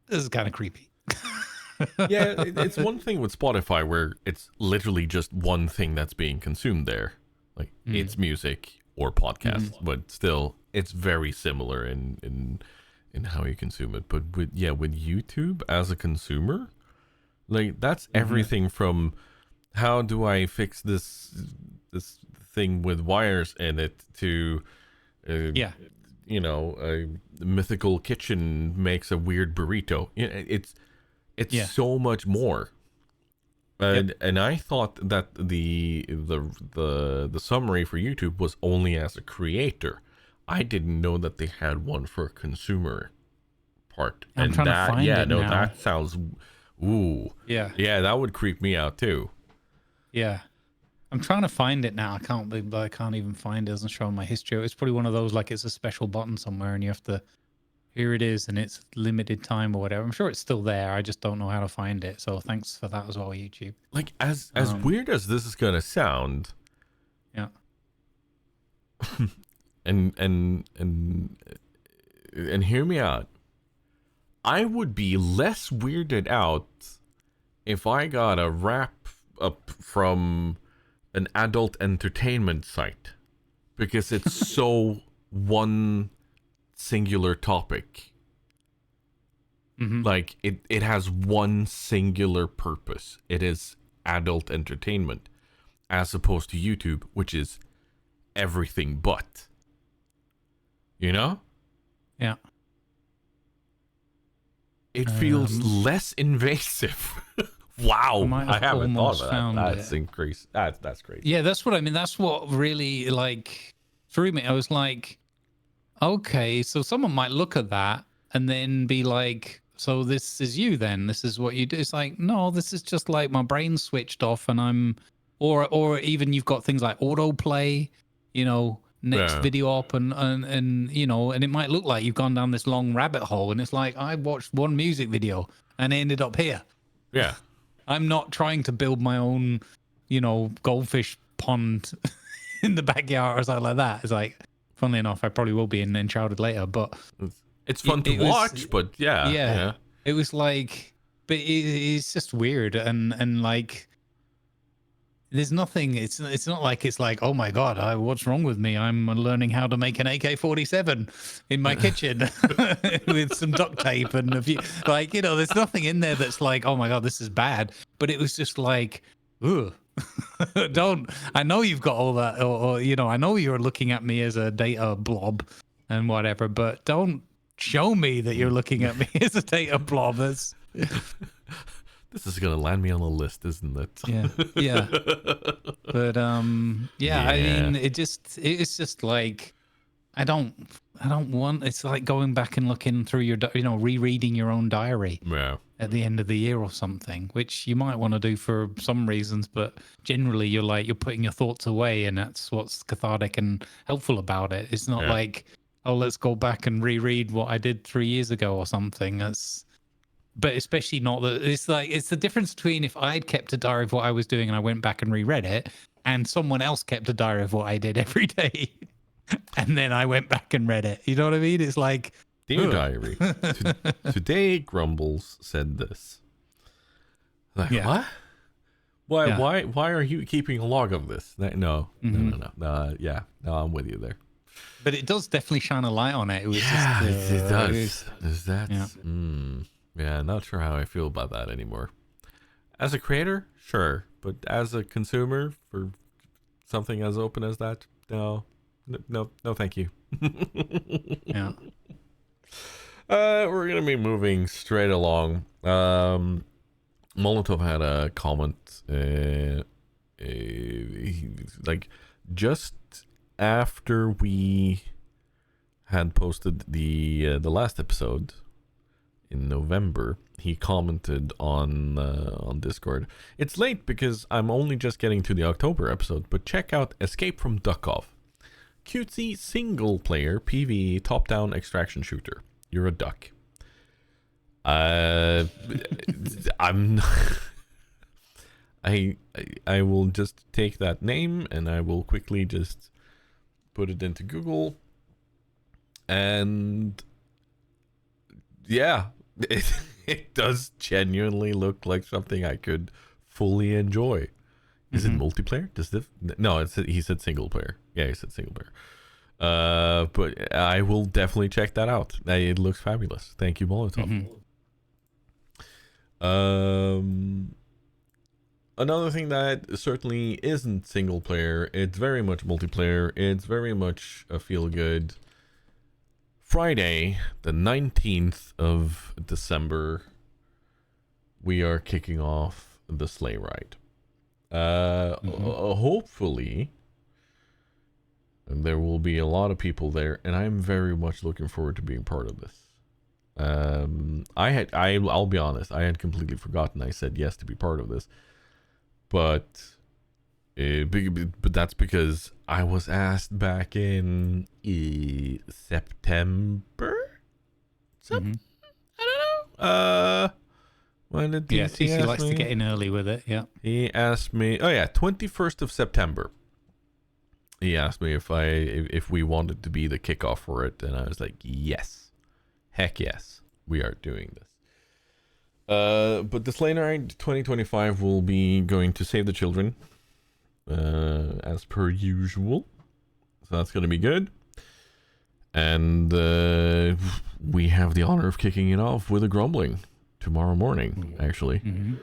Speaker 3: this is kind of creepy.
Speaker 1: Yeah, it's one thing with Spotify where it's literally just one thing that's being consumed there, like it's music or podcast, but still it's very similar in how you consume it. But with YouTube as a consumer, like that's everything from how do I fix this thing with wires in it to a mythical kitchen makes a weird burrito. It's so much more. And I thought that the summary for YouTube was only as a creator. I didn't know that they had one for a consumer part.
Speaker 3: I'm trying to find it now.
Speaker 1: That sounds, yeah, that would creep me out too.
Speaker 3: Yeah, I'm trying to find it now. I can't even find it. It doesn't show my history. It's probably one of those like it's a special button somewhere, and you have to here it is, and it's limited time or whatever. I'm sure it's still there. I just don't know how to find it. So thanks for that as well, YouTube.
Speaker 1: Like as weird as this is gonna sound,
Speaker 3: Yeah.
Speaker 1: and hear me out. I would be less weirded out if I got a wrap up from an adult entertainment site, because it's so one singular topic. Like it has one singular purpose. It is adult entertainment, as opposed to YouTube, which is everything but. You know?
Speaker 3: Yeah.
Speaker 1: It feels less invasive. Wow, I haven't thought of that. That's increased. That's great.
Speaker 3: Yeah, that's what I mean. That's what really like threw me. I was like, okay, so someone might look at that and then be like, so this is you then? This is what you do? It's like, no, this is just like my brain switched off and I'm, or even you've got things like autoplay, you know, next video up and you know, and it might look like you've gone down this long rabbit hole and it's like, I watched one music video and it ended up here.
Speaker 1: Yeah.
Speaker 3: I'm not trying to build my own, you know, goldfish pond in the backyard or something like that. It's like, funnily enough, I probably will be in Enshrouded later, but
Speaker 1: it's fun to watch, but yeah.
Speaker 3: It was like, but it's just weird and like, there's nothing. It's not like it's like, oh my god, what's wrong with me? I'm learning how to make an AK-47 in my kitchen with some duct tape and a few, like, you know, there's nothing in there that's like, oh my god, this is bad. But it was just like, ugh. Don't. I know you've got all that, or you know, I know you're looking at me as a data blob and whatever, but don't show me that you're looking at me as a data blob. That's.
Speaker 1: This is gonna land me on a list, isn't it?
Speaker 3: Yeah. But I mean, it's just like, I don't want. It's like going back and looking through your, you know, rereading your own diary.
Speaker 1: Yeah.
Speaker 3: At the end of the year or something, which you might want to do for some reasons, but generally you're putting your thoughts away, and that's what's cathartic and helpful about it. It's not like, oh, let's go back and reread what I did 3 years ago or something. But especially not that. It's like, it's the difference between if I'd kept a diary of what I was doing and I went back and reread it, and someone else kept a diary of what I did every day, and then I went back and read it. You know what I mean? It's like,
Speaker 1: dear diary, today Grumbles said this. Like, what? Why are you keeping a log of this? No, no, I'm with you there.
Speaker 3: But it does definitely shine a light on it. It was
Speaker 1: it does. Yeah, not sure how I feel about that anymore. As a creator, sure, but as a consumer for something as open as that, no, thank you.
Speaker 3: Yeah.
Speaker 1: We're gonna be moving straight along. Molotov had a comment, like just after we had posted the last episode in November. He commented on Discord. It's late because I'm only just getting to the October episode, but check out Escape from Duck-Off. Cutesy single player PvE top down extraction shooter. You're a duck. I'm I will just take that name and I will quickly just put it into Google, and yeah, it does genuinely look like something I could fully enjoy. Is it multiplayer? No, he said single player. Yeah, he said single player. But I will definitely check that out. It looks fabulous. Thank you, Molotov. Another thing that certainly isn't single player, it's very much multiplayer. It's very much a feel good. Friday, the 19th of December, we are kicking off the Sleigh Ride. Hopefully there will be a lot of people there, and I'm very much looking forward to being part of this. I'll be honest, I had completely forgotten I said yes to be part of this, but that's because I was asked back in September So
Speaker 3: Mm-hmm.
Speaker 1: I don't know. When did
Speaker 3: Yeah,
Speaker 1: TC
Speaker 3: TC
Speaker 1: ask
Speaker 3: likes
Speaker 1: me?
Speaker 3: to get in early with it. Yeah.
Speaker 1: He asked me. Oh yeah, 21st of September. He asked me if we wanted to be the kickoff for it, and I was like, yes, heck yes, we are doing this. But the Sleigh Ride 2025 will be going to Save the Children, as per usual. So that's going to be good. And we have the honor of kicking it off with a grumbling tomorrow morning, actually.
Speaker 3: Mm-hmm.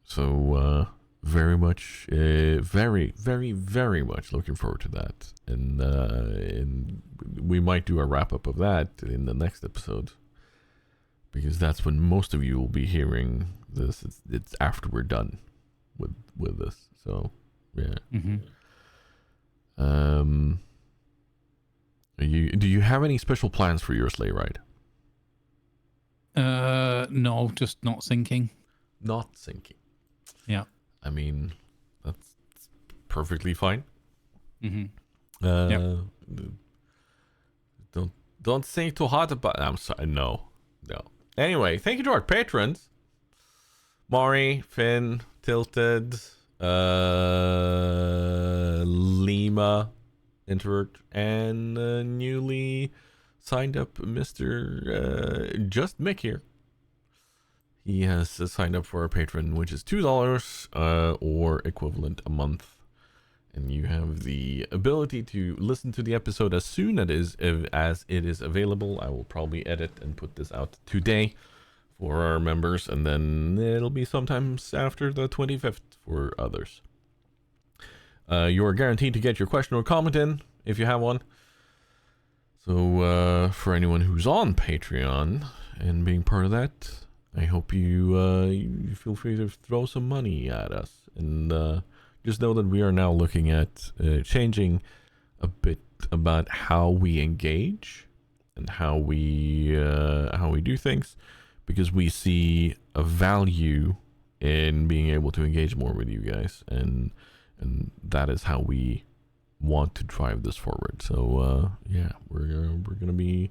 Speaker 1: So very much, very, very, very much looking forward to that. And we might do a wrap up of that in the next episode, because that's when most of you will be hearing this. It's after we're done with this. So yeah.
Speaker 3: Mm-hmm.
Speaker 1: Do you have any special plans for your sleigh ride?
Speaker 3: No, just not sinking.
Speaker 1: Not sinking.
Speaker 3: Yeah.
Speaker 1: I mean, that's perfectly fine.
Speaker 3: Mm-hmm.
Speaker 1: Don't think too hard about. I'm sorry. No. Anyway, thank you to our patrons: Mari, Finn, Tilted, Lima, Introvert, and newly signed up Mr. Just Mick here. He has signed up for a patron, which is $2 or equivalent a month. And you have the ability to listen to the episode as soon as it is available. I will probably edit and put this out today for our members, and then it'll be sometimes after the 25th for others. You are guaranteed to get your question or comment in if you have one. So for anyone who's on Patreon and being part of that, I hope you feel free to throw some money at us. And just know that we are now looking at changing a bit about how we engage and how we do things, because we see a value in being able to engage more with you guys, and that is how we want to drive this forward. So yeah, we're gonna be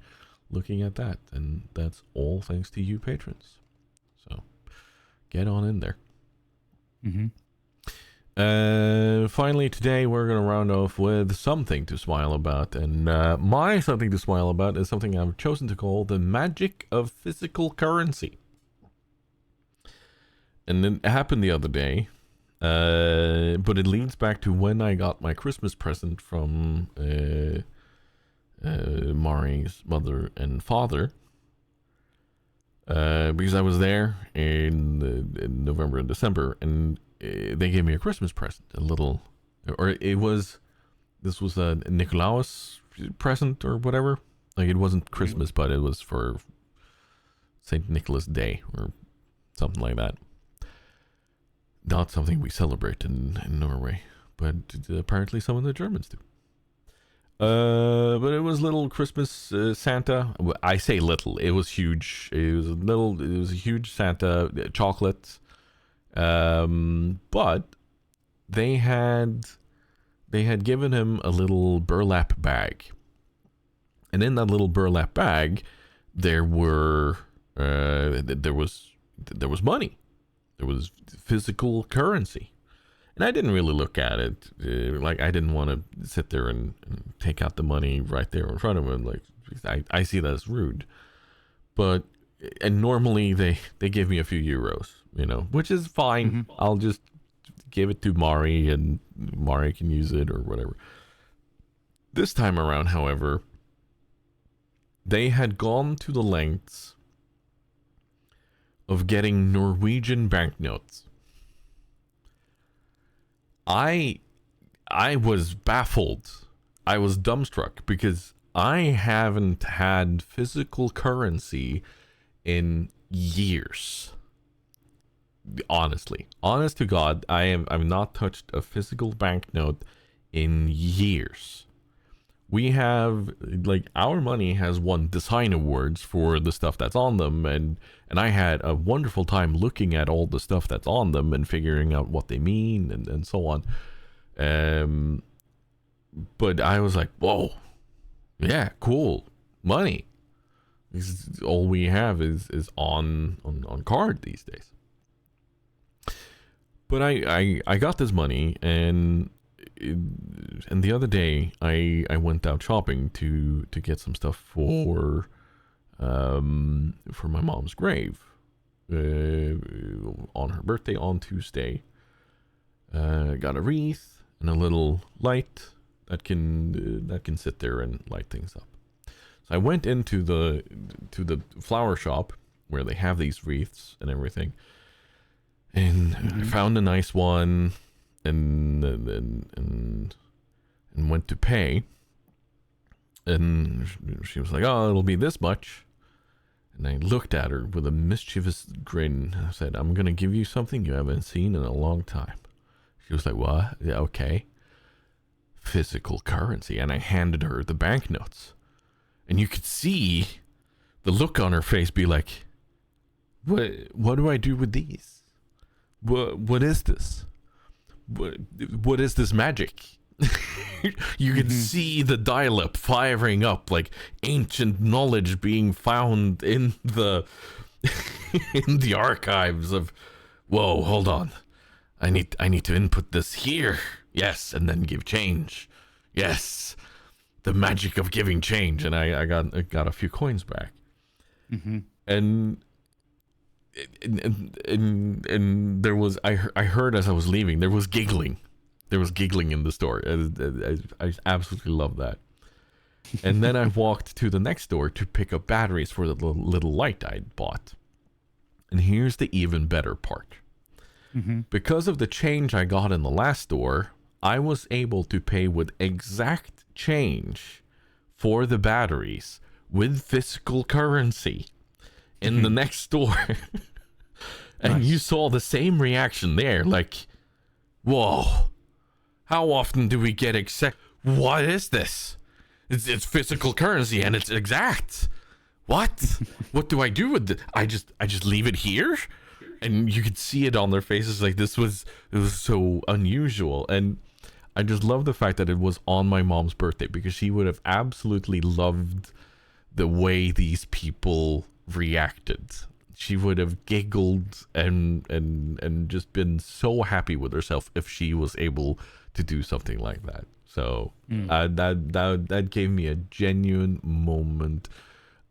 Speaker 1: looking at that, and that's all thanks to you patrons. So get on in there.
Speaker 3: Mm-hmm.
Speaker 1: Finally today we're gonna round off with something to smile about, and my something to smile about is something I've chosen to call the magic of physical currency. And it happened the other day, but it leads back to when I got my Christmas present from Mari's mother and father, because I was there in November and December, and they gave me a Christmas present, this was a Nikolaus present or whatever. Like, it wasn't Christmas, but it was for St. Nicholas Day or something like that. Not something we celebrate in Norway, but apparently some of the Germans do. But it was little Christmas Santa. I say little. It was huge. It was a huge Santa, chocolate. But they had given him a little burlap bag, and in that little burlap bag there was money. There was physical currency, and I didn't really look at it. Like, I didn't want to sit there and take out the money right there in front of him. Like, I see that as rude. And normally they give me a few euros, which is fine. Mm-hmm. I'll just give it to Mari, and Mari can use it or whatever. This time around, however, they had gone to the lengths of getting Norwegian banknotes. I was baffled. I was dumbstruck, because I haven't had physical currency in years. Honestly, honest to God, I've not touched a physical banknote in years. We have, like, our money has won design awards for the stuff that's on them, and I had a wonderful time looking at all the stuff that's on them and figuring out what they mean and so on. But I was like, whoa, yeah, cool, money. All we have is on card these days. But I got this money, and the other day I went out shopping to get some stuff for my mom's grave on her birthday on Tuesday. Got a wreath and a little light that can sit there and light things up. So I went into the flower shop where they have these wreaths and everything, and I found a nice one, and went to pay, and she was like, "Oh, it'll be this much." And I looked at her with a mischievous grin. I said, "I'm gonna give you something you haven't seen in a long time." She was like, "What?" "Yeah, okay." "Physical currency." And I handed her the banknotes. And you could see the look on her face be like, what do I do with these? What is this? What is this magic? You could see the dial-up firing up, like ancient knowledge being found in the in the archives of, whoa, hold on. I need to input this here. Yes, and then give change. Yes. The magic of giving change, and I got a few coins back, and there was I heard as I was leaving there was giggling in the store. I absolutely love that. And then I walked to the next store to pick up batteries for the little light I'd bought, and here's the even better part. Because of the change I got in the last store, I was able to pay with exact change for the batteries with physical currency in the next store. And you saw the same reaction there, like, whoa, how often do we get what is this? It's physical currency and it's exact. What do I do with it? I just leave it here? And you could see it on their faces, like it was so unusual. And I just love the fact that it was on my mom's birthday, because she would have absolutely loved the way these people reacted. She would have giggled and just been so happy with herself if she was able to do something like that. So that gave me a genuine moment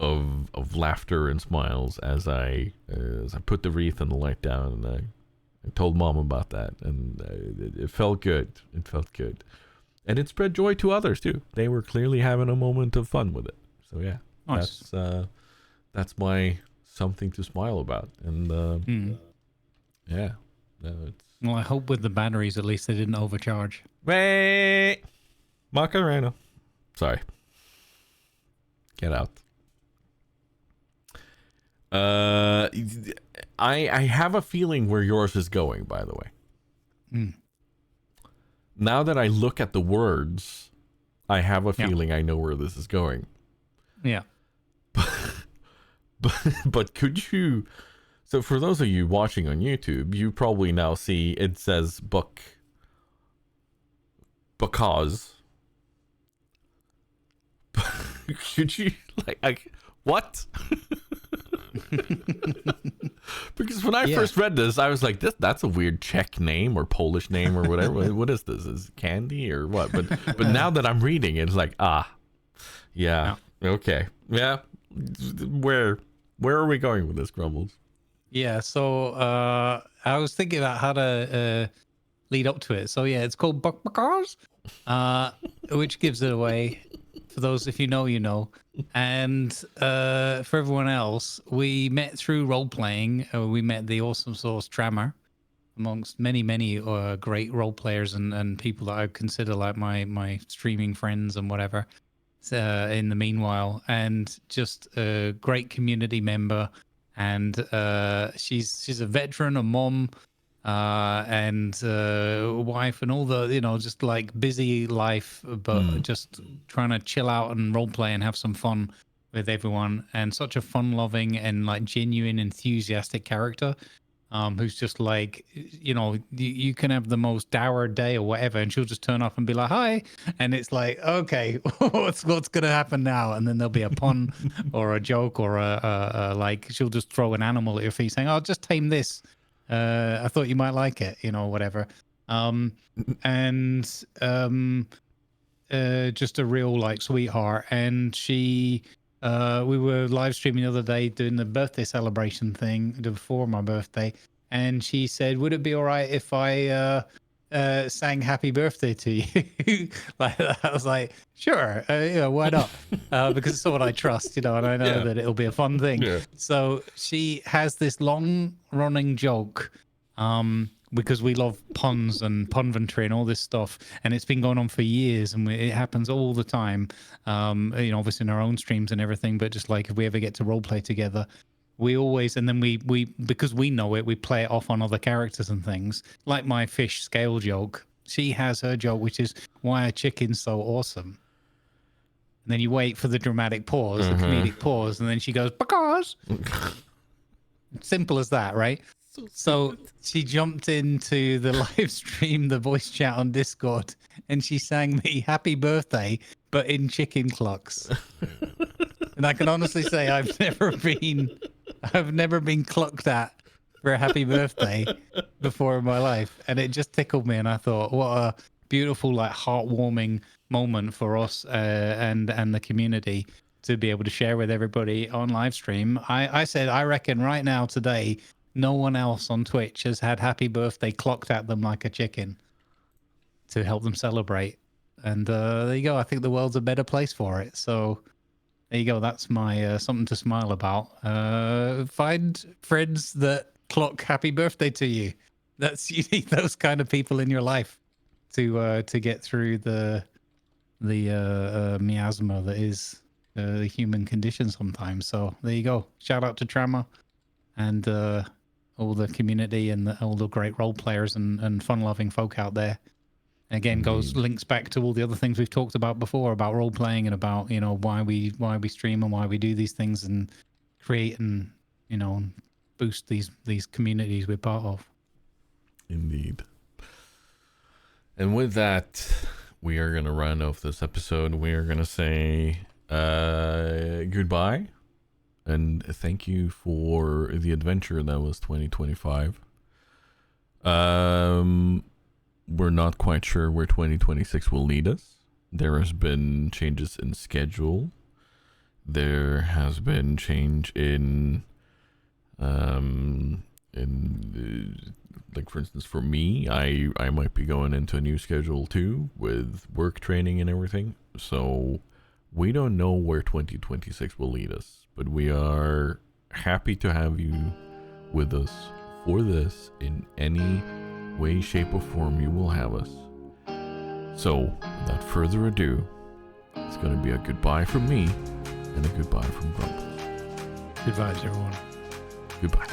Speaker 1: of laughter and smiles as I put the wreath and the light down, and I told Mom about that, and it felt good. It felt good. And it spread joy to others, too. They were clearly having a moment of fun with it. So, yeah. Nice. That's my something to smile about. And, yeah.
Speaker 3: Well, I hope with the batteries, at least they didn't overcharge.
Speaker 1: Wait! Macarena. Sorry. Get out. I have a feeling where yours is going, by the way. Now that I look at the words, I have a feeling I know where this is going.
Speaker 3: Yeah.
Speaker 1: But could you... So for those of you watching on YouTube, you probably now see it says Buck-Buckausz. Could you... like what? Because when I first read this, I was like, that's a weird Czech name or Polish name or whatever. What is this? Is it candy or what? But now that I'm reading it, it's like, okay. Yeah. Where are we going with this, Grumbles?
Speaker 3: Yeah, so I was thinking about how to lead up to it. So yeah, it's called Buck-Buckausz, which gives it away. For those, if you know, you know. And for everyone else, we met through role-playing. We met the Awesome Sauce Trammer, amongst many great role players and people that I consider like my streaming friends and whatever. In the meanwhile, and just a great community member, and she's a veteran, a mom, and wife, and all the just like busy life, but just trying to chill out and role play and have some fun with everyone, and such a fun-loving and like genuine, enthusiastic character. who's just like, you can have the most dour day or whatever, and she'll just turn up and be like, "Hi," and it's like, okay, what's gonna happen now? And then there'll be a pun or a joke or a like she'll just throw an animal at your feet, saying, "Oh, just tame this. I thought you might like it," whatever. Just a real like sweetheart, and she. We were live streaming the other day doing the birthday celebration thing before my birthday, and she said, "Would it be all right if I sang Happy Birthday to you?" Like I was like, "Sure, why not?" Because it's someone I trust, and I know that it'll be a fun thing.
Speaker 1: Yeah.
Speaker 3: So she has this long-running joke. Because we love puns and punventory and all this stuff, and it's been going on for years, and it happens all the time. Obviously in our own streams and everything, but just like if we ever get to roleplay together, we always, and then we because we know it, we play it off on other characters and things. Like my fish scale joke, she has her joke, which is why a chicken's so awesome. And then you wait for the dramatic pause, the comedic pause, and then she goes, "Because." Simple as that, right? So she jumped into the live stream, the voice chat on Discord, and she sang me "Happy Birthday," but in chicken clucks. And I can honestly say I've never been clucked at for a happy birthday before in my life, and it just tickled me. And I thought, what a beautiful, like, heartwarming moment for us and the community to be able to share with everybody on live stream. I said, I reckon right now today, no one else on Twitch has had happy birthday clocked at them like a chicken to help them celebrate. And there you go. I think the world's a better place for it. So there you go. That's my something to smile about. Find friends that clock happy birthday to you. You need those kind of people in your life to get through the miasma that is the human condition sometimes. So there you go. Shout out to Trama and all the community and all the great role players and fun-loving folk out there. Again, links back to all the other things we've talked about before about role playing and about why we stream and why we do these things and create and boost these communities we're part of.
Speaker 1: Indeed. And with that, we are going to run off this episode. We are going to say goodbye. And thank you for the adventure that was 2025. We're not quite sure where 2026 will lead us. There has been changes in schedule. There has been change in like, for instance, for me, I might be going into a new schedule too with work training and everything. So we don't know where 2026 will lead us. But we are happy to have you with us for this in any way, shape, or form you will have us. So, without further ado, it's going to be a goodbye from me and a goodbye from Grumbles.
Speaker 3: Good vibes, everyone.
Speaker 1: Goodbye.